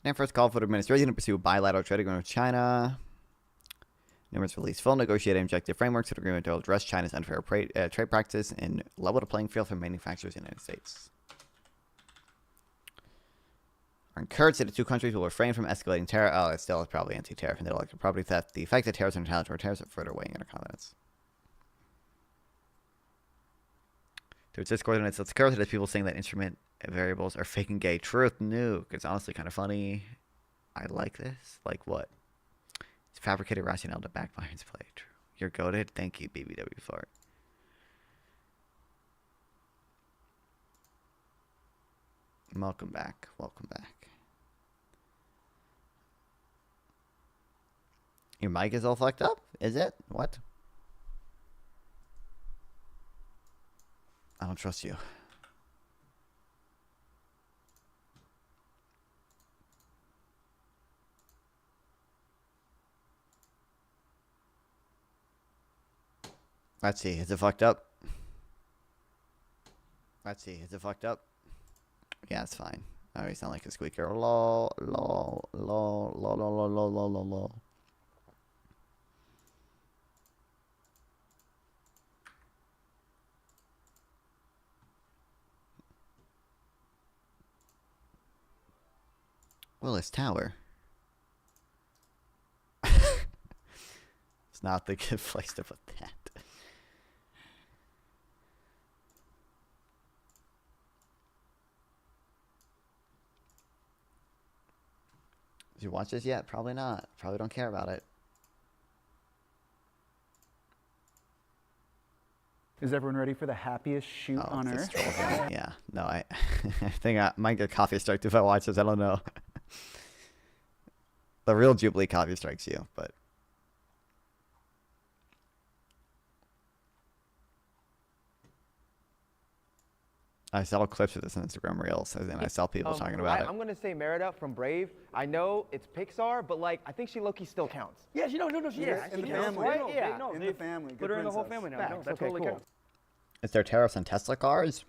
And first call for the administration to pursue bilateral trade agreement with China. Numerous released full negotiated objective frameworks of agreement to address China's unfair trade practices and level the playing field for manufacturers in the United States. Are encouraged that the two countries will refrain from escalating tariff. Oh, it still is probably anti-tariff and intellectual property theft. The effect of tariffs on intellectual tariffs are further weighing in our confidence. To its Discord, it's encouraged that people saying that instrument variables are faking gay. Truth, nuke. It's honestly kind of funny. I like this. Like what? It's fabricated rationale to backfire's play. True. You're goated. Thank you, BBW Fart. Welcome back. Welcome back. Your mic is all fucked up? Is it? What? I don't trust you. Let's see. Is it fucked up? Let's see. Is it fucked up? Yeah, it's fine. I already sound like a squeaker. Lol, lol, lol, lol, lol, lol, lol, lol, lol. Willis Tower. It's not the good place to put that. Did you watch this yet? Probably not. Probably don't care about it. Is everyone ready for the happiest shoot on Earth? Yeah. No, I think I might get coffee striked if I watch this. I don't know. The real Jubilee coffee strikes you, but I saw clips of this on Instagram Reels, and I saw people talking about it. I'm gonna say Merida from Brave. I know it's Pixar, but like I think she low-key still counts. Yeah, no, she Yeah, is. In the she counts, family. right? Yeah, In the family. Put her in the whole family now. No, that's totally cool. Is there tariffs on Tesla cars?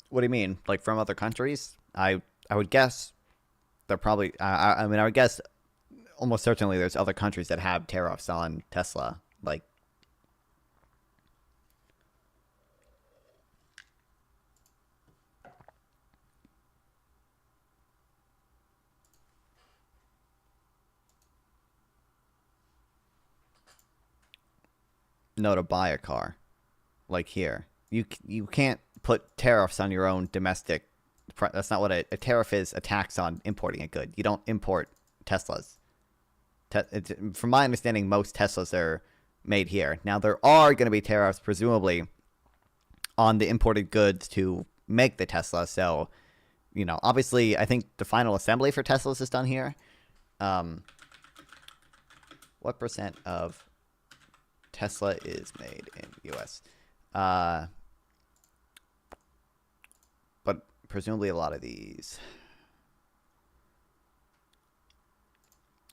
What do you mean? Like from other countries? I would guess they're probably. I mean, I would guess almost certainly there's other countries that have tariffs on Tesla. Like. No, to buy a car, like here, you can't put tariffs on your own domestic. That's not what a tariff is. A tax on importing a good. You don't import Teslas. From my understanding, most Teslas are made here. Now there are going to be tariffs, presumably, on the imported goods to make the Tesla. So, obviously, I think the final assembly for Teslas is done here. What percent of Tesla is made in U.S.? But presumably a lot of these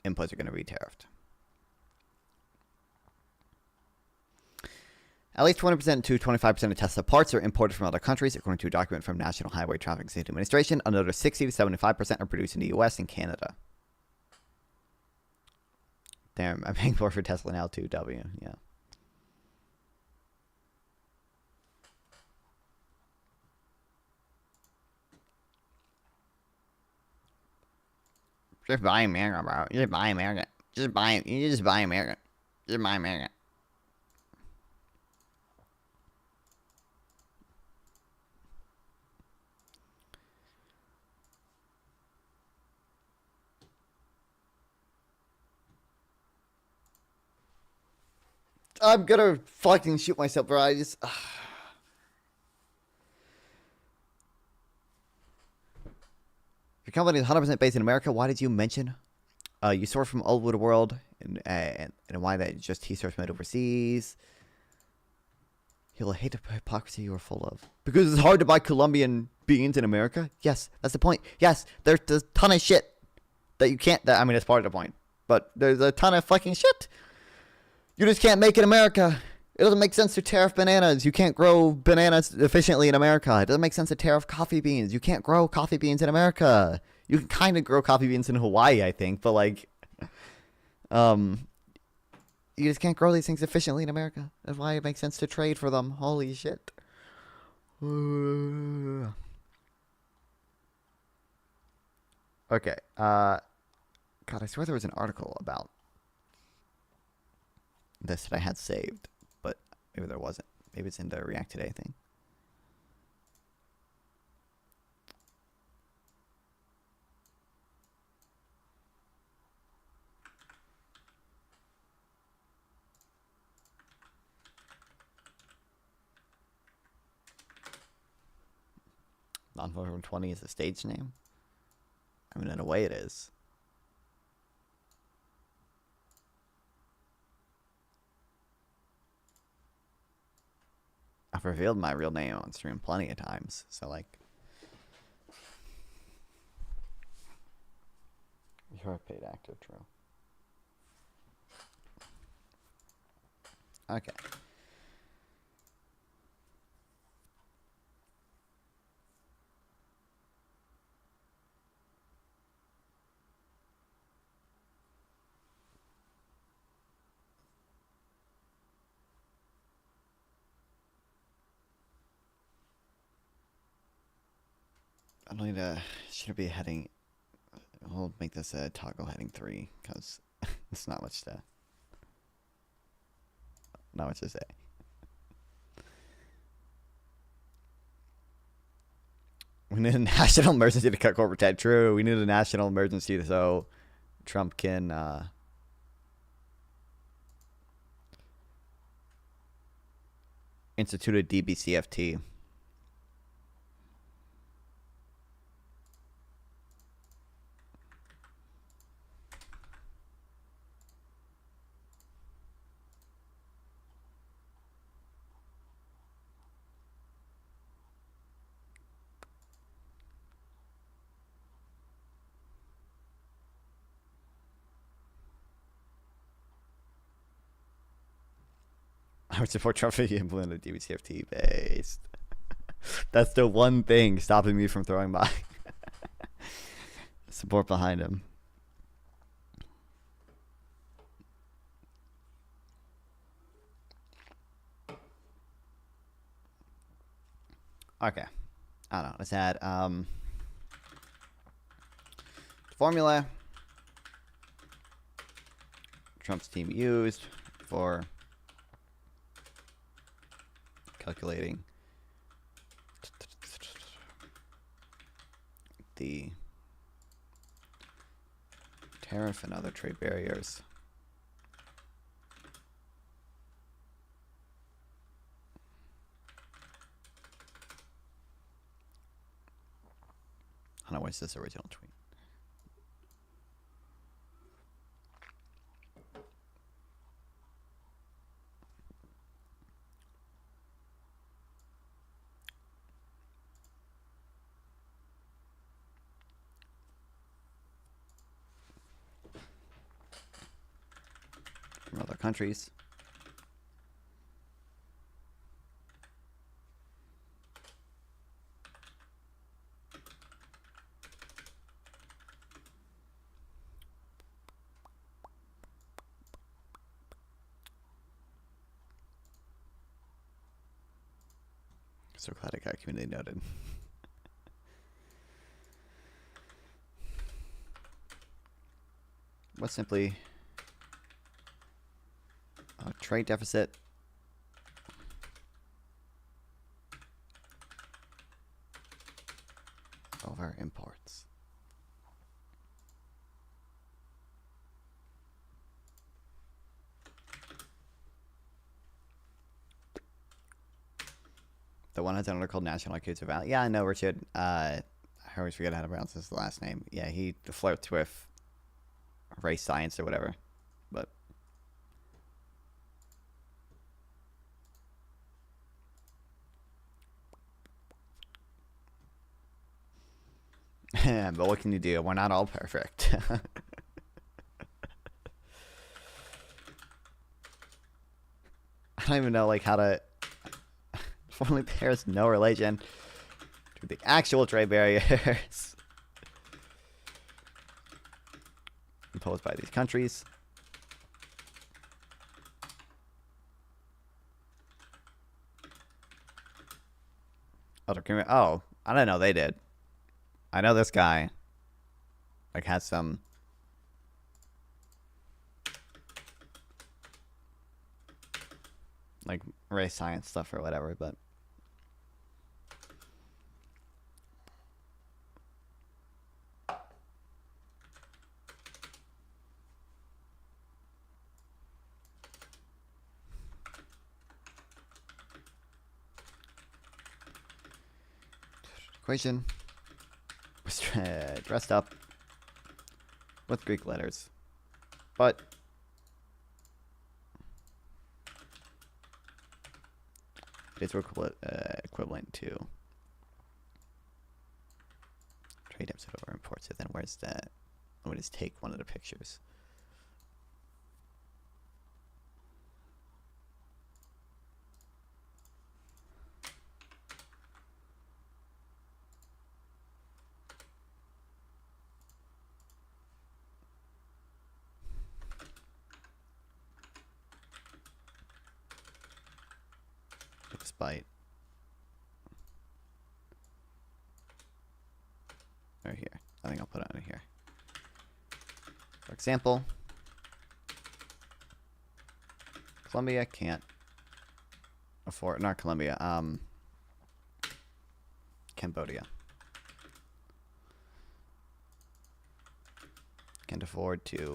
inputs are going to be tariffed. At least 20% to 25% of Tesla parts are imported from other countries, according to a document from National Highway Traffic Safety Administration. Another 60 to 75% are produced in the U.S. and Canada. Damn, I'm paying more for Tesla now too. W. Yeah. Just buy America, bro. Just buy America. Just buy. You just buy America. Just buy America. I'm gonna fucking shoot myself, bro. I just. Your company is 100% based in America. Why did you mention you source from all over the world and why that just t-shirts made overseas? He'll hate the hypocrisy you are full of. Because it's hard to buy Colombian beans in America? Yes, that's the point. Yes, there's a ton of shit that you can't. I mean, that's part of the point. But there's a ton of fucking shit you just can't make in America. It doesn't make sense to tariff bananas. You can't grow bananas efficiently in America. It doesn't make sense to tariff coffee beans. You can't grow coffee beans in America. You can kind of grow coffee beans in Hawaii, I think, but like, you just can't grow these things efficiently in America. That's why it makes sense to trade for them. Holy shit. Okay. God, I swear there was an article about this that I had saved. Maybe there wasn't. Maybe it's in the React Today thing. Non-20 is a stage name? I mean, in a way it is. I've revealed my real name on stream plenty of times, so like. You're a paid actor, true. Okay. I don't need to. Should it be a heading? We'll make this a toggle heading 3 because it's not much to say. We need a national emergency to cut corporate debt. True, we need a national emergency so Trump can institute a DBCFT. I would support Trump if he implemented DBCFT based. That's the one thing stopping me from throwing my support behind him. Okay. I don't know. Let's add formula Trump's team used for calculating the tariff and other trade barriers. I don't know, where's this original tweet? From other countries. So glad it got community noted. What's simply a trade deficit? Over imports. The one has an article called National Acutes Value. Yeah, I know, Richard. I always forget how to pronounce his last name. Yeah, he flirts with race science or whatever. But but what can you do? We're not all perfect. I don't even know like how to. Formally, there's no relation to the actual trade barriers imposed by these countries. Oh, I didn't know they did. I know this guy like has some like race science stuff or whatever, but equation was dressed up with Greek letters, but it is equivalent to trade deficit over imports. So then where's that? Let me just take one of the pictures. Despite right here, I think I'll put it on here. For example, Colombia can't afford, not Colombia, Cambodia can't afford to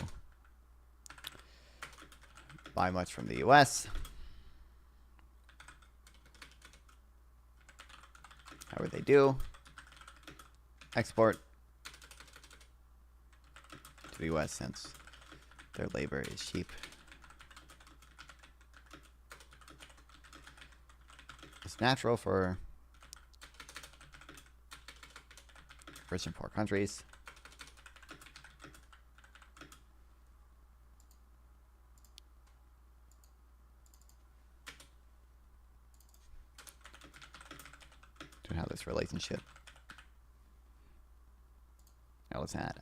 buy much from the US. However, they do export to the US since their labor is cheap. It's natural for rich and poor countries to have this relationship. Now let's add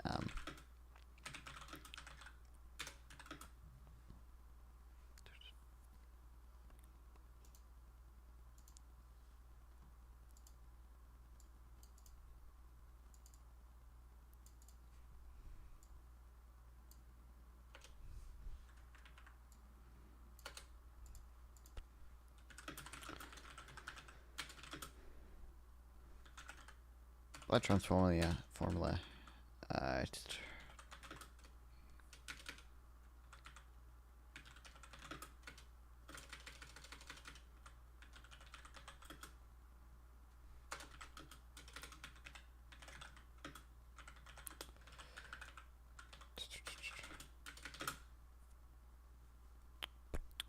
blood formula.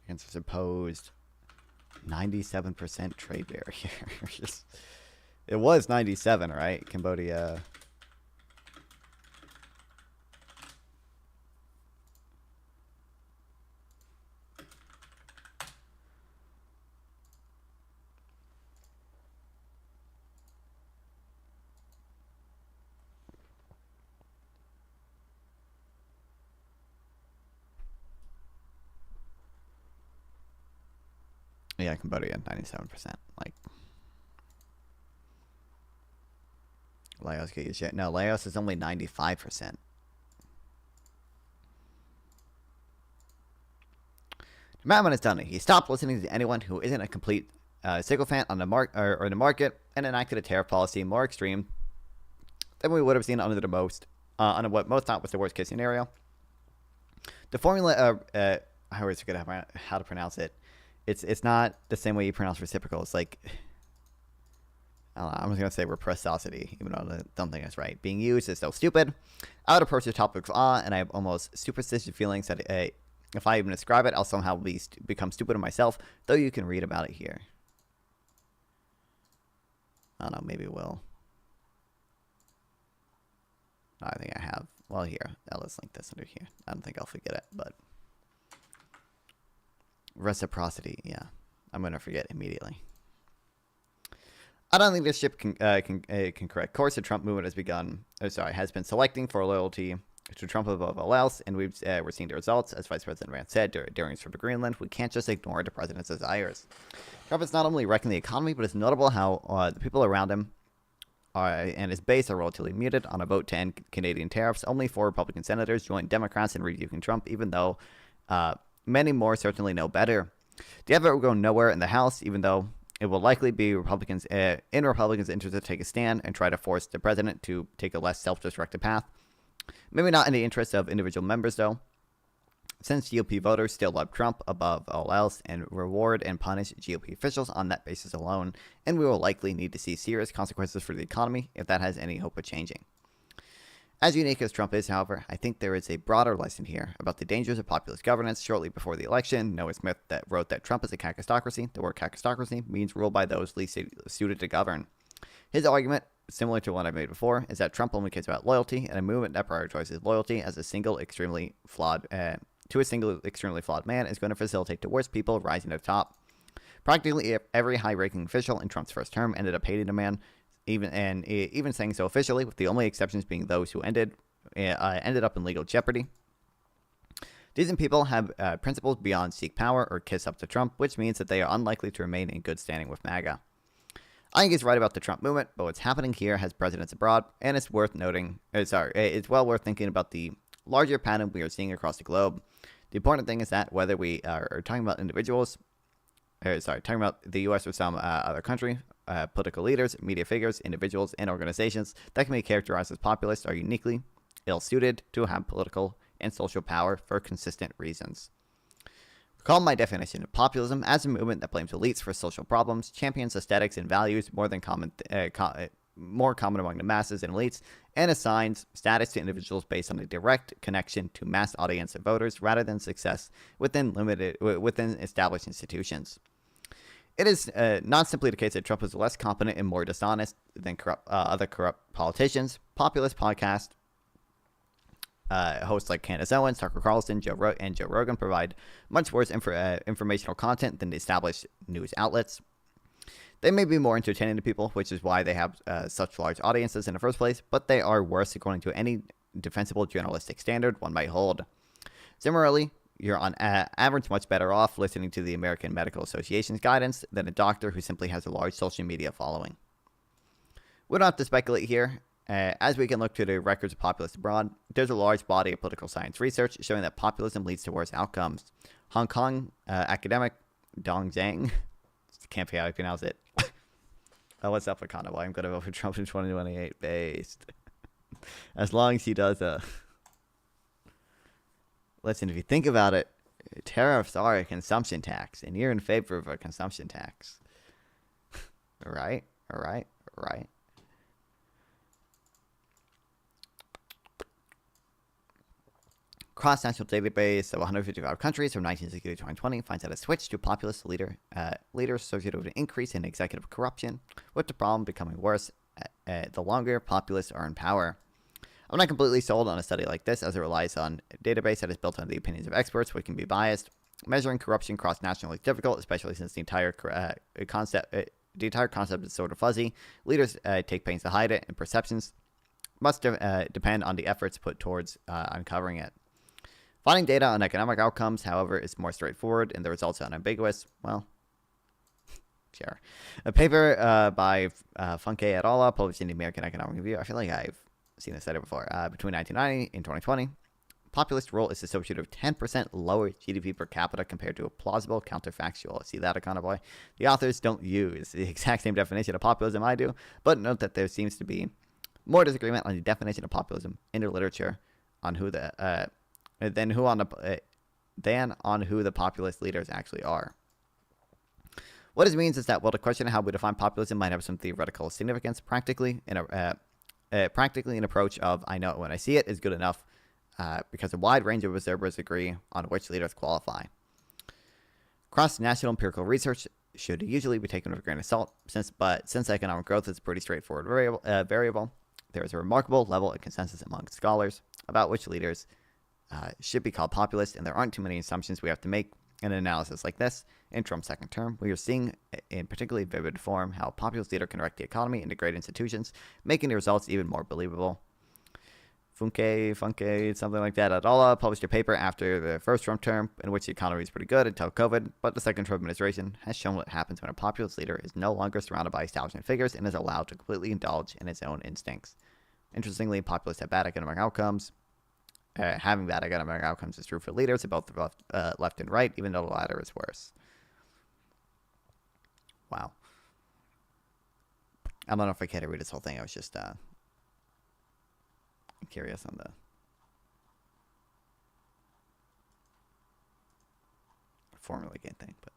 Against a supposed 97% trade barrier. It was 97, right? Cambodia. Yeah, Cambodia, 97%. Like, Laos get your shit. No, Laos is only 95%. Madman has done it. He stopped listening to anyone who isn't a complete sycophant on the or the market, and enacted a tariff policy more extreme than we would have seen under the under what most thought was the worst case scenario. The formula, I always forget how to pronounce it. It's not the same way you pronounce reciprocal. It's like, I don't know, I'm just going to say reciprocity, even though I don't think that's right. Being used is so stupid. I would approach the topic with awe, and I have almost superstitious feelings that if I even describe it, I'll somehow become stupid to myself, though you can read about it here. I don't know, maybe it will. I think I have. Well, here, let's link this under here. I don't think I'll forget it, but reciprocity, yeah, I'm gonna forget immediately. I don't think this ship can correct course. The Trump movement has been selecting for loyalty to Trump above all else, and we're seeing the results. As Vice President Vance said during his trip to Greenland, we can't just ignore the president's desires. Trump is not only wrecking the economy, but it's notable how the people around him and his base are relatively muted. On a vote to end Canadian tariffs, only 4 Republican senators joined Democrats in rebuking Trump, even though many more certainly know better. The effort will go nowhere in the House, even though it will likely be Republicans' interest to take a stand and try to force the president to take a less self-destructive path. Maybe not in the interest of individual members, though, since GOP voters still love Trump above all else and reward and punish GOP officials on that basis alone, and we will likely need to see serious consequences for the economy if that has any hope of changing. As unique as Trump is, however, I think there is a broader lesson here about the dangers of populist governance. Shortly before the election, Noah Smith wrote that Trump is a kakistocracy. The word kakistocracy means ruled by those least suited to govern. His argument, similar to one I made before, is that Trump only cares about loyalty, and a movement that prioritizes loyalty as a single extremely flawed man is going to facilitate the worst people rising to the top. Practically every high-ranking official in Trump's first term ended up hating the man, even saying so officially, with the only exceptions being those who ended up in legal jeopardy. Decent people have principles beyond seek power or kiss up to Trump, which means that they are unlikely to remain in good standing with MAGA. I think he's right about the Trump movement, but what's happening here has precedents abroad, and it's worth noting. It's well worth thinking about the larger pattern we are seeing across the globe. The important thing is that whether we are talking about talking about the U.S. or some other country, political leaders, media figures, individuals, and organizations that can be characterized as populist are uniquely ill-suited to have political and social power for consistent reasons. Recall my definition of populism as a movement that blames elites for social problems, champions aesthetics and values more common among the masses and elites, and assigns status to individuals based on a direct connection to mass audience of voters rather than success within established institutions. It is not simply the case that Trump is less competent and more dishonest than other corrupt politicians. Populist podcast hosts like Candace Owens, Tucker Carlson, Joe Rogan provide much worse informational content than the established news outlets. They may be more entertaining to people, which is why they have such large audiences in the first place, but they are worse according to any defensible journalistic standard one might hold. Similarly, you're on average much better off listening to the American Medical Association's guidance than a doctor who simply has a large social media following. We don't have to speculate here. As we can look to the records of populists abroad, there's a large body of political science research showing that populism leads to worse outcomes. Hong Kong academic Dong Zhang, can't figure out how to pronounce it. What's up with Conaway? I'm going to vote for Trump in 2028 based. As long as he does listen, if you think about it, tariffs are a consumption tax, and you're in favor of a consumption tax. All right. Cross-national database of 155 countries from 1960 to 2020 finds that a switch to populist leaders associated with an increase in executive corruption, with the problem becoming worse the longer populists are in power. I'm not completely sold on a study like this, as it relies on a database that is built on the opinions of experts, which can be biased. Measuring corruption cross-nationally is difficult, especially since the entire concept is sort of fuzzy. Leaders take pains to hide it, and perceptions must depend on the efforts put towards uncovering it. Finding data on economic outcomes, however, is more straightforward, and the results are unambiguous. Well, share. A paper by Funke et al. Published in the American Economic Review. I feel like I've seen this study before. Between 1990 and 2020, populist role is associated with 10% lower GDP per capita compared to a plausible counterfactual. See that, Econoboy? The authors don't use the exact same definition of populism I do, but note that there seems to be more disagreement on the definition of populism in the literature on who the than on who the populist leaders actually are. What this means is that while the question of how we define populism might have some theoretical significance, practically an approach of "I know it when I see it" is good enough, because a wide range of observers agree on which leaders qualify. Cross-national empirical research should usually be taken with a grain of salt, since economic growth is a pretty straightforward variable, there is a remarkable level of consensus among scholars about which leaders should be called populist, and there aren't too many assumptions we have to make in an analysis like this. In Trump's second term, we are seeing in particularly vivid form how a populist leader can wreck the economy and degrade institutions, making the results even more believable. Funke, something like that, et al. Published a paper after the first Trump term in which the economy was pretty good until COVID, but the second Trump administration has shown what happens when a populist leader is no longer surrounded by establishment figures and is allowed to completely indulge in its own instincts. Interestingly, populists have bad economic outcomes. Having bad economic outcomes is true for leaders of both the left and right, even though the latter is worse. Wow. I don't know if I care to read this whole thing. I was just curious on the formula gain thing, but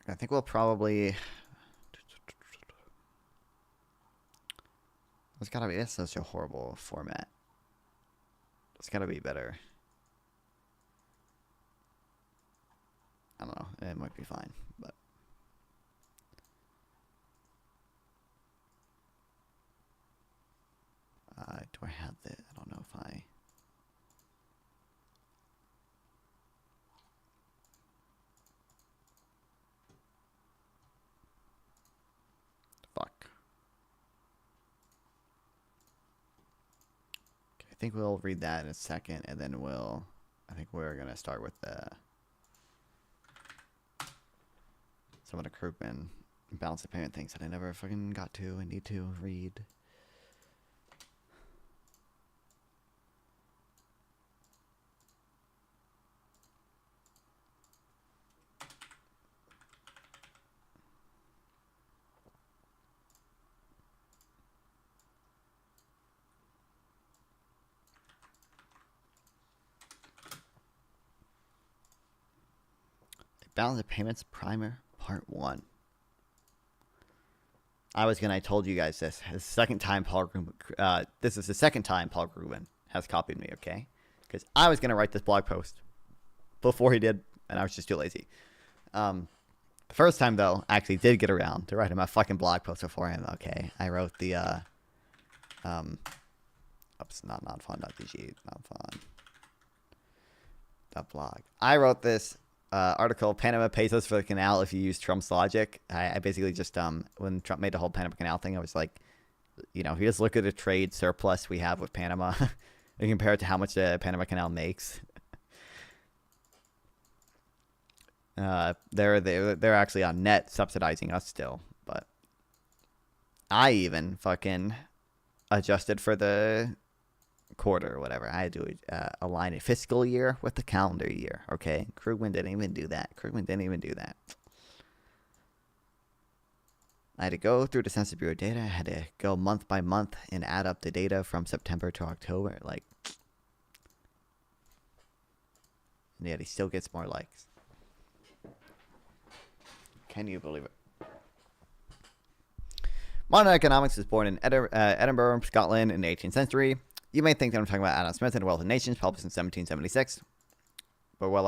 I think we'll probably. There's gotta be. That's such a horrible format. It's gotta be better. I don't know. It might be fine, but. Do I have the? I don't know if I. Fuck. Okay, I think we'll read that in a second, and then I think we're gonna start with some of the Krugman balance of payment things that I never fucking got to and need to read. Balance of Payments Primer Part 1. I told you guys this. This is the second time Paul Grubin has copied me, okay? Because I was going to write this blog post before he did, and I was just too lazy. The first time, though, I actually did get around to writing my fucking blog post before him, okay? I wrote the, not fun.dg, not fun. .blog. I wrote this article, Panama pays us for the canal if you use Trump's logic. I basically just, when Trump made the whole Panama Canal thing, I was like, you know, if you just look at the trade surplus we have with Panama and compare it to how much the Panama Canal makes, they're actually on net subsidizing us still. But I even fucking adjusted for the quarter or whatever. I had to align a fiscal year with the calendar year. Okay, Krugman didn't even do that. I had to go through the Census Bureau data. I had to go month by month and add up the data from September to October. Like, and yet he still gets more likes. Can you believe it? Modern economics was born in Edinburgh, Scotland in the 18th century. You may think that I'm talking about Adam Smith and The Wealth of Nations, published in 1776. But while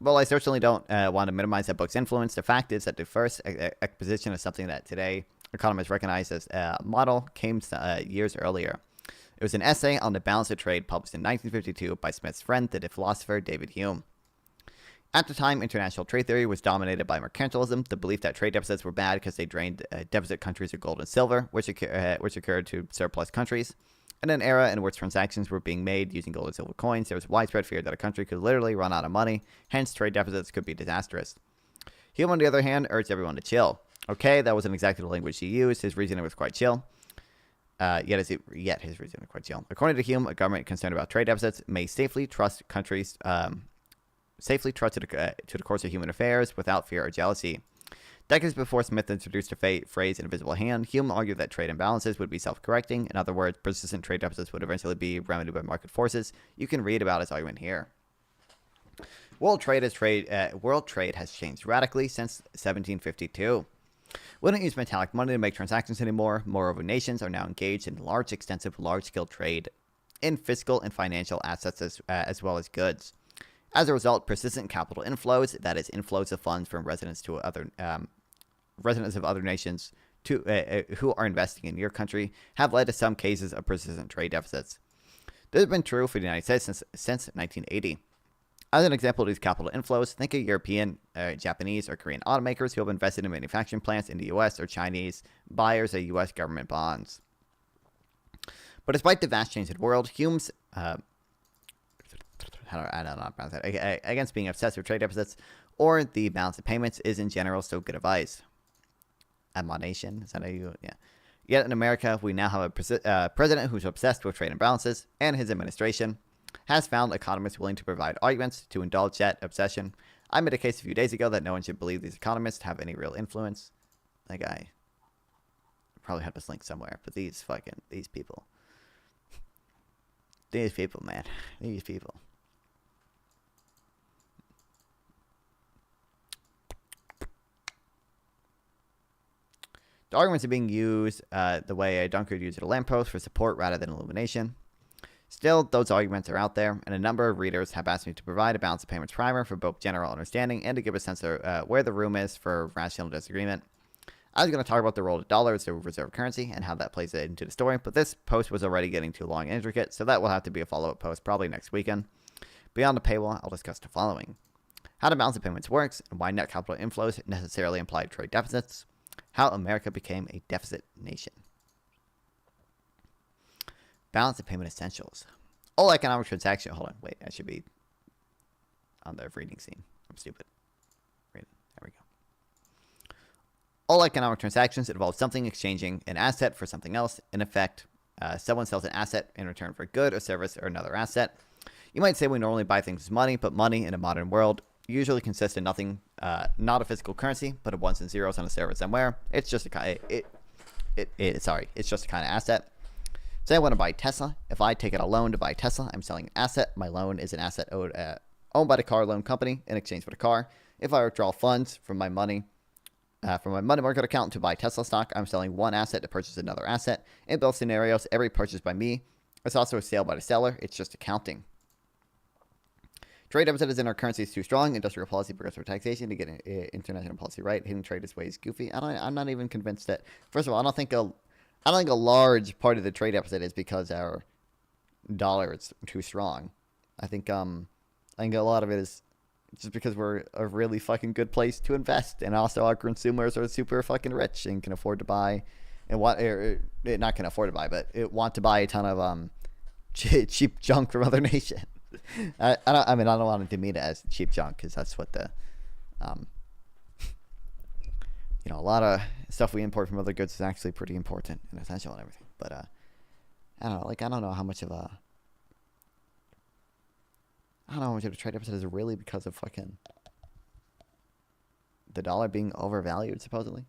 Well, I certainly don't want to minimize that book's influence. The fact is that the first exposition of something that today economists recognize as a model came years earlier. It was an essay on the balance of trade published in 1952 by Smith's friend, the philosopher David Hume. At the time, international trade theory was dominated by mercantilism, the belief that trade deficits were bad because they drained deficit countries of gold and silver, which occurred to surplus countries. In an era in which transactions were being made using gold and silver coins, there was widespread fear that a country could literally run out of money, hence trade deficits could be disastrous. Hume, on the other hand, urged everyone to chill. Okay, that wasn't exactly the language he used. His reasoning was quite chill. Yet his reasoning was quite chill. According to Hume, a government concerned about trade deficits may safely trust countries, to the course of human affairs without fear or jealousy. Decades before Smith introduced the phrase invisible hand, Hume argued that trade imbalances would be self-correcting. In other words, persistent trade deficits would eventually be remedied by market forces. You can read about his argument here. World trade has changed radically since 1752. We don't use metallic money to make transactions anymore. Moreover, nations are now engaged in extensive, large-scale trade in fiscal and financial assets as well as goods. As a result, persistent capital inflows, that is, inflows of funds from residents of other nations who are investing in your country, have led to some cases of persistent trade deficits. This has been true for the United States since 1980. As an example of these capital inflows, think of European, Japanese, or Korean automakers who have invested in manufacturing plants in the U.S. or Chinese buyers of U.S. government bonds. But despite the vast change in the world, Hume's against being obsessed with trade deficits or the balance of payments is in general still good advice. Admonition, is that how you, yeah. Yet in America, we now have a president who's obsessed with trade imbalances, and his administration has found economists willing to provide arguments to indulge that obsession. I made a case a few days ago that no one should believe these economists have any real influence. That guy probably had this link somewhere, but these people. These people, man. These people. The arguments are being used the way a dunker would use at a lamppost for support rather than illumination. Still, those arguments are out there, and a number of readers have asked me to provide a balance of payments primer for both general understanding and to give a sense of where the room is for rational disagreement. I was going to talk about the role of the dollar as a reserve currency and how that plays into the story, but this post was already getting too long and intricate, so that will have to be a follow-up post probably next weekend. Beyond the paywall, I'll discuss the following: how the balance of payments works and why net capital inflows necessarily imply trade deficits, how America became a deficit nation. Balance of payment essentials. All economic transactions. Hold on, wait, I should be on the reading scene. I'm stupid. There we go. All economic transactions involve something exchanging an asset for something else. In effect, someone sells an asset in return for a good or service or another asset. You might say we normally buy things with money, but money in a modern world usually consists of nothing, not a physical currency, but of ones and zeros on a server somewhere. It's just a kind. It's just a kind of asset. Say I want to buy Tesla. If I take out a loan to buy Tesla, I'm selling an asset. My loan is an asset owned by the car loan company in exchange for the car. If I withdraw funds from my money market account to buy Tesla stock, I'm selling one asset to purchase another asset. In both scenarios, every purchase by me is also a sale by the seller. It's just accounting. Trade deficit in our currency is too strong. Industrial policy, progressive taxation to get international policy right. Hidden trade is way is goofy. I'm not even convinced that. First of all, I don't think a large part of the trade deficit is because our dollar is too strong. I think a lot of it is just because we're a really fucking good place to invest, and also our consumers are super fucking rich and can afford to buy, and not can afford to buy, but want to buy a ton of cheap junk from other nations. I don't want to demean it as cheap junk because that's what the a lot of stuff we import from other goods is actually pretty important and essential and everything. But I don't know how much of a trade deficit is really because of fucking the dollar being overvalued, supposedly.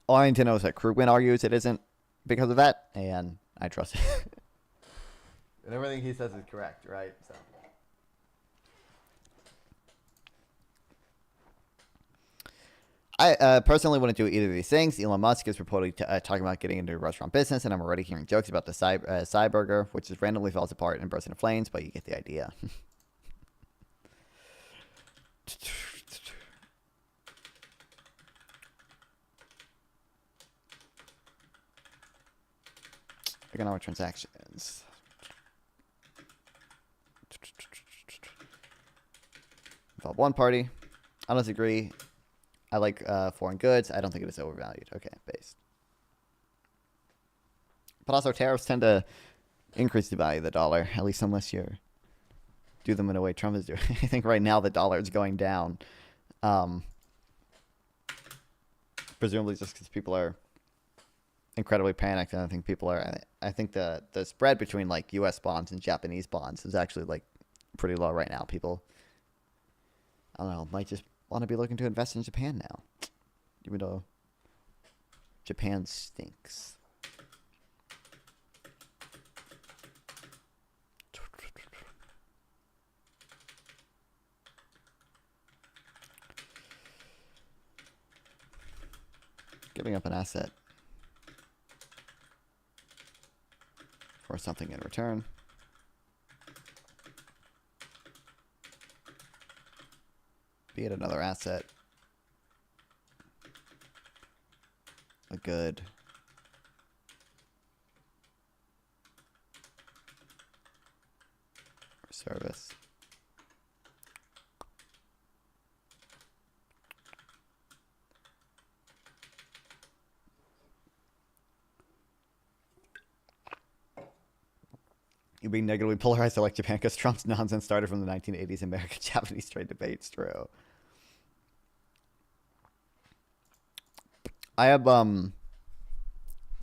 All I need to know is that Krugman argues it isn't because of that, and I trust it. And everything he says is correct, right? So. I personally wouldn't do either of these things. Elon Musk is reportedly talking about getting into the restaurant business, and I'm already hearing jokes about the Cyberger, which just randomly falls apart and bursts into flames, but you get the idea. Economic transactions. Involve one party. I don't disagree. I like foreign goods. I don't think it is overvalued. Okay, based. But also tariffs tend to increase the value of the dollar, at least unless you do them in a way Trump is doing. I think right now the dollar is going down. Presumably just because people are incredibly panicked, and I think people are. I think the spread between like U.S. bonds and Japanese bonds is actually like pretty low right now. People, I don't know, might just want to be looking to invest in Japan now, even though Japan stinks. Giving up an asset for something in return. Be it another asset, a good, or service. You being negatively polarized, I like Japan because Trump's nonsense started from the 1980s American-Japanese trade debate. It's true. I have I'm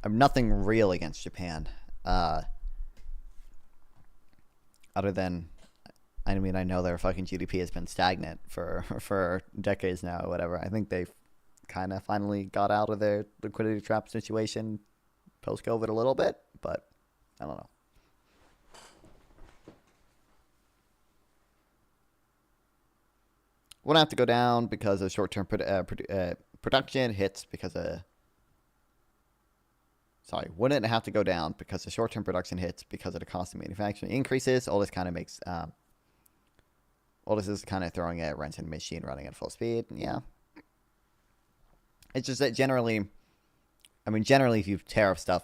nothing real against Japan. Other than, I mean, I know their fucking GDP has been stagnant for decades now or whatever. I think they've kind of finally got out of their liquidity trap situation post-COVID a little bit, but I don't know. Wouldn't have to go down because of short-term production hits because of... Sorry, wouldn't have to go down because the short-term production hits because of the cost of manufacturing increases. All this kind of makes... all this is kind of throwing a wrench in the machine running at full speed. Yeah. It's just that generally... I mean, generally, if you tariff stuff,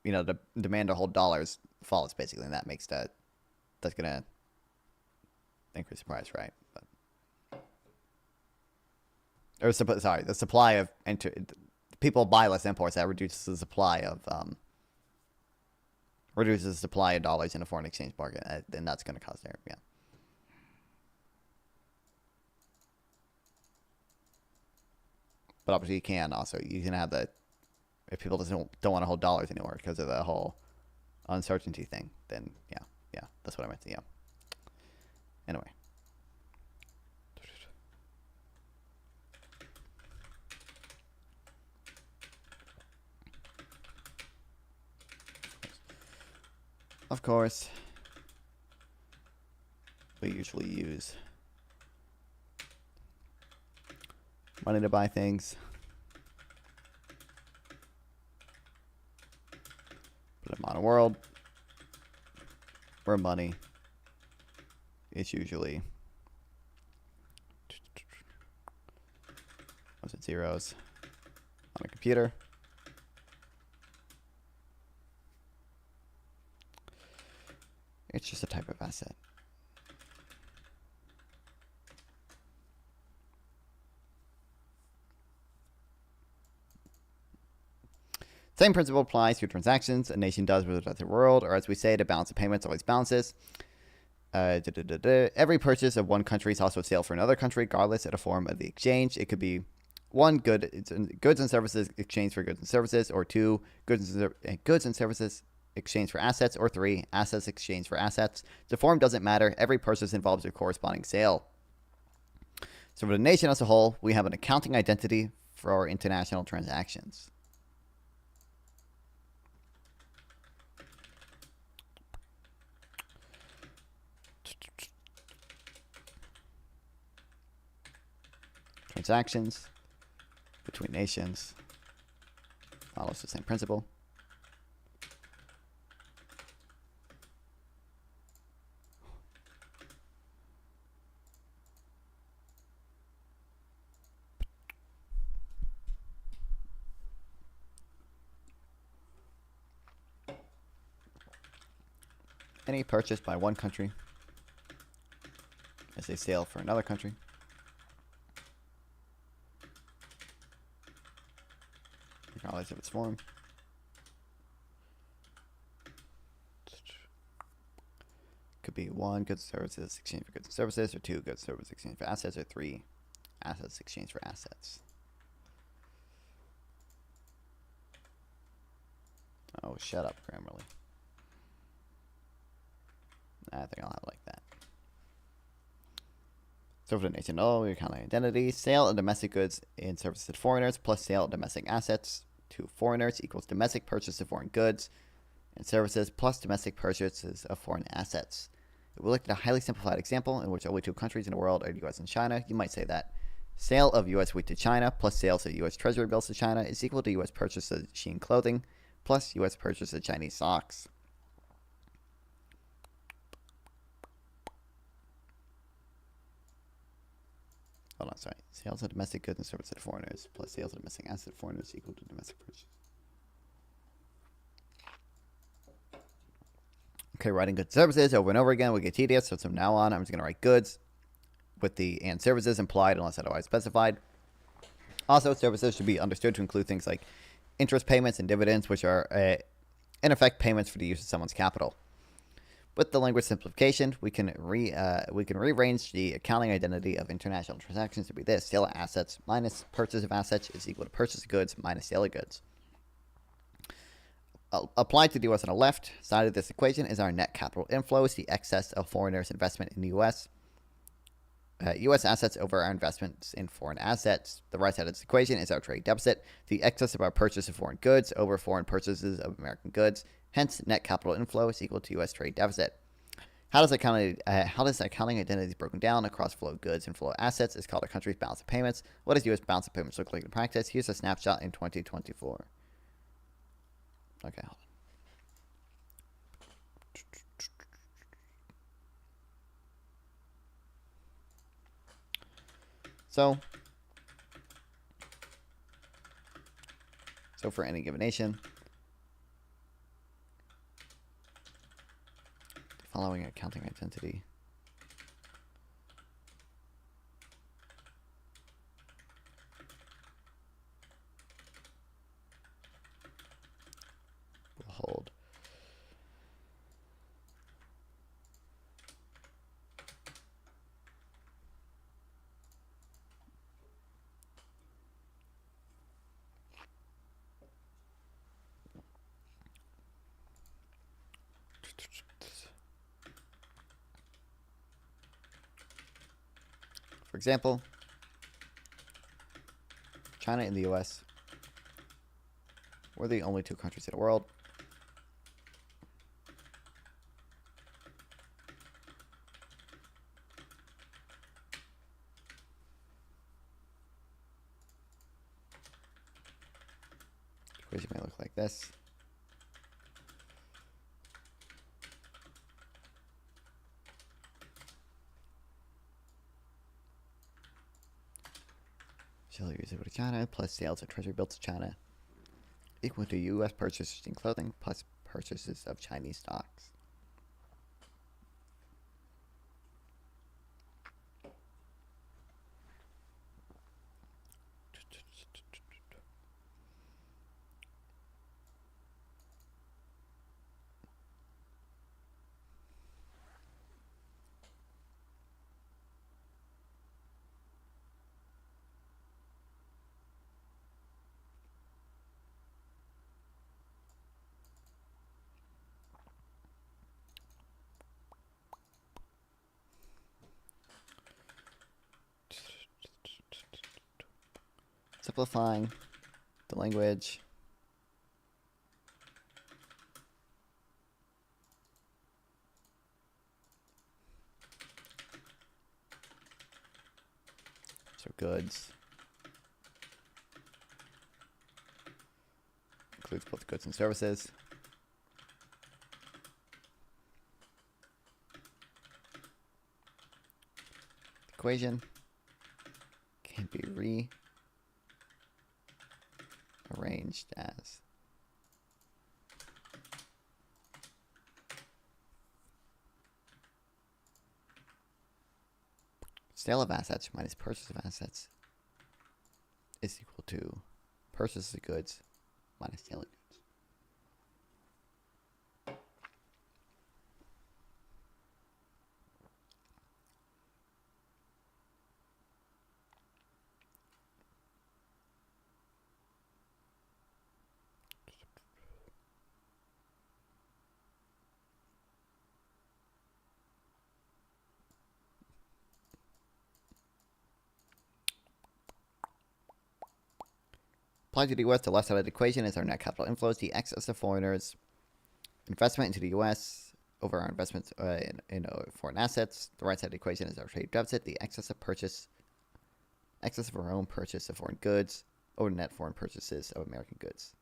you know, the demand to hold dollars falls, basically, and that makes that... That's going to increase the price, right? But... Or sorry, the supply of people buy less imports. That reduces the supply of dollars in a foreign exchange market, and that's going to cause there. Yeah. But obviously, you can have if people don't want to hold dollars anymore because of the whole uncertainty thing, then yeah, that's what I meant to. Yeah. Anyway. Of course, we usually use money to buy things. But in a modern world, where money is usually ones and zeros on a computer. It's just a type of asset. Same principle applies to transactions. A nation does with the world, or as we say, the balance of payments always balances. Every purchase of one country is also a sale for another country, regardless of the form of the exchange. It could be one, goods and services exchange for goods and services, or two, goods and services exchange for assets, or three, assets exchange for assets. The form doesn't matter. Every purchase involves a corresponding sale. So for the nation as a whole, we have an accounting identity for our international transactions. Transactions between nations follows the same principle. Any purchase by one country is a sale for another country. Regardless of its form. Could be 1, goods and services exchange for goods and services, or 2, goods and services exchange for assets, or 3, assets exchange for assets. Oh, shut up, Grammarly. I think I'll have it like that. So for the nation, your counting identity, sale of domestic goods and services to foreigners plus sale of domestic assets to foreigners equals domestic purchase of foreign goods and services plus domestic purchases of foreign assets. If we looked at a highly simplified example in which only 2 countries in the world are the US and China, you might say that sale of US wheat to China plus sales of US Treasury bills to China is equal to US purchase of Shein clothing plus US purchase of Chinese socks. Hold on, sorry. Sales of domestic goods and services to foreigners plus sales of domestic assets to foreigners equal to domestic purchase. Okay, writing goods and services over and over again will get tedious, so from now on I'm just going to write goods with the and services implied unless otherwise specified. Also, services should be understood to include things like interest payments and dividends, which are, in effect, payments for the use of someone's capital. With the language simplification, we can rearrange the accounting identity of international transactions to be this: sale of assets minus purchase of assets is equal to purchase of goods minus sale of goods. Applied to the U.S. on the left side of this equation is our net capital inflows, the excess of foreigners' investment in the U.S. U.S. assets over our investments in foreign assets. The right side of this equation is our trade deficit, the excess of our purchase of foreign goods over foreign purchases of American goods. Hence, net capital inflow is equal to U.S. trade deficit. How does accounting identity broken down across flow of goods and flow of assets is called a country's balance of payments. What does U.S. balance of payments look like in practice? Here's a snapshot in 2024. Okay, hold on. So for any given nation, the following accounting identity will hold. For example, China and the US were the only 2 countries in the world the equation may look like this. Sale of to China plus sales of treasury bills to China equal to U.S. purchases in clothing plus purchases of Chinese stocks. Simplifying the language. So goods includes both goods and services. The equation can be rearranged as Sale of assets minus purchase of assets is equal to purchase of goods minus sale of goods. Applied to the U.S., the left side of the equation is our net capital inflows, the excess of foreigners' investment into the U.S. over our investments in foreign assets. The right side of the equation is our trade deficit, the excess of our own purchase of foreign goods over net foreign purchases of American goods.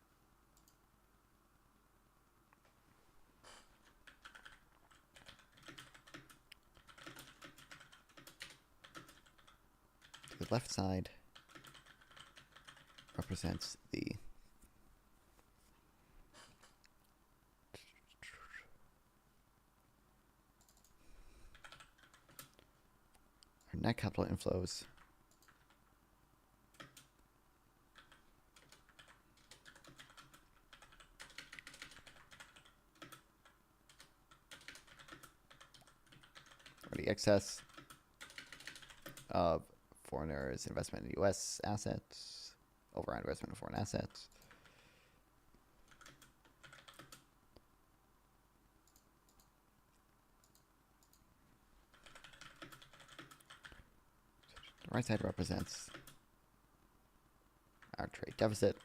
The left side represents our net capital inflows or the excess of foreigners' investment in U.S. assets over our investment in foreign assets. The right side represents our trade deficit.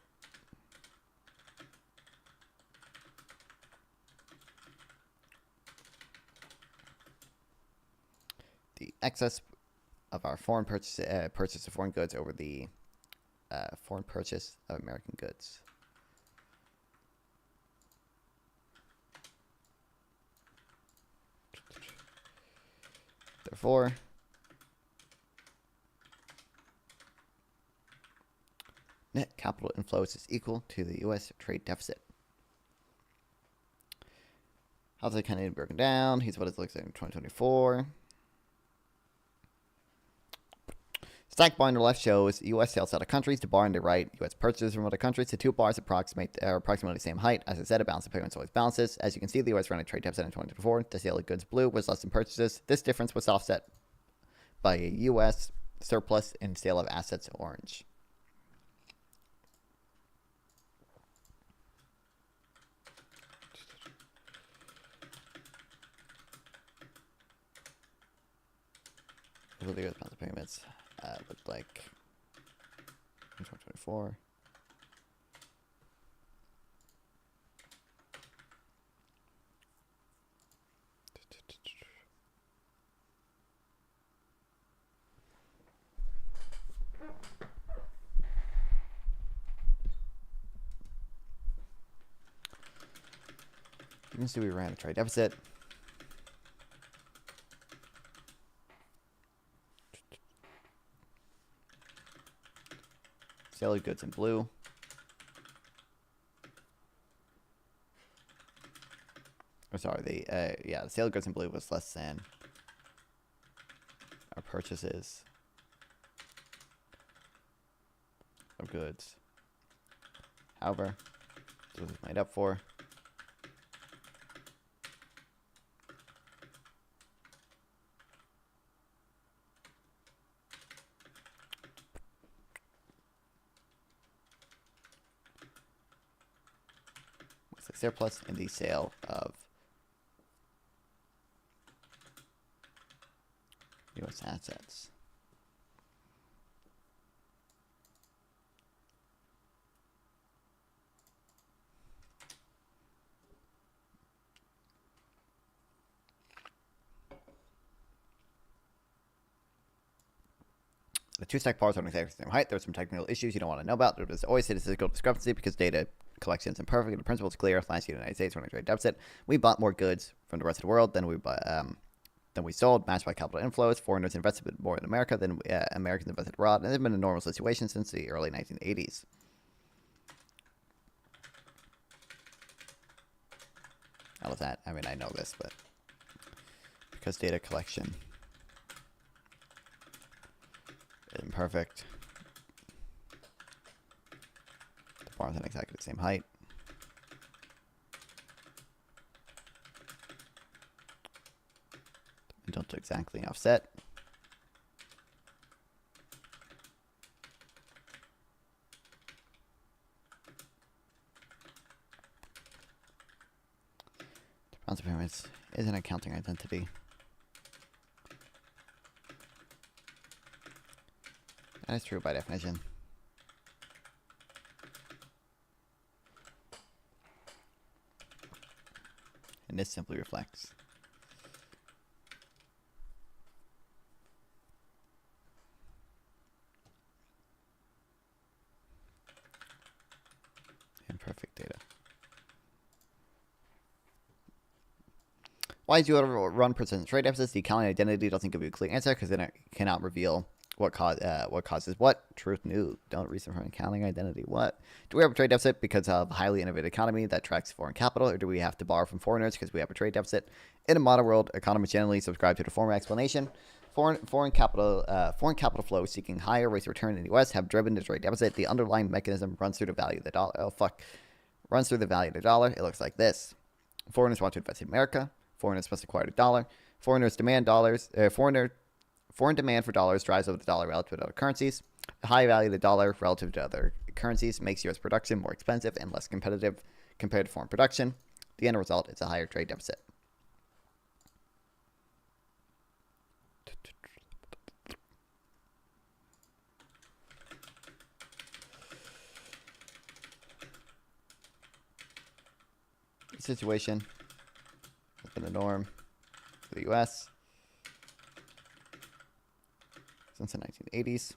The excess of our foreign purchase of foreign goods over the foreign purchase of American goods. Therefore, net capital inflows is equal to the U.S. trade deficit. How's it kind of broken down? Here's what it looks like in 2024. Stack bar on the left shows U.S. sales out of countries. The bar on the right, U.S. purchases from other countries. The two bars are approximately the same height. As I said, a balance of payments always balances. As you can see, the U.S. ran a trade deficit in 2024. The sale of goods blue was less than purchases. This difference was offset by a U.S. surplus in sale of assets orange. What the U.S. balance of payments looked like in 2024. You can see we ran a trade deficit. Sale of goods in blue. Oh, sorry, the sale of goods in blue was less than our purchases of goods. However, this was made up for. Surplus in the sale of U.S. assets. The two stack bars are exactly the same height. There are some technical issues you don't want to know about. There is always a statistical discrepancy because data collection is imperfect. The principle is clear. Last year, the United States running a trade deficit. We bought more goods from the rest of the world than we sold, matched by capital inflows. Foreigners invested more in America than Americans invested abroad, and it's been a normal situation since the early 1980s. How is that? I mean, I know this, but because data collection Imperfect. The bars aren't exactly the same height. They don't exactly offset. The bronze appearance is an accounting identity. That is true by definition. And this simply reflects. Imperfect data. Why do you run persistent trade deficits? The accounting identity doesn't give you a clear answer because then it cannot reveal what causes what. Truth, new. Don't reason from accounting identity. What? Do we have a trade deficit because of a highly innovative economy that attracts foreign capital, or do we have to borrow from foreigners because we have a trade deficit? In a modern world, economists generally subscribe to the former explanation. Foreign capital flows seeking higher rates of return in the U.S. have driven the trade deficit. The underlying mechanism runs through the value of the dollar. Oh fuck, runs through the value of the dollar. It looks like this: foreigners want to invest in America. Foreigners must acquire the dollar. Foreigners demand dollars. Foreign demand for dollars drives up the dollar relative to other currencies. The high value of the dollar relative to other currencies makes U.S. production more expensive and less competitive compared to foreign production. The end result is a higher trade deficit. The situation has been the norm for the U.S. since the 1980s.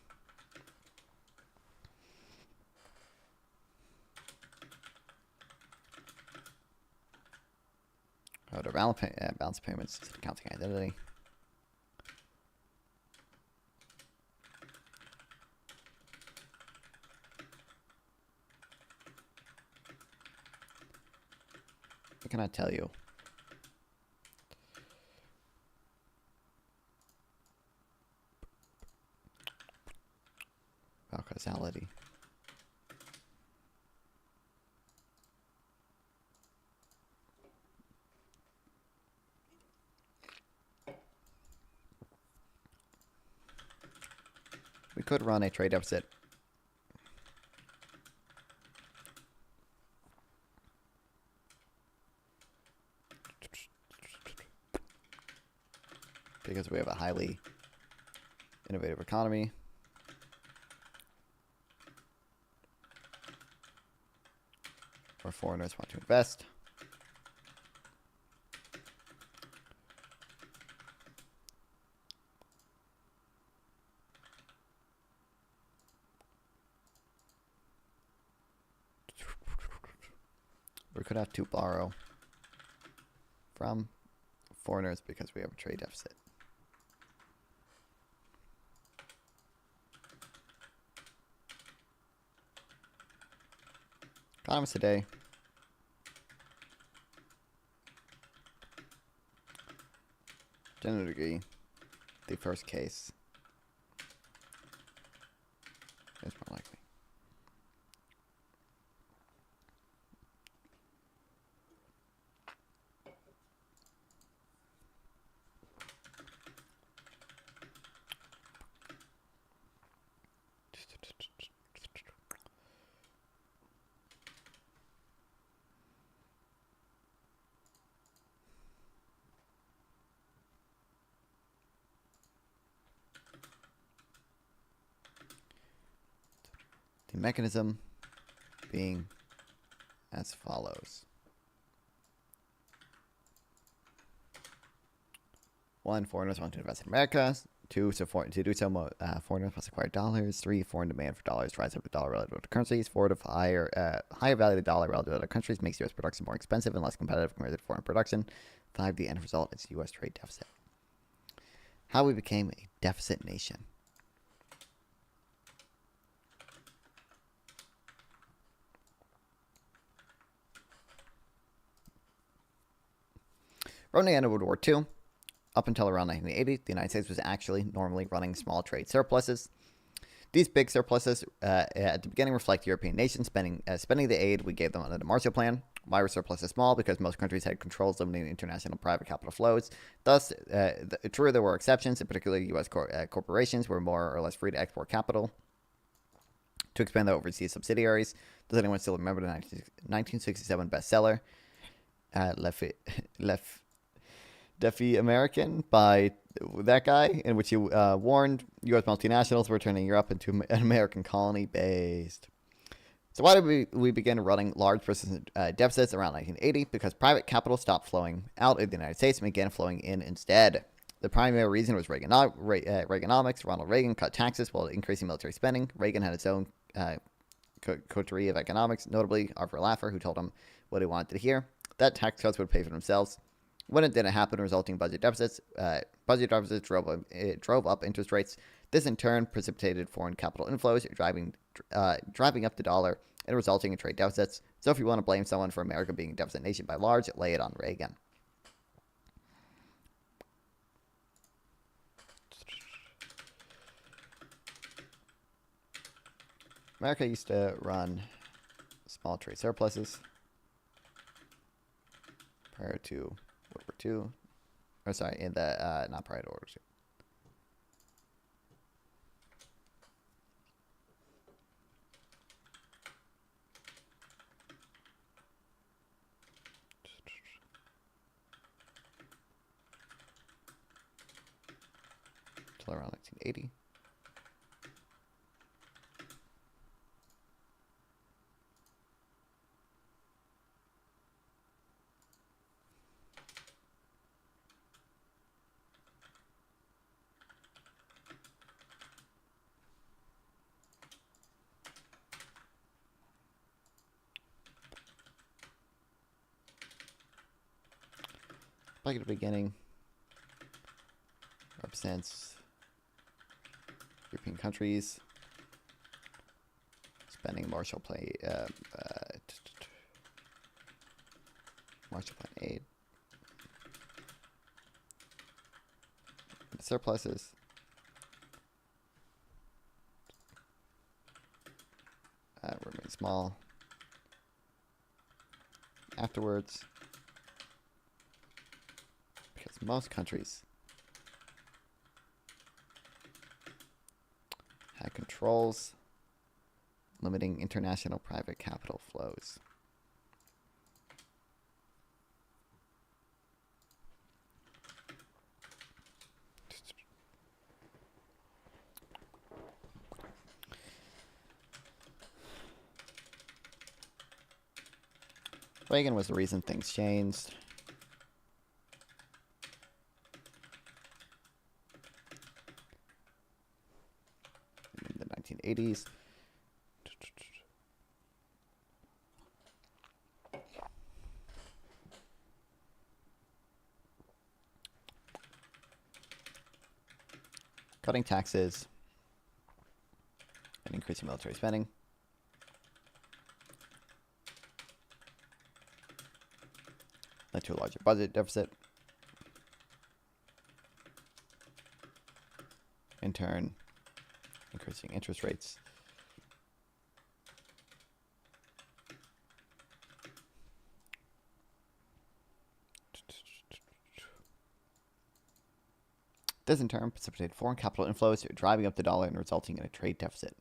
The balance payments is an accounting identity. What can I tell you? About causality. We could run a trade deficit. Because we have a highly innovative economy. Where foreigners want to invest. We could have to borrow from foreigners because we have a trade deficit. Economists today generally agree the first case is more likely. The mechanism being as follows. 1. Foreigners want to invest in America. 2. To do so, foreigners must acquire dollars. 3. Foreign demand for dollars drives up the dollar relative to currencies. 4. The higher value of the dollar relative to other countries makes U.S. production more expensive and less competitive compared to foreign production. 5. The end result is U.S. trade deficit. How we became a deficit nation. Around the end of World War II, up until around 1980, the United States was actually normally running small trade surpluses. These big surpluses at the beginning reflect European nations spending the aid we gave them under the Marshall Plan. Why were surpluses small? Because most countries had controls limiting international private capital flows. Thus, true, there were exceptions, and particularly U.S. corporations were more or less free to export capital to expand their overseas subsidiaries. Does anyone still remember the 1967 bestseller, Defi American, by that guy, in which he warned U.S. multinationals were turning Europe into an American colony based. So why did we begin running large persistent deficits around 1980? Because private capital stopped flowing out of the United States and began flowing in instead. The primary reason was Reaganomics. Ronald Reagan cut taxes while increasing military spending. Reagan had his own coterie of economics, notably Arthur Laffer, who told him what he wanted to hear, that tax cuts would pay for themselves. When it didn't happen, resulting budget deficits drove up interest rates. This in turn precipitated foreign capital inflows, driving up the dollar and resulting in trade deficits. So if you want to blame someone for America being a deficit nation by large, lay it on Reagan. America used to run small trade surpluses prior to World War II. Or sorry, in the not prior to World War II. Until around 1980. Back at the beginning, represents European countries spending Marshall Plan aid. The surpluses remain small. Afterwards, because most countries had controls limiting international private capital flows. Reagan was the reason things changed. In the 1980s. Cutting taxes and increasing military spending. Led to a larger budget deficit. In turn, increasing interest rates. This in turn precipitated foreign capital inflows, driving up the dollar and resulting in a trade deficit.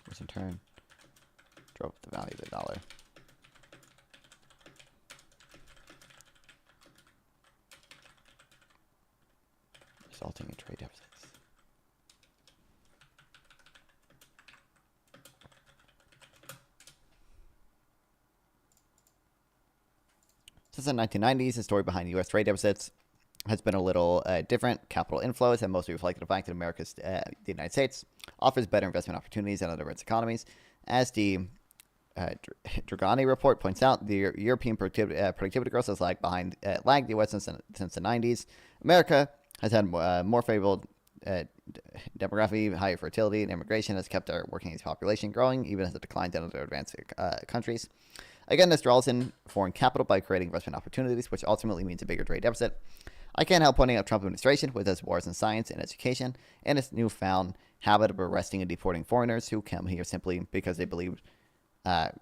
Which in turn drove up the value of the dollar. Resulting in trade deficits. Since the 1990s, the story behind U.S. trade deficits has been a little different. Capital inflows have mostly reflected the fact that the United States offers better investment opportunities than other its economies. As the Dragani report points out, the European productivity growth has lagged the U.S. since the 90s. America has had more favorable demography, higher fertility, and immigration has kept our working age population growing, even as it declined in other advanced countries. Again, this draws in foreign capital by creating investment opportunities, which ultimately means a bigger trade deficit. I can't help pointing out Trump administration with its wars in science and education and its newfound habit of arresting and deporting foreigners who come here simply because they believe to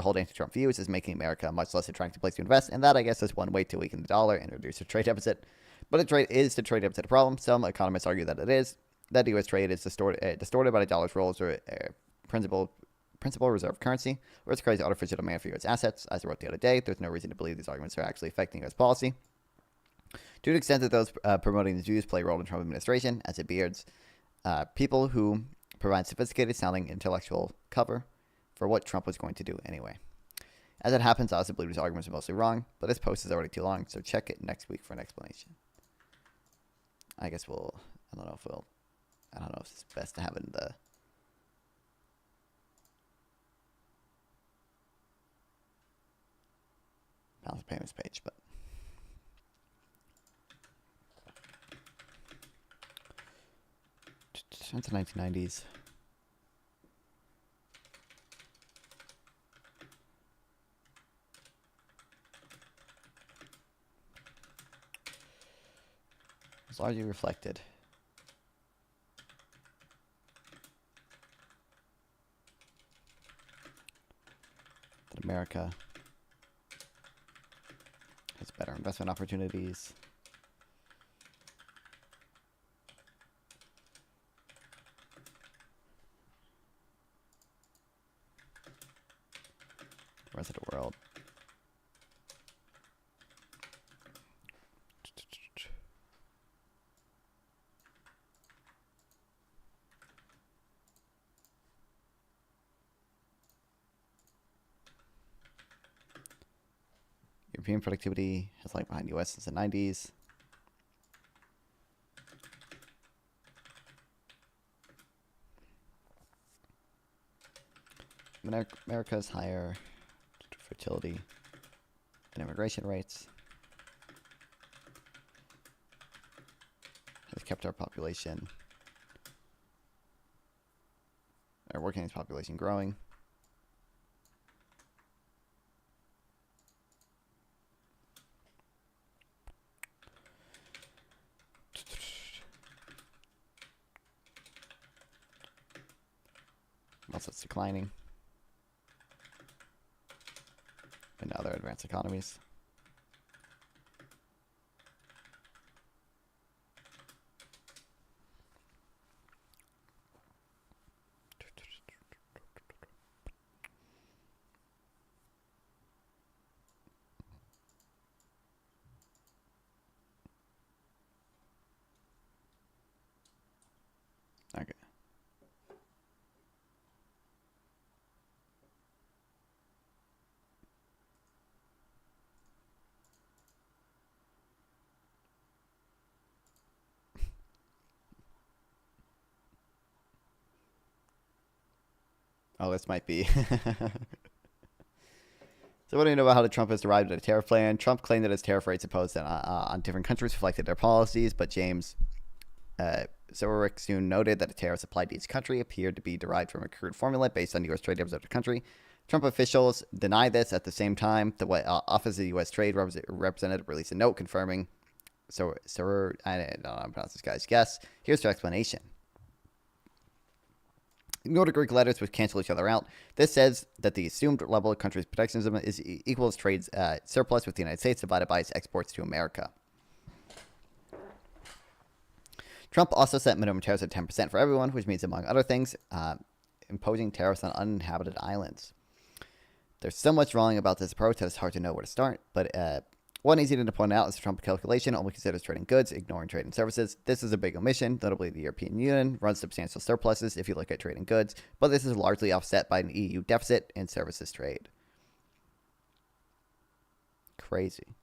hold anti-Trump views is making America a much less attractive place to invest, and that, I guess, is one way to weaken the dollar and reduce the trade deficit. But is the trade deficit a problem? Some economists argue that it is. That U.S. trade is distorted by the dollar's role as a principal reserve currency, or it creates artificial demand for U.S. assets. As I wrote the other day, there's no reason to believe these arguments are actually affecting U.S. policy. To the extent that those promoting the Jews play a role in the Trump administration, as it beards people who provide sophisticated-sounding intellectual cover for what Trump was going to do anyway. As it happens, I also believe these arguments are mostly wrong, but this post is already too long, so check it next week for an explanation. I guess I don't know if it's best to have it in the balance of payments page, but since the 1990s. It's largely reflected. That America has better investment opportunities. The rest of the world. European productivity has lagged behind U.S. since the 90s. America's higher fertility and immigration rates has kept our population, our working age population, growing. Also, it's declining in other advanced economies. Okay. Oh, this might be. So what do you know about how the Trump has arrived at a tariff plan? Trump claimed that his tariff rates imposed on different countries reflected their policies, but James Silverwick soon noted that the tariffs applied to each country appeared to be derived from a crude formula based on U.S. trade deficit of the country. Trump officials denied this. At the same time, the Office of U.S. Trade Representative released a note confirming. I don't know how to pronounce this guy's guess. Here's their explanation. Ignore the Greek letters which cancel each other out. This says that the assumed level of country's protectionism is equals trade's surplus with the United States divided by its exports to America. Trump also set minimum tariffs at 10% for everyone, which means, among other things, imposing tariffs on uninhabited islands. There's so much wrong about this approach that it's hard to know where to start, but one easy thing to point out is the Trump calculation only considers trading goods, ignoring trade and services. This is a big omission. Notably, the European Union runs substantial surpluses if you look at trading goods, but this is largely offset by an EU deficit in services trade. Crazy.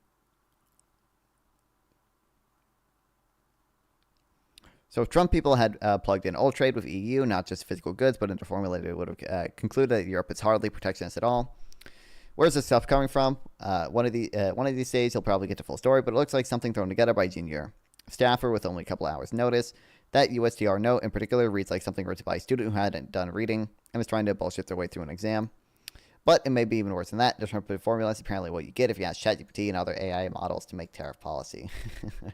So if Trump people had plugged in old trade with EU, not just physical goods, but into formula, they would have concluded that Europe is hardly protectionist at all. Where's this stuff coming from? One of these days, he'll probably get the full story, but it looks like something thrown together by a junior staffer with only a couple hours' notice. That USTR note in particular reads like something written by a student who hadn't done reading and was trying to bullshit their way through an exam. But it may be even worse than that. Different formula is apparently what you get if you ask ChatGPT and other AI models to make tariff policy. And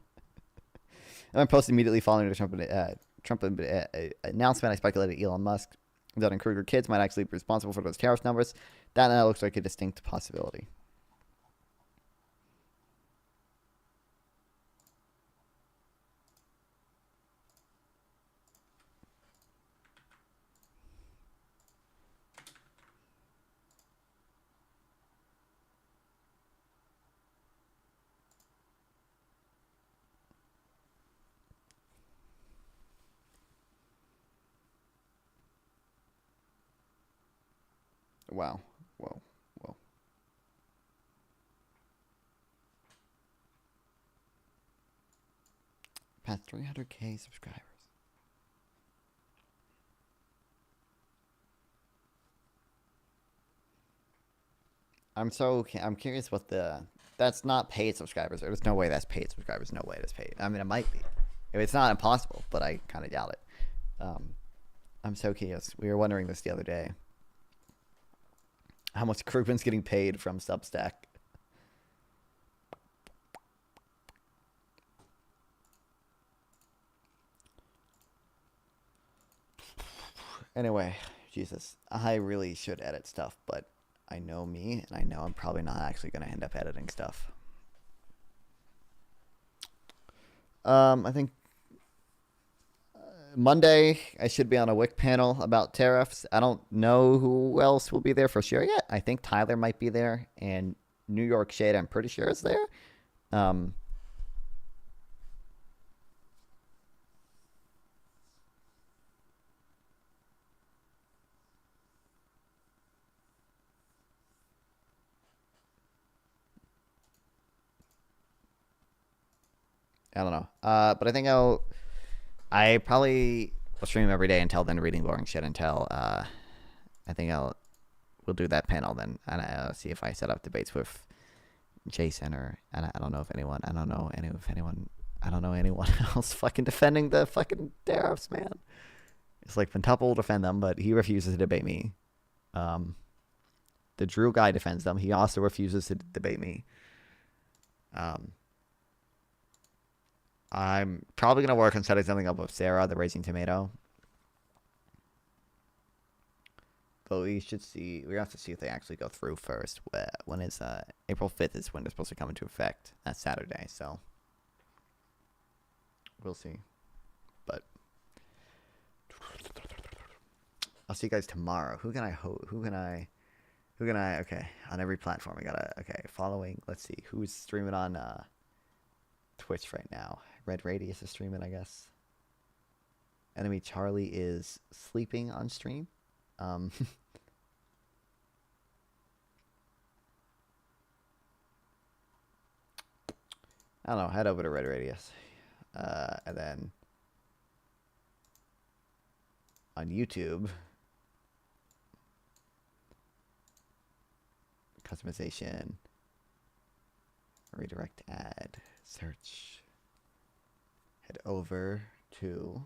then posted immediately following the Trump announcement, I speculated Elon Musk, Dunning-Kruger kids might actually be responsible for those tariff numbers. That now looks like a distinct possibility. Wow. Whoa. Whoa. Past 300K subscribers. I'm curious what that's not paid subscribers. There's no way that's paid subscribers. No way that's paid. I mean, it might be. It's not impossible, but I kind of doubt it. I'm so curious. We were wondering this the other day. How much Krugman's getting paid from Substack. Anyway, Jesus. I really should edit stuff, but I know me, and I know I'm probably not actually going to end up editing stuff. I think Monday, I should be on a WIC panel about tariffs. I don't know who else will be there for sure yet. I think Tyler might be there, and New York Shade, I'm pretty sure, is there. I don't know. But I think I probably will stream every day until then, reading boring shit until I think we'll do that panel then, and I'll see if I set up debates with Jason and I don't know if anyone I don't know anyone else fucking defending the fucking tariffs, man. It's like Pentuple will defend them, but he refuses to debate me. The Drew guy defends them. He also refuses to debate me. I'm probably going to work on setting something up with Sarah, the Raging Tomato. But we have to see if they actually go through first. When is April 5th is when they're supposed to come into effect. That's Saturday, so we'll see. But I'll see you guys tomorrow. Who can I okay, on every platform following, let's see, who's streaming on Twitch right now. Red Radius is streaming, I guess. Enemy Charlie is sleeping on stream. I don't know, head over to Red Radius. And then on YouTube, customization, redirect ad, search. Head over to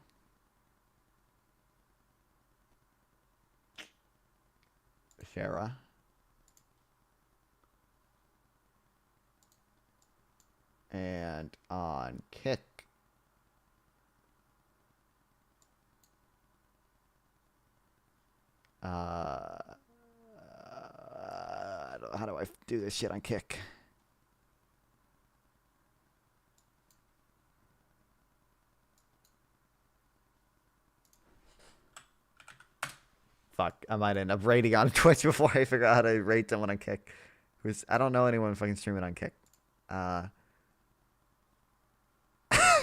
Shara. And on Kick, how do I do this shit on Kick? Fuck, I might end up rating on Twitch before I figure out how to rate someone on Kick. I don't know anyone fucking streaming on Kick.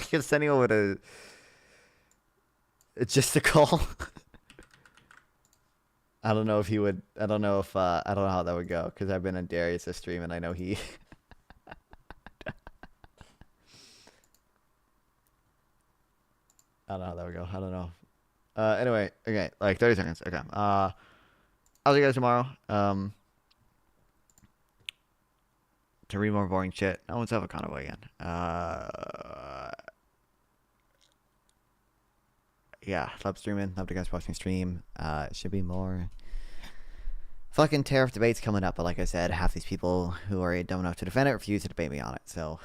Can send you over to just a call. I don't know if he would. I don't know how that would go, because I've been on Darius' stream and I know he. I don't know how that would go. I don't know. Anyway, okay, like 30 seconds. Okay. I'll see you guys tomorrow. To read more boring shit. No one's ever Conway again. Yeah, love streaming. Love you guys watching stream. It should be more fucking tariff debate's coming up, but like I said, half these people who are dumb enough to defend it refuse to debate me on it. So